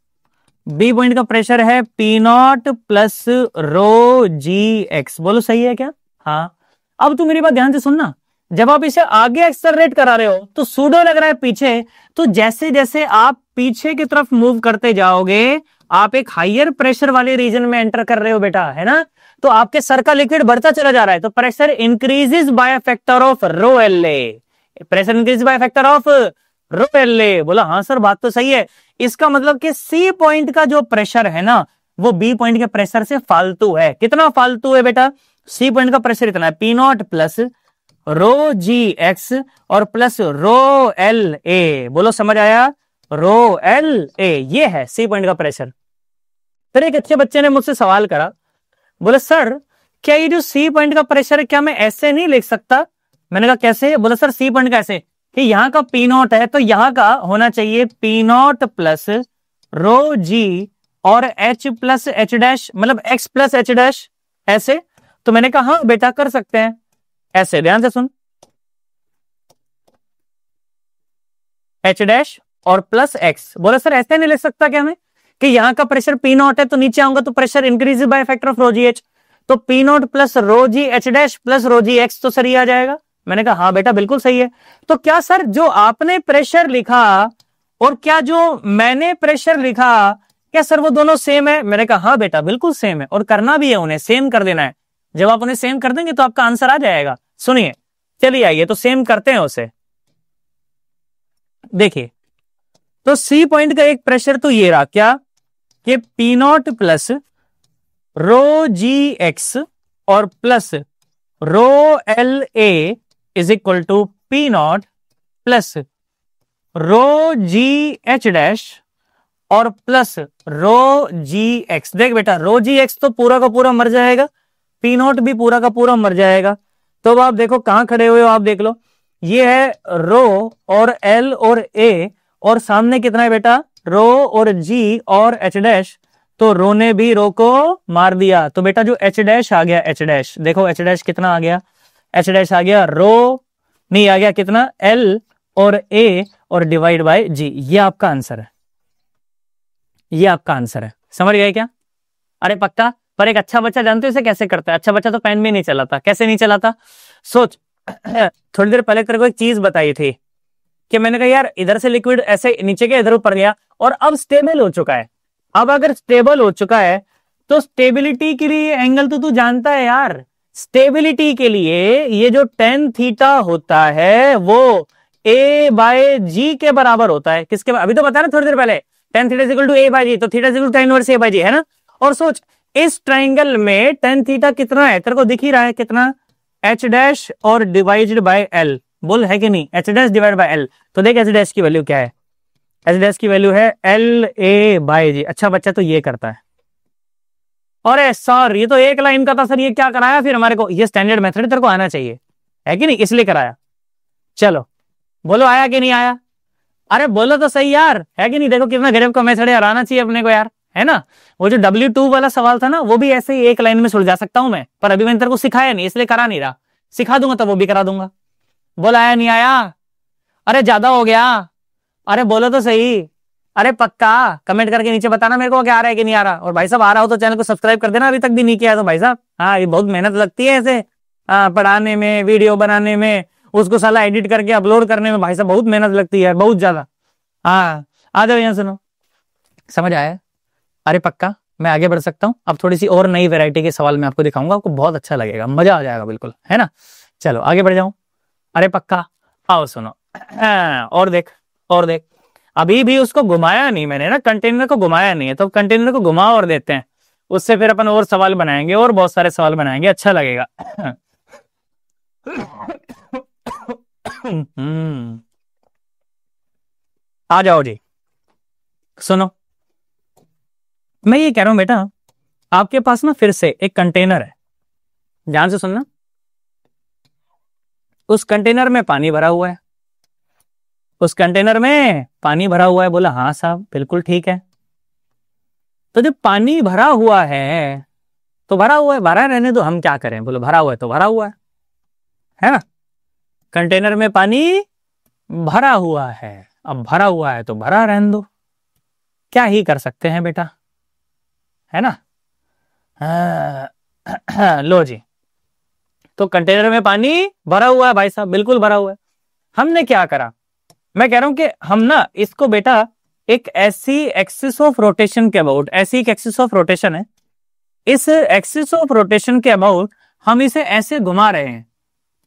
बी पॉइंट का प्रेशर है p naught plus rho g x. बोलो सही है क्या? हाँ। अब तू मेरी बात ध्यान से सुनना, जब आप इसे आगे एक्सेलरेट करा रहे हो तो सूडो लग रहा है पीछे, तो जैसे जैसे आप पीछे की तरफ मूव करते जाओगे आप एक हायर प्रेशर वाले रीजन में एंटर कर रहे हो बेटा, है ना। तो आपके सर का लिक्विड बढ़ता चला जा रहा है, तो pressure increases bye factor of rho l A, pressure increase by factor of rho l ए। बोला हाँ सर बात तो सही है। इसका मतलब कि सी पॉइंट का जो प्रेशर है ना वो बी पॉइंट के प्रेशर से फालतू है। कितना फालतू है बेटा? सी पॉइंट का प्रेशर इतना है, p naught plus rho g x और प्लस रो एल ए। बोलो समझ आया? रो एल ए ये है सी पॉइंट का प्रेशर। फिर एक अच्छे बच्चे ने मुझसे सवाल करा, बोले सर क्या ये जो सी पॉइंट का प्रेशर है क्या मैं ऐसे नहीं लिख सकता? मैंने कहा कैसे? बोले सर सी पॉइंट का ऐसे कि यहां का पी नॉट है तो यहां का होना चाहिए P naught plus rho g और एच प्लस एच डैश, मतलब एक्स प्लस एच डैश ऐसे। तो मैंने कहा हाँ बेटा कर सकते हैं ऐसे, ध्यान से सुन, एच डैश और प्लस एक्स। बोले सर ऐसे नहीं लिख सकता क्या मैं कि यहां का प्रेशर पी नॉट है तो नीचे आऊंगा तो pressure increase by factor of rho g h, तो p naught plus rho g h dash plus rho g x तो सर ये आ जाएगा। मैंने कहा हाँ बेटा बिल्कुल सही है। तो क्या सर जो आपने प्रेशर लिखा और क्या जो मैंने प्रेशर लिखा क्या सर वो दोनों सेम है? मैंने कहा हाँ बेटा बिल्कुल सेम है और करना भी है, उन्हें सेम कर देना है। जब आप उन्हें सेम कर देंगे तो आपका आंसर आ जाएगा। सुनिए चलिए आइए तो सेम करते हैं उसे। देखिए तो सी पॉइंट का एक प्रेशर तो ये रहा क्या कि p naught plus rho g x और plus rho l a is equal to p naught plus rho g h dash और प्लस रो जी एक्स। देख बेटा रो जी एक्स तो पूरा का पूरा मर जाएगा, पी नॉट भी पूरा का पूरा मर जाएगा। तो अब आप देखो कहां खड़े हुए हो, आप देख लो ये है रो और एल और ए और सामने कितना है बेटा रो और जी और एच डैश, तो रो ने भी रो को मार दिया। तो बेटा जो एच डैश आ गया, एच डैश देखो एच डैश कितना आ गया, एच डैश आ गया रो नहीं आ गया कितना एल और ए और डिवाइड बाय जी। ये आपका आंसर है, ये आपका आंसर है। समझ गए क्या? अरे पक्का। पर एक अच्छा बच्चा जानते हो इसे कैसे करता है? अच्छा बच्चा तो पेन भी नहीं चलाता। कैसे नहीं चलाता सोच। थोड़ी देर पहले तेरे को एक चीज बताई थी कि मैंने कहा यार इधर से लिक्विड ऐसे नीचे के इधर ऊपर गया और अब स्टेबल हो चुका है। अब अगर स्टेबल हो चुका है तो स्टेबिलिटी के लिए एंगल तो तू जानता है यार, स्टेबिलिटी के लिए ये जो टेन थीटा होता है वो ए बाय जी के बराबर होता है। किसके? अभी तो बताया ना थोड़ी देर पहले, tan theta equal to a by g, तो theta equal to tan inverse a by g है ना। और सोच इस ट्राइंगल में टेन थीटा कितना है तेरे को दिख ही रहा है कितना, एच डैश और डिवाइडेड बाय एल। बोल है कि नहीं? H dash divide by L. तो देख एच डैश की वैल्यू क्या है, एच डैश की वैल्यू है एल ए बाय जी। अच्छा बच्चा तो ये करता है। अरे सर ये तो एक लाइन का था सर, ये क्या कराया फिर हमारे को? ये स्टैंडर्ड मेथड तेरे को आना चाहिए है कि नहीं, इसलिए कराया। चलो बोलो आया कि नहीं आया? अरे बोलो तो सही यार, है कि नहीं? देखो कितना गजब का मेथड है, आना चाहिए अपने को यार, है ना। वो जो W2 वाला सवाल था ना वो भी ऐसे ही एक लाइन में सुलझा सकता हूं मैं, पर अभी मैंने तेरे को सिखाया नहीं इसलिए करा नहीं रहा। सिखा दूंगा तो वो भी करा दूंगा। बोल आया नहीं आया? अरे ज्यादा हो गया। अरे बोलो तो सही। अरे पक्का कमेंट करके नीचे बताना मेरे को क्या आ रहा है कि नहीं आ रहा। और भाई साहब आ रहा हो तो चैनल को सब्सक्राइब कर देना, अभी तक भी नहीं किया तो भाई साहब। हाँ ये बहुत मेहनत लगती है ऐसे पढ़ाने में, वीडियो बनाने में, उसको साला एडिट करके अपलोड करने में भाई साहब बहुत मेहनत लगती है बहुत ज्यादा। हाँ आ जाओ यहाँ सुनो, समझ आया? अरे पक्का मैं आगे बढ़ सकता हूँ। अब थोड़ी सी और नई वैरायटी के सवाल मैं आपको दिखाऊंगा, आपको बहुत अच्छा लगेगा, मजा आ जाएगा बिल्कुल, है ना। चलो आगे बढ़ जाऊं। अरे पक्का आओ सुनो। और देख, और देख, अभी भी उसको घुमाया नहीं मैंने ना, कंटेनर को घुमाया नहीं है, तो कंटेनर को घुमा और देते हैं, उससे फिर अपन और सवाल बनाएंगे और बहुत सारे सवाल बनाएंगे, अच्छा लगेगा। आ जाओ जी सुनो। मैं ये कह रहा हूं बेटा आपके पास ना फिर से एक कंटेनर है, ध्यान से सुनना। उस कंटेनर में पानी भरा हुआ है, उस कंटेनर में पानी भरा हुआ है। बोला हाँ साहब बिल्कुल ठीक है। तो जब पानी भरा हुआ है तो भरा हुआ है, भरा रहने दो, हम क्या करें? बोलो भरा हुआ है तो भरा हुआ है ना। कंटेनर में पानी भरा हुआ है, अब भरा हुआ है तो भरा रहने दो, क्या ही कर सकते हैं बेटा, है ना। लो जी तो कंटेनर में पानी भरा हुआ है भाई साहब, बिल्कुल भरा हुआ है। हमने क्या करा, मैं कह रहा हूं कि हम ना इसको बेटा एक ऐसी एक्सिस ऑफ रोटेशन के अबाउट, ऐसी एक एक्सिस ऑफ रोटेशन है, इस एक्सिस ऑफ रोटेशन के अबाउट हम इसे ऐसे घुमा रहे हैं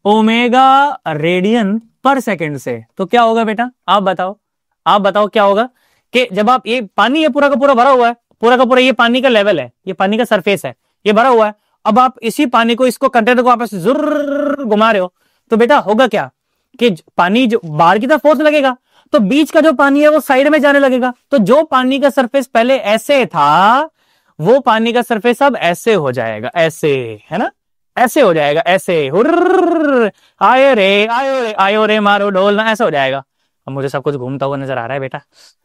ओमेगा रेडियन पर सेकंड से। तो क्या होगा बेटा, आप बताओ क्या होगा कि जब आप, ये पानी ये पूरा का पूरा भरा हुआ है, पूरा का पूरा ये पानी का लेवल है, ये पानी का सरफेस है, ये भरा हुआ है। अब आप इसी पानी को, इसको कंटेनर को आपस जुर्र घुमा रहे हो, तो बेटा होगा क्या कि पानी जो बाहर की तरफ फोर्स लगेगा, तो बीच का जो पानी है वो साइड में जाने लगेगा। तो जो पानी का सरफेस पहले ऐसे था, वो पानी का सरफेस अब ऐसे हो जाएगा, ऐसे, है ना, ऐसे हो जाएगा, ऐसे आयो रे आयो रे आयो रे मारो ढोल ना, ऐसा हो जाएगा। अब मुझे सब कुछ घूमता हुआ नजर आ रहा है बेटा,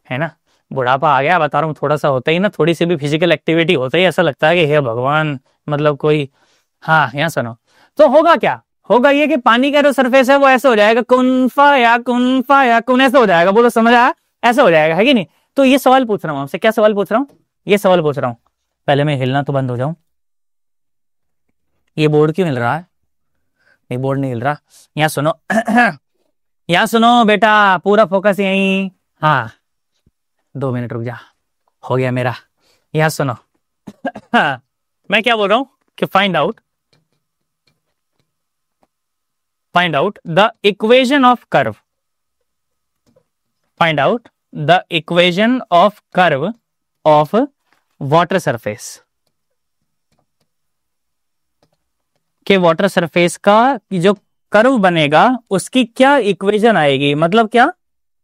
है ना, बुढ़ापा आ गया, बता रहा हूँ, थोड़ा सा होता ही ना, थोड़ी सी भी फिजिकल एक्टिविटी होता ही ऐसा लगता है कि हे भगवान, मतलब कोई, हाँ यहाँ सुनो। तो होगा क्या, होगा ये कि पानी का जो सरफेस है वो ऐसे हो जाएगा, कुन फाया कुन, ऐसे हो जाएगा। बोलो समझ आया, ऐसे हो जाएगा, है कि नहीं। तो ये सवाल पूछ रहा हूं आपसे, क्या सवाल पूछ रहा हूं, ये सवाल पूछ रहा हूं। पहले मैं हिलना तो बंद हो जाऊं, ये बोर्ड क्यों हिल रहा है, नहीं बोर्ड नहीं हिल रहा, यहाँ सुनो यहाँ सुनो बेटा, पूरा फोकस यहीं, हाँ 2 मिनट रुक जा, हो गया मेरा, यहाँ सुनो मैं क्या बोल रहा हूं कि find out the equation of curve, find out the equation of curve of water surface, के वाटर सरफेस का जो कर्व बनेगा उसकी क्या इक्वेशन आएगी। मतलब क्या,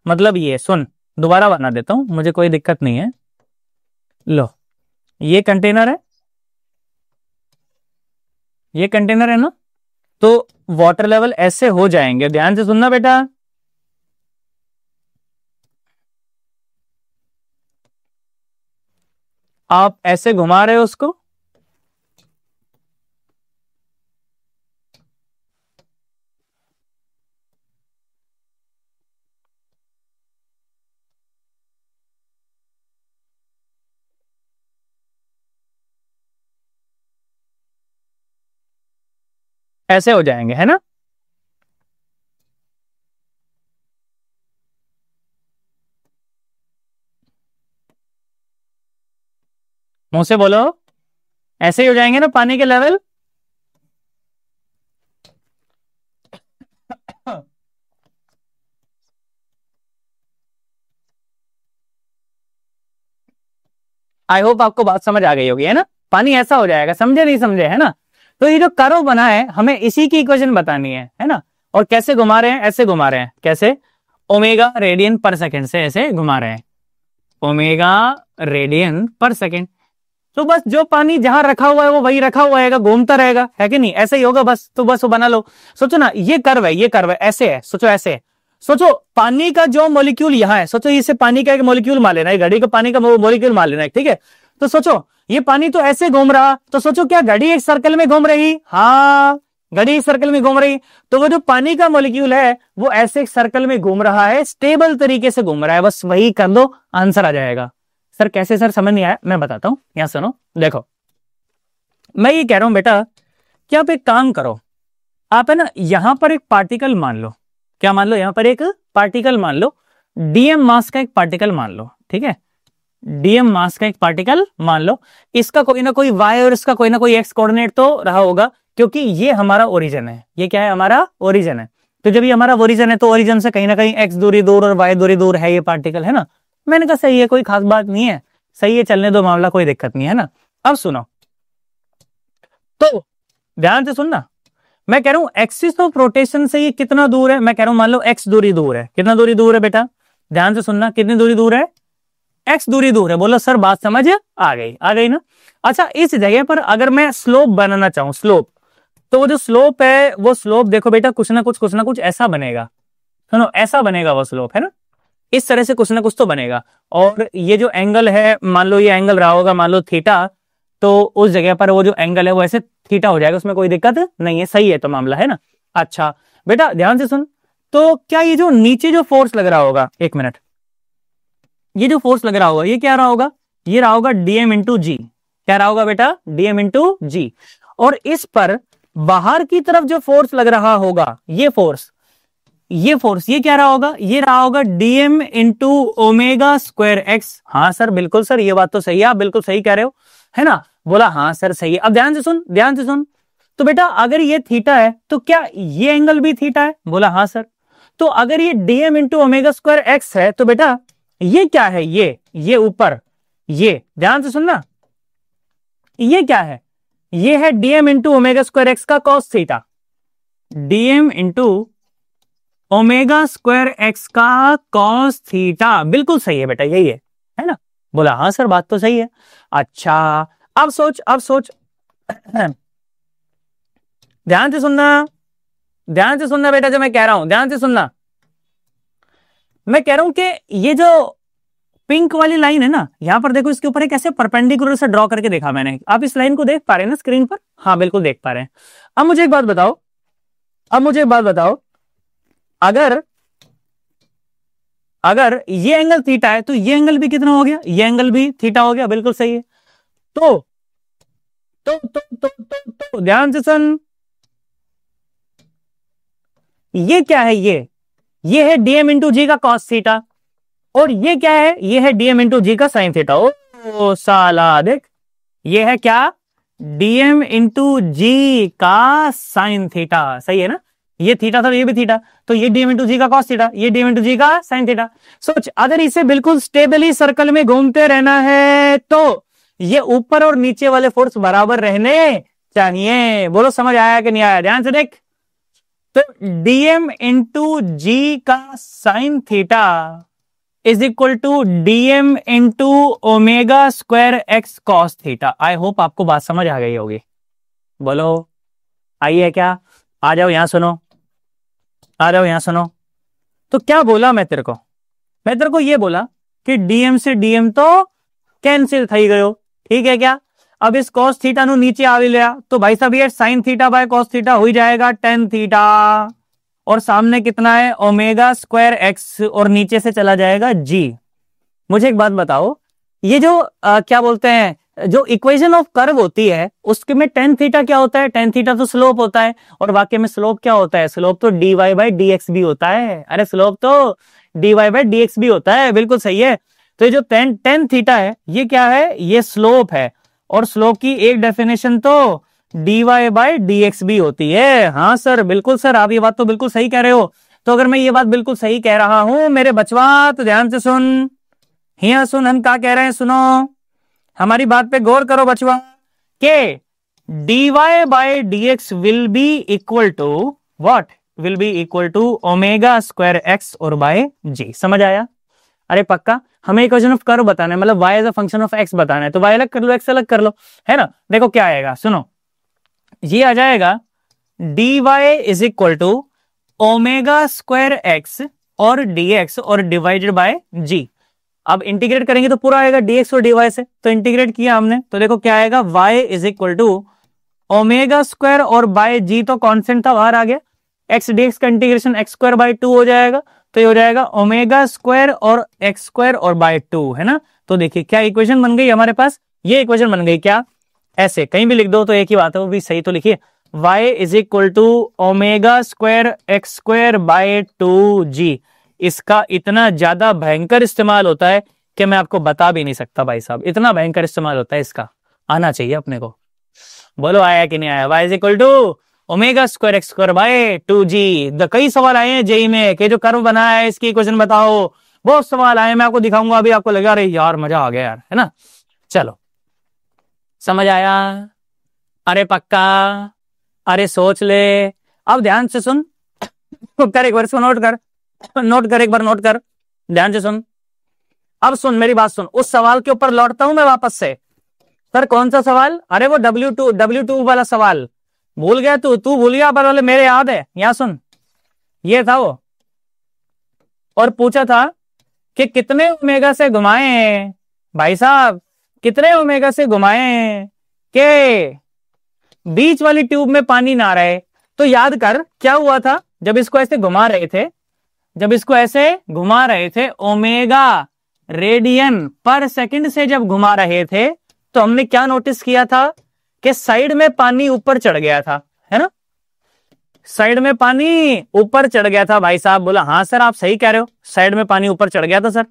मतलब ये सुन, दोबारा बना देता हूं, मुझे कोई दिक्कत नहीं है। लो ये कंटेनर है, ये कंटेनर है ना, तो वाटर लेवल ऐसे हो जाएंगे, ध्यान से सुनना बेटा, आप ऐसे घुमा रहे हो उसको, ऐसे हो जाएंगे, है ना। मुंह से बोलो, ऐसे ही हो जाएंगे ना पानी के लेवल। आई होप आपको बात समझ आ गई होगी, है ना, पानी ऐसा हो जाएगा, समझे नहीं समझे, है ना। तो ये जो कर्व बना है, हमें इसी की इक्वेशन बतानी है ना। और कैसे घुमा रहे हैं, ऐसे घुमा रहे हैं, कैसे, ओमेगा रेडियन पर सेकंड से ऐसे घुमा रहे हैं, ओमेगा रेडियन पर सेकंड। तो बस जो पानी जहां रखा हुआ है वो वही रखा हुआ है, घूमता रहेगा, है कि नहीं, ऐसे ही होगा बस। तो बस वो बना लो, सोचो ना, ये कर्व है, ये कर्व है, ऐसे है, सोचो ऐसे है। सोचो पानी का जो मॉलिक्यूल यहां है, सोचो इसे पानी का एक मॉलिक्यूल मान लेना है, घड़ी का पानी का मॉलिक्यूल मान लेना है, ठीक है। तो सोचो ये पानी तो ऐसे घूम रहा, तो सोचो क्या घड़ी एक सर्कल में घूम रही, हाँ घड़ी एक सर्कल में घूम रही, तो वो जो पानी का मॉलिक्यूल है वो ऐसे एक सर्कल में घूम रहा है, स्टेबल तरीके से घूम रहा है, बस वही कर दो, आंसर आ जाएगा। सर कैसे, सर समझ नहीं आया, मैं बताता हूं, यहां सुनो, देखो मैं ये कह रहा हूं बेटा कि आप एक काम करो, आप है ना यहां पर एक पार्टिकल मान लो, क्या मान लो, यहां पर एक पार्टिकल मान लो, डीएम मास का एक पार्टिकल मान लो, ठीक है, डीएम मास का एक पार्टिकल मान लो, इसका कोई ना कोई वाई और इसका कोई ना कोई एक्स कोऑर्डिनेट तो रहा होगा, क्योंकि ये हमारा ओरिजिन है, ये क्या है, हमारा ओरिजिन है। तो जब ये हमारा ओरिजिन है तो ओरिजिन से कहीं ना कहीं एक्स दूरी दूर और वाई दूरी दूर है ये पार्टिकल, है ना। मैंने कहा सही है, कोई खास बात नहीं है, सही है, चलने दो मामला, कोई दिक्कत नहीं है ना। अब सुनो, तो ध्यान से सुनना, मैं कह रहा हूं एक्सिस ऑफ रोटेशन से ये कितना दूर है, मैं कह रहा हूं मान लो एक्स दूरी दूर है, कितना दूरी दूर है बेटा, ध्यान से सुनना, कितनी दूरी दूर है, एक्स दूरी दूर है। बोलो सर बात समझ आ गई ना। अच्छा इस जगह पर अगर मैं स्लोप बनाना चाहूं, स्लोप, तो वो जो स्लोप है वो स्लोप देखो बेटा कुछ ना कुछ ऐसा बनेगा, सुनो ऐसा बनेगा वो स्लोप, है ना, इस तरह से कुछ ना कुछ तो बनेगा। और ये जो एंगल है, मान लो ये एंगल रहा होगा, मान लो थीटा, तो उस जगह पर वो जो एंगल है वो ऐसे थीटा हो जाएगा, उसमें कोई दिक्कत नहीं है, सही है तो मामला, है ना। अच्छा बेटा ध्यान से सुन, तो क्या ये जो नीचे जो फोर्स लग रहा होगा, एक मिनट, ये जो फोर्स लग रहा होगा ये क्या रहा होगा, ये रहा होगा डीएम इंटू जी, क्या रहा होगा बेटा, डीएम इंटू जी। और इस पर बाहर की तरफ जो फोर्स लग रहा होगा, ये फोर्स ये क्या रहा होगा, ये रहा होगा dm into omega square x. हाँ सर, बिल्कुल सर, ये बात तो सही है, आप बिल्कुल सही कह रहे हो, है ना। बोला हाँ सर सही है। अब ध्यान से सुन। तो बेटा अगर ये थीटा है तो क्या ये एंगल भी थीटा है? बोला हाँ सर। तो अगर ये dm into omega square x है तो बेटा ये क्या है, ये ऊपर, ये ध्यान से सुनना, ये क्या है, ये है dm into omega square x का cos theta, dm into omega square x का कॉस थीटा। बिल्कुल सही है बेटा, यही है ना। बोला हाँ सर, बात तो सही है। अच्छा अब सोच ध्यान से सुनना बेटा, जो मैं कह रहा हूं ध्यान से सुनना। मैं कह रहा हूं कि ये जो पिंक वाली लाइन है ना, यहां पर देखो, इसके ऊपर एक ऐसे परपेंडिकुलर से ड्रॉ करके देखा मैंने। आप इस लाइन को देख पा रहे हैं ना स्क्रीन पर? हाँ बिल्कुल देख पा रहे हैं। अब मुझे एक बात बताओ, अगर ये एंगल थीटा है तो ये एंगल भी कितना हो गया, ये एंगल भी थीटा हो गया। बिल्कुल सही है। तो ध्यान से सुन, ये क्या है, ये है dm इंटू जी का कॉस थीटा, और ये क्या है, ये है dm इंटू जी का साइन थीटा। ओ साला देख, ये है क्या, dm इंटू जी का साइन थीटा। सही है ना, ये थीटा था, ये भी थीटा, तो ये dm इंटू जी का कॉस थीटा, ये dm इंटू जी का साइन थीटा। सोच, अगर इसे बिल्कुल स्टेबली सर्कल में घूमते रहना है तो ये ऊपर और नीचे वाले फोर्स बराबर रहने चाहिए। बोलो समझ आया कि नहीं आया? ध्यान से देख, तो dm इंटू जी का sine theta is equal to dm into omega square x cos theta. I hope आपको बात समझ आ गई होगी। बोलो आई है क्या? आ जाओ यहां सुनो। तो क्या बोला मैं तेरे को ये बोला कि dm से dm तो कैंसिल थई गयो, ठीक है क्या। अब इस cos थीटा नु नीचे आ लिया तो भाई साहब ये sin theta by cos theta हो जाएगा tan थीटा, और सामने कितना है ओमेगा स्क्वायर एक्स, और नीचे से चला जाएगा g। मुझे एक बात बताओ, ये जो क्या बोलते हैं, जो इक्वेशन ऑफ कर्व होती है उसके में tan थीटा क्या होता है? tan थीटा तो स्लोप होता है, और वाकई में स्लोप क्या होता है? स्लोप तो dy बाई dx भी होता है। अरे स्लोप तो dy बाई dx भी होता है, बिल्कुल सही है। तो ये जो tan थीटा है ये क्या है? ये स्लोप है, और स्लोप की एक डेफिनेशन तो dy बाई dx भी होती है। हाँ सर, बिल्कुल सर, आप ये बात तो बिल्कुल सही कह रहे हो। तो अगर मैं ये बात बिल्कुल सही कह रहा हूं मेरे बचवा, तो ध्यान से सुन, हिया सुन, हम क्या कह रहे हैं, सुनो, हमारी बात पे गौर करो बचवा, के dy by dx will be equal to what? Will be equal to omega square x और बाय जी। समझ आया? अरे पक्का, हमें इक्वेशन ऑफ कर्व बताना है, मतलब y as a function of x बताना है, तो y अलग कर लो, x अलग कर लो, है ना। देखो क्या आएगा, सुनो, ये आ जाएगा dy is equal to omega square x और dx और डिवाइडेड बाय g। अब इंटीग्रेट करेंगे तो पूरा आएगा dx और dy से, तो इंटीग्रेट किया हमने तो देखो क्या आएगा, y is equal to omega square और बाय g तो कांस्टेंट था, बाहर आ गया, x dx का इंटीग्रेशन x स्क्वायर बाय 2 हो जाएगा, तो ये हो जाएगा ओमेगा स्क्वायर और x स्क्वायर और बाय 2, है ना। तो देखिए क्या इक्वेशन बन गई हमारे पास, ये इक्वेशन बन गई क्या, ऐसे कहीं भी लिख दो तो एक ही बात है, वो भी सही तो लिखिए, y is equal to omega square x square by 2g। इसका इतना ज्यादा भयंकर इस्तेमाल होता है कि मैं आपको बता भी नहीं सकता भाई साहब, इतना भयंकर इस्तेमाल होता है इसका, आना चाहिए अपने को। बोलो आया कि नहीं आया? y is equal to omega square x square by 2g। कई सवाल आए हैं जेई में कि जो कर्व बनाया है इसकी इक्वेशन बताओ, बहुत सवाल आए, मैं आपको दिखाऊंगा अभी, आपको लगा रही यार मजा आ गया यार, है ना। चलो समझ आया? अरे पक्का, अरे सोच ले। अब ध्यान से सुन, कर एक बार इसको नोट कर एक बार नोट कर, ध्यान से सुन। अब सुन मेरी बात सुन, उस सवाल के ऊपर लौटता हूं मैं वापस से। सर कौन सा सवाल? अरे वो W2 वाला सवाल भूल गया तू भूल गया, पर वाले मेरे याद है, यहां सुन, ये था वो, और पूछा था कि कितने ओमेगा से घुमाए भाई साहब, कितने ओमेगा से घुमाए के बीच वाली ट्यूब में पानी ना रहे। तो याद कर क्या हुआ था, जब इसको ऐसे घुमा रहे थे, ओमेगा रेडियन पर सेकंड से जब घुमा रहे थे, तो हमने क्या नोटिस किया था कि साइड में पानी ऊपर चढ़ गया था, है ना। साइड में पानी ऊपर चढ़ गया था भाई साहब। बोला हाँ सर आप सही कह रहे हो, साइड में पानी ऊपर चढ़ गया था सर,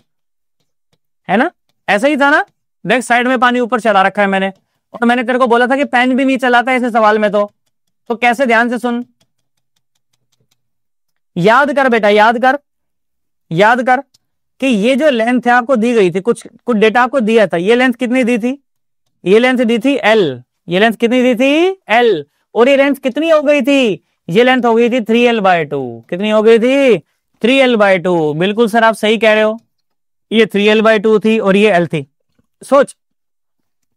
है ना, ऐसा ही था ना। देख साइड में पानी ऊपर चढ़ा रखा है मैंने, और मैंने तेरे को बोला था कि पेन भी नहीं चलाता ऐसे सवाल में। तो कैसे, ध्यान से सुन, याद कर बेटा, याद कर, याद कर कि ये जो लेंथ है आपको दी गई थी, कुछ डेटा आपको दिया था। ये लेंथ कितनी दी थी? ये लेंथ दी थी L। ये लेंथ कितनी दी थी? L। और ये लेंथ कितनी हो गई थी? ये लेंथ हो गई थी 3L/2। कितनी हो गई थी? 3L/2। बिल्कुल सर आप सही कह रहे हो, ये 3L/2 थी और ये L थी। सोच,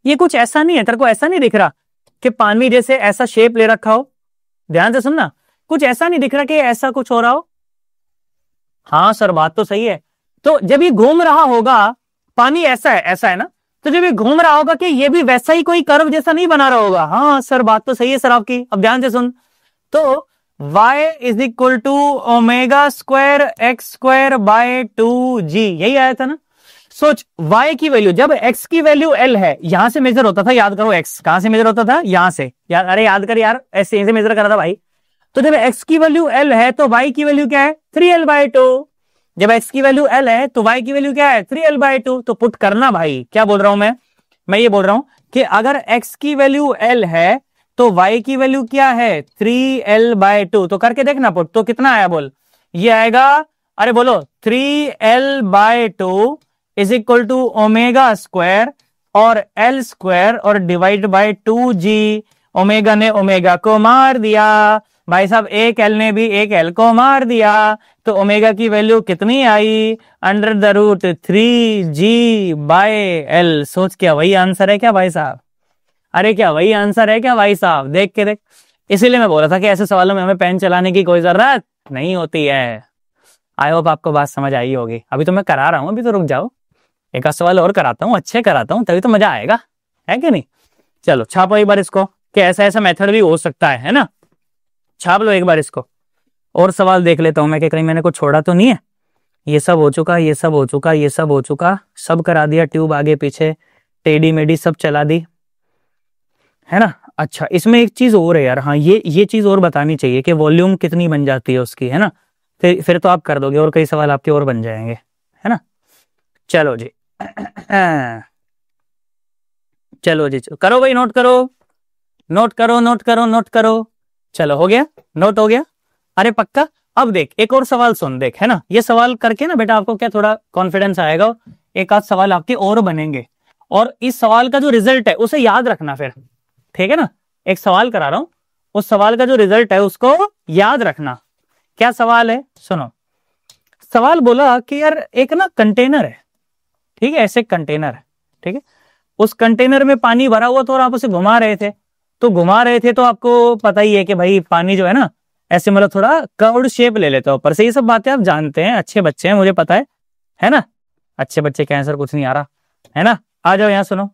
ये कुछ ऐसा नहीं है, तेरे को ऐसा नहीं दिख रहा कि पानी जैसे ऐसा शेप ले रखा हो? ध्यान से सुनना, कुछ ऐसा नहीं दिख रहा कि ऐसा कुछ हो रहा हो? हाँ सर बात तो सही है। तो जब ये घूम रहा होगा, पानी ऐसा है ना, तो जब ये घूम रहा होगा कि ये भी वैसा ही कोई कर्व जैसा नहीं बना रहा होगा? हाँ सर बात तो सही है सर आपकी। अब ध्यान से सुन, तो y is equal to ω² x²/2g, यही आया था ना। सोच, y की वैल्यू, जब x की वैल्यू L है, यहां से मेजर होता था, याद करो x कहां से मेजर होता था? यहां से यार, अरे याद कर यार, ऐसे से मेजर करा था भाई। तो जब x की वैल्यू L है तो y की वैल्यू क्या है? 3L/2। जब x की वैल्यू L है तो y की वैल्यू क्या है? 3L/2। तो पुट करना भाई, क्या बोल रहा हूं मैं ये बोल रहा हूं कि अगर x की वैल्यू L है तो y की वैल्यू क्या है? 3L/2। तो करके देखना पुट, तो कितना आया बोल? ये आएगा, अरे बोलो, 3L/2 इज इक्वल टू ω² और L² और डिवाइड बाय 2g। ओमेगा ने ओमेगा को मार दिया भाई साहब, एक L ने भी एक L को मार दिया, तो ओमेगा की वैल्यू कितनी आई? √3g/L। सोच, क्या वही आंसर है क्या भाई साहब? अरे क्या वही आंसर है क्या भाई साहब? देख के देख, इसीलिए मैं बोल रहा था कि ऐसे सवालों में हमें पेन चलाने की कोई जरूरत नहीं होती है। आई होप आपको बात समझ आई होगी। अभी तो मैं करा रहा हूं, अभी तो रुक जाओ, एक आध सवाल और कराता हूँ, अच्छे कराता हूँ, तभी तो मजा आएगा, है कि नहीं? चलो छापो एक बार इसको, कि ऐसा ऐसा मेथड भी हो सकता है ना। छाप लो एक बार इसको, और सवाल देख लेता हूं मैं कि कहीं मैंने कुछ छोड़ा तो नहीं है। ये सब हो चुका, ये सब हो चुका, ये सब हो चुका, सब करा दिया, ट्यूब आगे पीछे टेढ़ी मेढ़ी सब चला दी, है ना। अच्छा, इसमें एक चीज और है यार, हाँ ये चीज और बतानी चाहिए कि वॉल्यूम कितनी बन जाती है उसकी, है ना। फिर तो आप कर दोगे और कई सवाल आपके और बन जाएंगे, है ना। चलो जी चलो जी, करो भाई, नोट करो, नोट करो, नोट करो, नोट करो। चलो हो गया, नोट हो गया, अरे पक्का। अब देख एक और सवाल सुन, देख, है ना, ये सवाल करके ना बेटा आपको क्या थोड़ा कॉन्फिडेंस आएगा, एक आध सवाल आपके और बनेंगे, और इस सवाल का जो रिजल्ट है उसे याद रखना फिर, ठीक है ना। एक सवाल करा रहा हूं, उस सवाल का जो रिजल्ट है उसको याद रखना। क्या सवाल है? सुनो, सवाल बोला कि यार एक ना कंटेनर है, ठीक है, ऐसे कंटेनर है, ठीक है, उस कंटेनर में पानी भरा हुआ था और आप उसे घुमा रहे थे। तो आपको पता ही है कि भाई पानी जो है ना, ऐसे मतलब थोड़ा कर्व्ड शेप ले लेता है ऊपर से। ये सब बातें आप जानते हैं, अच्छे बच्चे हैं, मुझे पता है ना। अच्छे बच्चे क्या आंसर कुछ नहीं आ रहा, है ना। आ जाओ यहां, सुनो।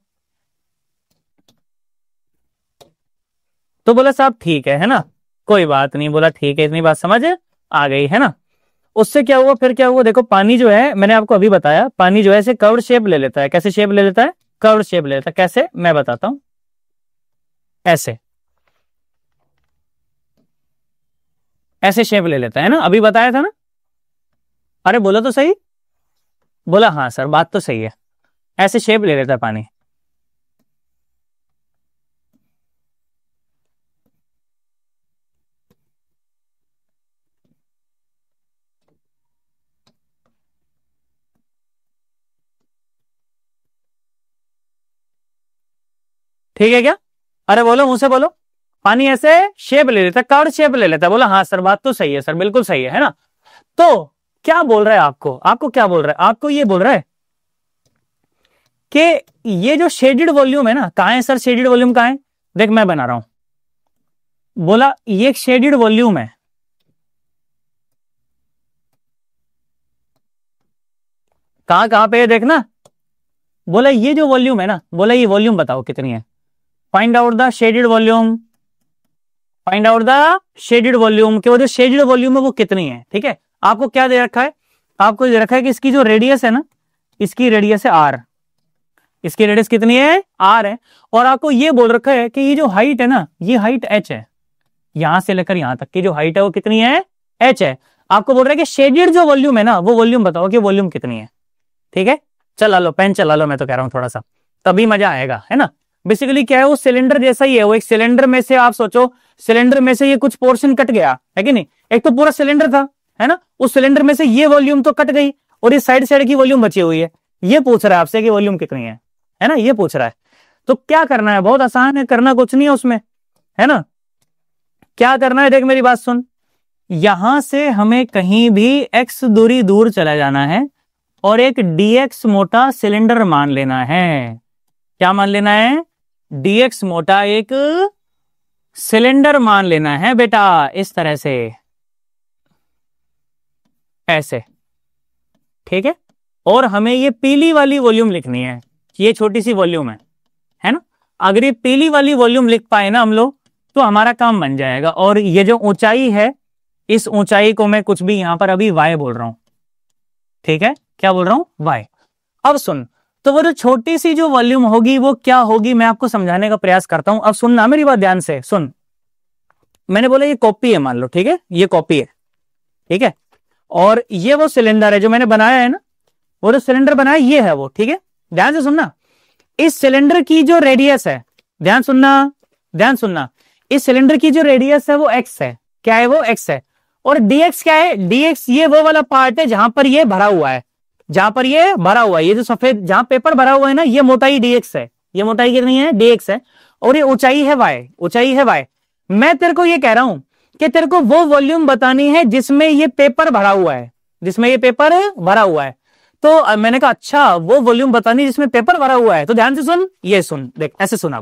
तो बोला साहब ठीक है ना, कोई बात नहीं, बोला ठीक है, इतनी बात समझ आ गई, है ना। उससे क्या हुआ, फिर क्या हुआ, देखो पानी जो है, मैंने आपको अभी बताया, पानी जो है ऐसे कर्व्ड शेप ले लेता है। कैसे शेप ले लेता है? कर्व्ड शेप ले लेता है। कैसे, मैं बताता हूं, ऐसे ऐसे शेप ले लेता है ना, अभी बताया था ना। अरे बोला तो सही, बोला हाँ सर बात तो सही है, ऐसे शेप ले लेता है पानी। ठीक है क्या? अरे बोलो, मुंह से बोलो, पानी ऐसे शेप ले लेता है, कर्व शेप ले लेता है। बोला हाँ सर बात तो सही है सर, बिल्कुल सही है ना। तो क्या बोल रहा है आपको क्या बोल रहा है? आपको ये बोल रहा है कि ये जो शेडेड वॉल्यूम है ना, कहां है सर शेडेड वॉल्यूम, कहां है? देख मैं बना रहा हूं, बोला ये शेडेड वॉल्यूम है, कहां कहां पे है देखना। बोला ये जो वॉल्यूम है ना, बोला ये वॉल्यूम बताओ कितनी है। Find out the shaded volume, find out the shaded volume, कि वो जो शेडेड वॉल्यूम है वो कितनी है। ठीक है, आपको क्या दे रखा है? आपको दे रखा है कि इसकी जो रेडियस है ना, इसकी रेडियस है आर, इसकी रेडियस कितनी है? आर है। और आपको ये बोल रखा है कि ये जो हाइट है ना, ये हाइट एच है, यहां से लेकर यहां तक की जो हाइट है वो कितनी है, h है। आपको बोल रहा है कि शेडेड जो वॉल्यूम है ना, वो वॉल्यूम बताओ कि वॉल्यूम कितनी है। ठीक है, चला लो पेन चला लो, मैं तो कह रहा हूं थोड़ा सा, तभी मजा आएगा, है ना। बेसिकली क्या है, वो सिलेंडर जैसा ही है, वो एक सिलेंडर में से आप सोचो, सिलेंडर में से ये कुछ पोर्शन कट गया है कि नहीं, एक तो पूरा सिलेंडर था, है ना, उस सिलेंडर में से ये वॉल्यूम तो कट गई और इस साइड साइड की वॉल्यूम बची हुई है। ये पूछ रहा है आपसे कि वॉल्यूम कितनी है ना, ये पूछ रहा है। तो क्या करना है, बहुत आसान है, करना कुछ नहीं है उसमें, है ना। क्या करना है, देख मेरी बात सुन, यहां से हमें कहीं भी x दूरी दूर चला जाना है और एक dx मोटा सिलेंडर मान लेना है। क्या मान लेना है, dx मोटा एक सिलेंडर मान लेना है बेटा, इस तरह से, ऐसे, ठीक है। और हमें ये पीली वाली वॉल्यूम लिखनी है, ये छोटी सी वॉल्यूम है ना। अगर ये पीली वाली वॉल्यूम लिख पाए ना हम लोग, तो हमारा काम बन जाएगा। और ये जो ऊंचाई है, इस ऊंचाई को मैं कुछ भी यहां पर अभी y बोल रहा हूं, ठीक है, क्या बोल रहा हूं, y। अब सुन, तो वो जो छोटी सी जो वॉल्यूम होगी वो क्या होगी, मैं आपको समझाने का प्रयास करता हूं। अब सुनना मेरी बात ध्यान से सुन, मैंने बोला ये कॉपी है मान लो, ठीक है, ये कॉपी है, ठीक है, और ये वो सिलेंडर है जो मैंने बनाया है ना, वो जो सिलेंडर बनाया ये है वो, ठीक है। ध्यान से सुनना, इस सिलेंडर की जो रेडियस है, ध्यान सुनना, ध्यान सुनना, इस सिलेंडर की जो रेडियस है वो x है, क्या है वो x है। और dx क्या है, dx ये वो वाला पार्ट है जहां पर ये भरा हुआ है, जहां पर ये भरा हुआ है, ये जो सफेद जहां पेपर भरा हुआ है ना, ये मोटाई dx है, ये मोटाई कितनी है, dx है। और ये ऊंचाई है y, ऊंचाई है y। मैं तेरे को ये कह रहा हूं कि तेरे को वो वॉल्यूम बतानी है जिसमें ये पेपर भरा हुआ है, जिसमें ये पेपर भरा हुआ है। तो मैंने कहा अच्छा वो वॉल्यूम बतानी जिसमें पेपर भरा हुआ है, तो ध्यान से सुन, ये सुन, देख ऐसे सुन।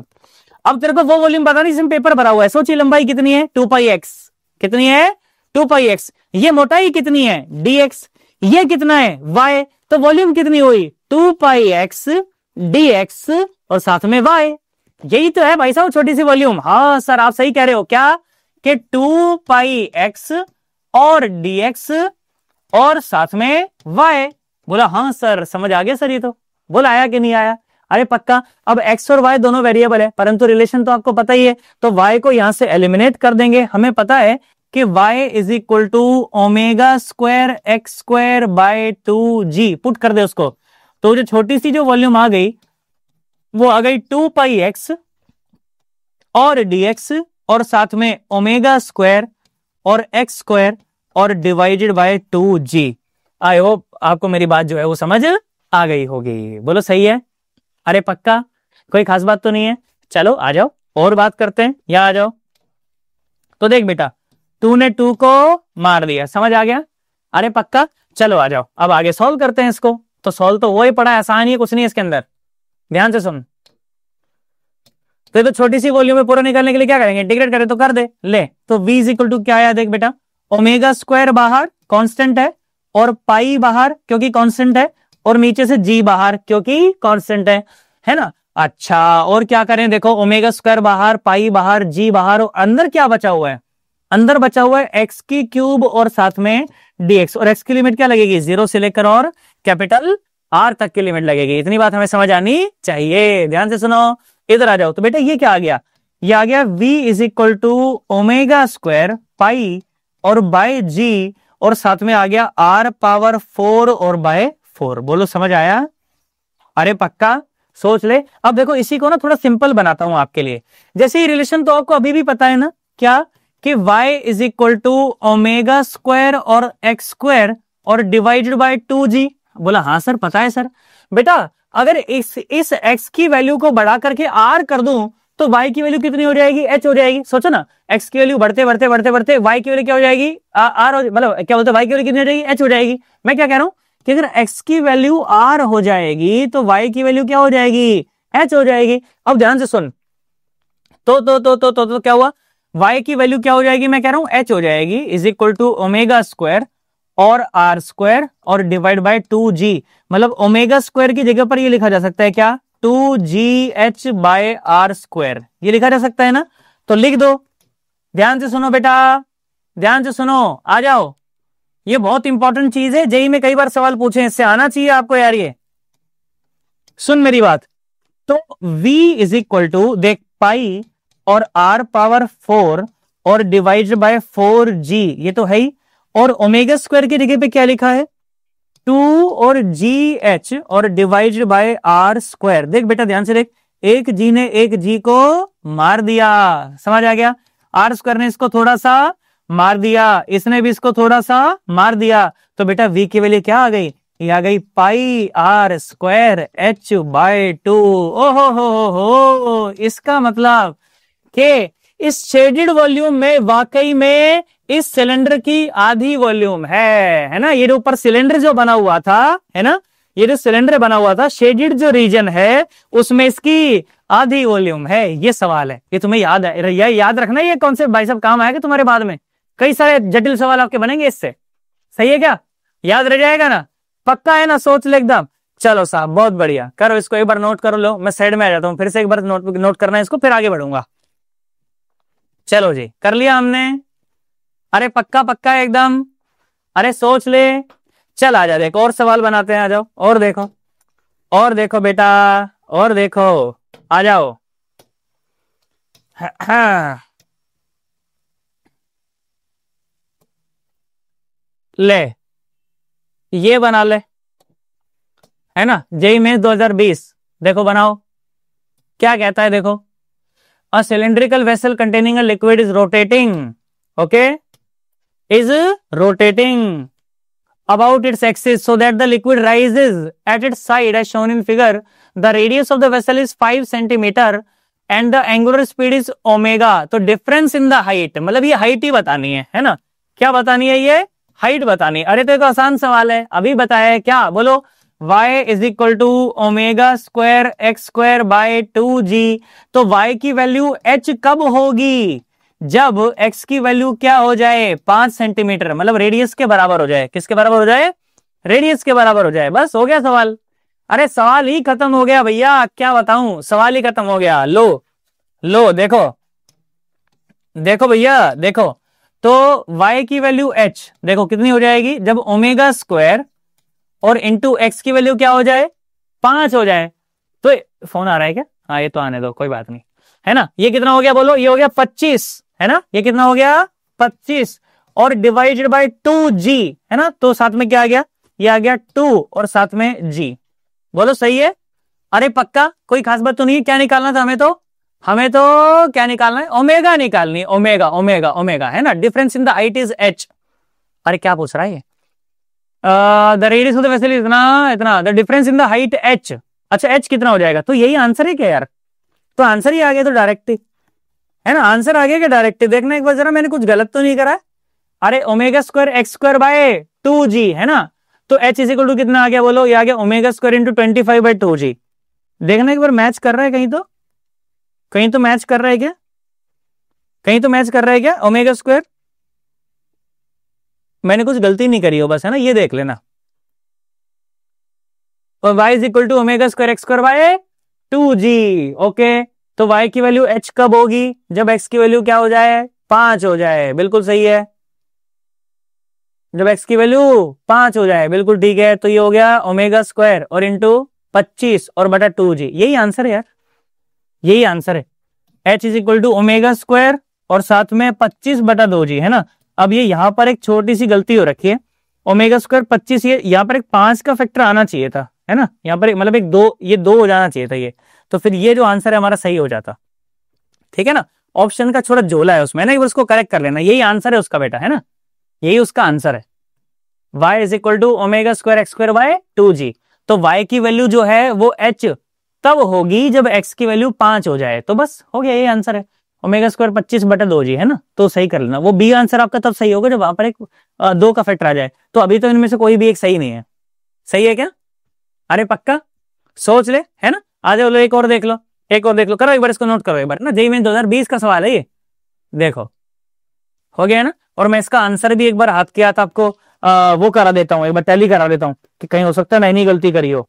अब तेरे को वो वॉल्यूम बतानी जिसमें पेपर भरा हुआ है। सोचिए लंबाई कितनी है, 2πx, कितनी है, 2πx। ये मोटाई कितनी है, dx। ये कितना है, y। तो वॉल्यूम कितनी हुई, 2πx dx और साथ में y। यही तो है भाई साहब छोटी सी वॉल्यूम। हाँ सर आप सही कह रहे हो, क्या कि 2πx और dx और साथ में y। बोला हाँ सर समझ आ गया सर, ये तो बोला आया कि नहीं आया, अरे पक्का। अब x और y दोनों वेरिएबल है, परंतु रिलेशन तो आपको पता ही है, तो y को यहां से एलिमिनेट कर देंगे। हमें पता है कि y is equal to omega square x square by 2g, put कर दे उसको। तो जो छोटी सी जो वॉल्यूम आ गई वो आ गई 2πx और dx और साथ में ओमेगा स्क्वायर और एक्स स्क्वायर और divided by 2g। I hope आपको मेरी बात जो है वो समझ आ गई होगी, बोलो सही है, अरे पक्का, कोई खास बात तो नहीं है। चलो आ जाओ और बात करते हैं, यहां आ जाओ। तो देख बेटा, 2 ने 2 को मार दिया, समझ आ गया, अरे पक्का। चलो आ जाओ अब आगे सॉल्व करते हैं इसको। तो सॉल्व तो वो ही पड़ा है, आसान ही है, कुछ नहीं है इसके अंदर, ध्यान से सुन। तो ये तो छोटी सी वॉल्यूम में पूरा निकालने के लिए क्या करेंगे, इंटीग्रेट करें तो कर दे, ले। तो v इज इक्वल टू क्या आया, देख बेटा, ओमेगा स्क्वायर बाहर कांस्टेंट है और पाई बाहर क्योंकि कांस्टेंट है, और नीचे से g बाहर क्योंकि कांस्टेंट है ना। अच्छा और क्या करें, देखो ओमेगा स्क्वायर बाहर, पाई बाहर, g बाहर, और अंदर क्या बचा हुआ है, अंदर बचा हुआ है एक्स की क्यूब और साथ में dx। और x की लिमिट क्या लगेगी, 0 से लेकर और कैपिटल R तक की लिमिट लगेगी। इतनी बात हमें समझ आनी चाहिए, ध्यान से सुनो। इधर आ जाओ, तो बेटा ये क्या आ गया, ये आ गया v is equal to omega square pi और बाय g और साथ में आ गया r पावर 4 और बाय 4। बोलो समझ आया, अरे पक्का, सोच ले। अब देखो इसी को ना थोड़ा सिंपल बनाता हूं आपके लिए। जैसे ये रिलेशन तो आपको अभी भी पता है ना, क्या कि y is equal to omega square और एक्स स्क्वायर और डिवाइडेड बाय 2g। बोला हाँ सर पता है सर। बेटा अगर इस x की वैल्यू को बढ़ा करके r कर दूं तो y की वैल्यू कितनी हो जाएगी, h हो जाएगी। सोचो ना, x की वैल्यू बढ़ते बढ़ते बढ़ते बढ़ते y की वैल्यू क्या हो जाएगी, r, मतलब क्या बोलते हैं, y की वैल्यू कितनी हो जाएगी, h हो जाएगी। मैं क्या कह रहा हूं कि अगर x की वैल्यू r हो जाएगी तो y की वैल्यू क्या हो जाएगी, h हो जाएगी। अब ध्यान से सुन, तो क्या हुआ, y की वैल्यू क्या हो जाएगी, मैं कह रहा हूं h हो जाएगी, is equal to omega square और r स्क्वायर और डिवाइड बाय 2g। मतलब ओमेगा स्क्वायर की जगह पर ये लिखा जा सकता है क्या, 2gh बाय r स्क्वायर, ये लिखा जा सकता है ना। तो लिख दो, ध्यान से सुनो बेटा, ध्यान से सुनो, आ जाओ। ये बहुत इंपॉर्टेंट चीज है, जेई में कई बार सवाल पूछे, इससे आना चाहिए आपको यार। ये सुन मेरी बात, तो v इज इक्वल टू देख पाई और r पावर 4 और डिवाइडेड बाय 4g, ये तो है ही। और ओमेगा स्क्वायर की जगह पे क्या लिखा है, 2 और GH और डिवाइडेड बाय R स्क्वायर। देख बेटा ध्यान से देख, एक जी ने एक जी को मार दिया, समझ आ गया। आर स्क्वायर ने इसको थोड़ा सा मार दिया, इसने भी इसको थोड़ा सा मार दिया, तो बेटा V की वैल्यू क्या आ गई, ये आ गई पाई R स्क्वायर H/2। ओहो हो, इसका मतलब कि इस शेडेड वॉल्यूम में वाकई में इस सिलेंडर की आधी वॉल्यूम है ना। ये जो ऊपर सिलेंडर जो बना हुआ था, है ना, ये जो सिलेंडर बना हुआ था, शेडेड जो रीजन है उसमें इसकी आधी वॉल्यूम है। ये सवाल है, ये तुम्हें याद है, याद रखना, ये कॉन्सेप्ट भाई साहब काम आएगा तुम्हारे बाद में, कई सारे जटिल सवाल आपके बनेंगे इससे। सही है क्या, याद रह जाएगा ना, पक्का है ना, सोच ले एकदम। चलो साहब बहुत बढ़िया, करो इसको, एक बार नोट कर लो। मैं साइड में आ जाता हूं, फिर से एक बार नोट करना है इसको, फिर आगे बढ़ूंगा। चलो जी, कर लिया हमने। अरे पक्का पक्का एकदम, अरे सोच ले। चल आ जा, देखो और सवाल बनाते हैं, आ जाओ और देखो, और देखो बेटा, और देखो, आ जाओ। हाँ ले, ये बना ले, है ना, जेईई मेंस 2020। देखो बनाओ, क्या कहता है देखो, a cylindrical vessel containing a liquid is rotating, okay, is rotating about its axis so that the liquid rises at its side as shown in figure. The radius of the vessel is 5 centimeter and the angular speed is omega. तो difference in the height, मतलब ये height ही बतानी है ना, क्या बतानी है, ये हाइट बतानी है। अरे तो एक आसान सवाल है, अभी बताया है, क्या बोलो, y is equal to omega square x square by 2g। तो y की वैल्यू h कब होगी, जब x की वैल्यू क्या हो जाए, 5 सेंटीमीटर, मतलब रेडियस के बराबर हो जाए। किसके बराबर हो जाए, रेडियस के बराबर हो जाए। बस हो गया सवाल। अरे सवाल ही खत्म हो गया भैया, क्या बताऊं, सवाल ही खत्म हो गया। लो लो देखो, देखो भैया देखो, तो y की वैल्यू h देखो कितनी हो जाएगी, जब ओमेगा स्क्वायर और इंटू एक्स की वैल्यू क्या हो जाए, 5 हो जाए। तो फोन आ रहा है क्या, हाँ ये तो आने दो, कोई बात नहीं, है ना। ये कितना हो गया बोलो, ये हो गया 25, है ना, ये कितना हो गया 25, और डिवाइडेड बाय 2g, है ना, तो साथ में क्या आ गया, ये आ गया 2 और साथ में g। बोलो सही है। अरे पक्का, कोई खास बात तो नहीं है, क्या निकालना था हमें तो, हमें तो क्या निकालना है, ओमेगा निकालनी है, ओमेगा ओमेगा ओमेगा, है ना, difference in the height is h। अरे क्या पूछ रहा है ये, the radius of the vessel इतना इतना, the difference in the height h। अच्छा h कितना हो जाएगा, तो यही आंसर है क्या यार, तो आंसर ही आ गया, तो डायरेक्ट ही, है ना, आंसर आ गया क्या डायरेक्ट। देखना एक बार जरा, मैंने कुछ गलत तो नहीं करा है। अरे omega square x square by 2g, है ना, तो h इज इक्वल टू कितना आ गया बोलो, ये आ गया omega square into 25 bye 2g। देखना एक बार मैच कर रहा है कहीं तो, कहीं तो मैच कर रहा है क्या, कहीं तो मैच कर रहा है क्या, ओमेगा स्क्वायर, मैंने कुछ गलती नहीं करी हो बस, है ना, ये देख लेना। और y is equal to omega square x square by 2g, okay. तो y की वैल्यू h कब होगी, जब x की वैल्यू क्या हो जाए, 5 हो जाए, बिल्कुल सही है, जब x की वैल्यू 5 हो जाए, बिल्कुल ठीक है। तो ये हो गया ओमेगा स्क्वायर और इंटू 25 और बटा 2g, यही आंसर है यार, यही आंसर है। h is equal to omega square और साथ में 25 बटा 2g, है ना। अब ये यहां पर एक छोटी सी गलती हो रखी है, ओमेगा स्क्वायर 25, ये यहाँ पर एक 5 का फैक्टर आना चाहिए था, है ना, यहाँ पर मतलब एक 2, ये 2 हो जाना चाहिए था ये, तो फिर ये जो आंसर है हमारा सही हो जाता, ठीक है ना। ऑप्शन का थोड़ा झोला है उसमें ना, एक बार उसको करेक्ट कर लेना, यही आंसर है उसका बेटा, है ना, यही उसका आंसर है। y is equal to omega square x square by 2g। तो y की वैल्यू जो है वो h तब होगी जब x की वैल्यू 5 हो जाए, तो बस हो गया, यही आंसर है, ओमेगा स्क्वायर 25 बटा 2g, है ना। तो सही कर लेना, वो बी आंसर आपका तब सही होगा जब वहां पर एक 2 का फैक्टर आ जाए। तो अभी तो इनमें से कोई भी एक सही नहीं है, सही है क्या, अरे पक्का सोच ले, है ना। आ जाओ, एक और देख लो, एक और देख लो, करो एक बार इसको नोट करो एक बार ना, जेईई मेंस 2020 का सवाल है ये, देखो हो गया ना। और मैं इसका आंसर भी एक बार हाथ किया था आपको, वो करा देता हूँ, एक बार टैली करा देता हूँ कि कहीं हो सकता है मैंने गलती करी हो,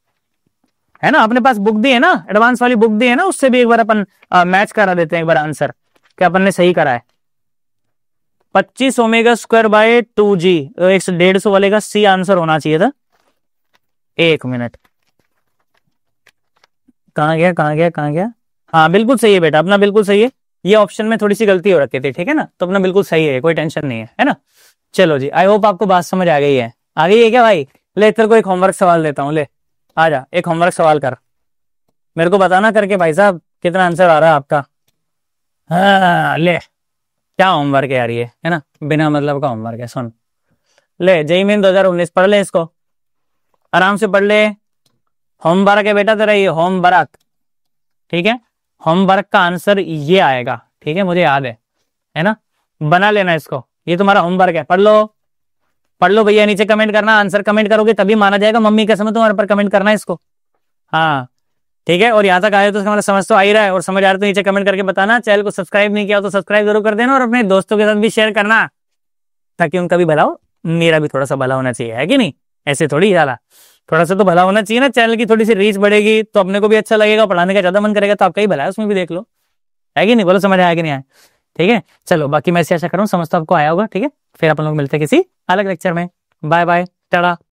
है ना। अपने पास बुक दी है ना, एडवांस वाली बुक दी है ना, उससे भी एक बार अपन मैच करा देते हैं एक बार आंसर, क्या अपन ने सही करा है। 25 ओमेगा स्क्वायर बाय 2g, 150 वाले का सी आंसर होना चाहिए था। एक मिनट, कहाँ गया, हाँ बिल्कुल सही है बेटा अपना, बिल्कुल सही है, ये ऑप्शन में थोड़ी सी गलती हो रखी थी, ठीक है ना, तो अपना बिल्कुल सही है, कोई टेंशन नहीं है ना। चलो जी, आई होप आपको बात समझ आ गई है। आ गई है क्या भाई? ले तेरे को एक होमवर्क सवाल देता हूँ, ले आ जा, एक होमवर्क सवाल कर, मेरे को बताना करके भाई साहब कितना आंसर आ रहा है आपका। हाँ ले, क्या होमवर्क है यार ये, है ना, बिना मतलब का होमवर्क है। सुन ले, जेईई मेन 2019 पढ़ ले, इसको आराम से पढ़ ले। होमवर्क है बेटा तेरा, ये होमवर्क, ठीक है, होमवर्क का आंसर ये आएगा, ठीक है, मुझे याद है ना, बना लेना इसको, ये तुम्हारा होमवर्क है, पढ़ लो भैया, नीचे कमेंट करना, आंसर कमेंट करोगे तभी माना जाएगा, मम्मी कसम है तुम्हारे पर कमेंट करना है इसको। हाँ ठीक है, और यहाँ तक आए तो इसका मतलब समझ तो आ ही रहा है, और समझ आ रहा है तो नीचे कमेंट करके बताना। चैनल को सब्सक्राइब नहीं किया तो सब्सक्राइब जरूर कर देना, और अपने दोस्तों के साथ भी शेयर करना, ताकि उनका भी भला हो, मेरा भी थोड़ा सा भला होना चाहिए, है कि नहीं? ऐसे थोड़ी जाला, थोड़ा सा तो भला होना चाहिए ना, चैनल की थोड़ी सी रीच बढ़ेगी तो अपने को भी अच्छा लगेगा, पढ़ाने का ज्यादा मन करेगा, तो आपका ही भला है, उसमें भी देख लो, है कि नहीं? बोलो समझ आया कि नहीं आया? ठीक है, चलो बाकी मैं ऐसे आशा कर रहा हूँ समझ तो आपको आया होगा, ठीक है, फिर अपन लोग मिलते हैं किसी अलग लेक्चर में। Bye bye, Tata.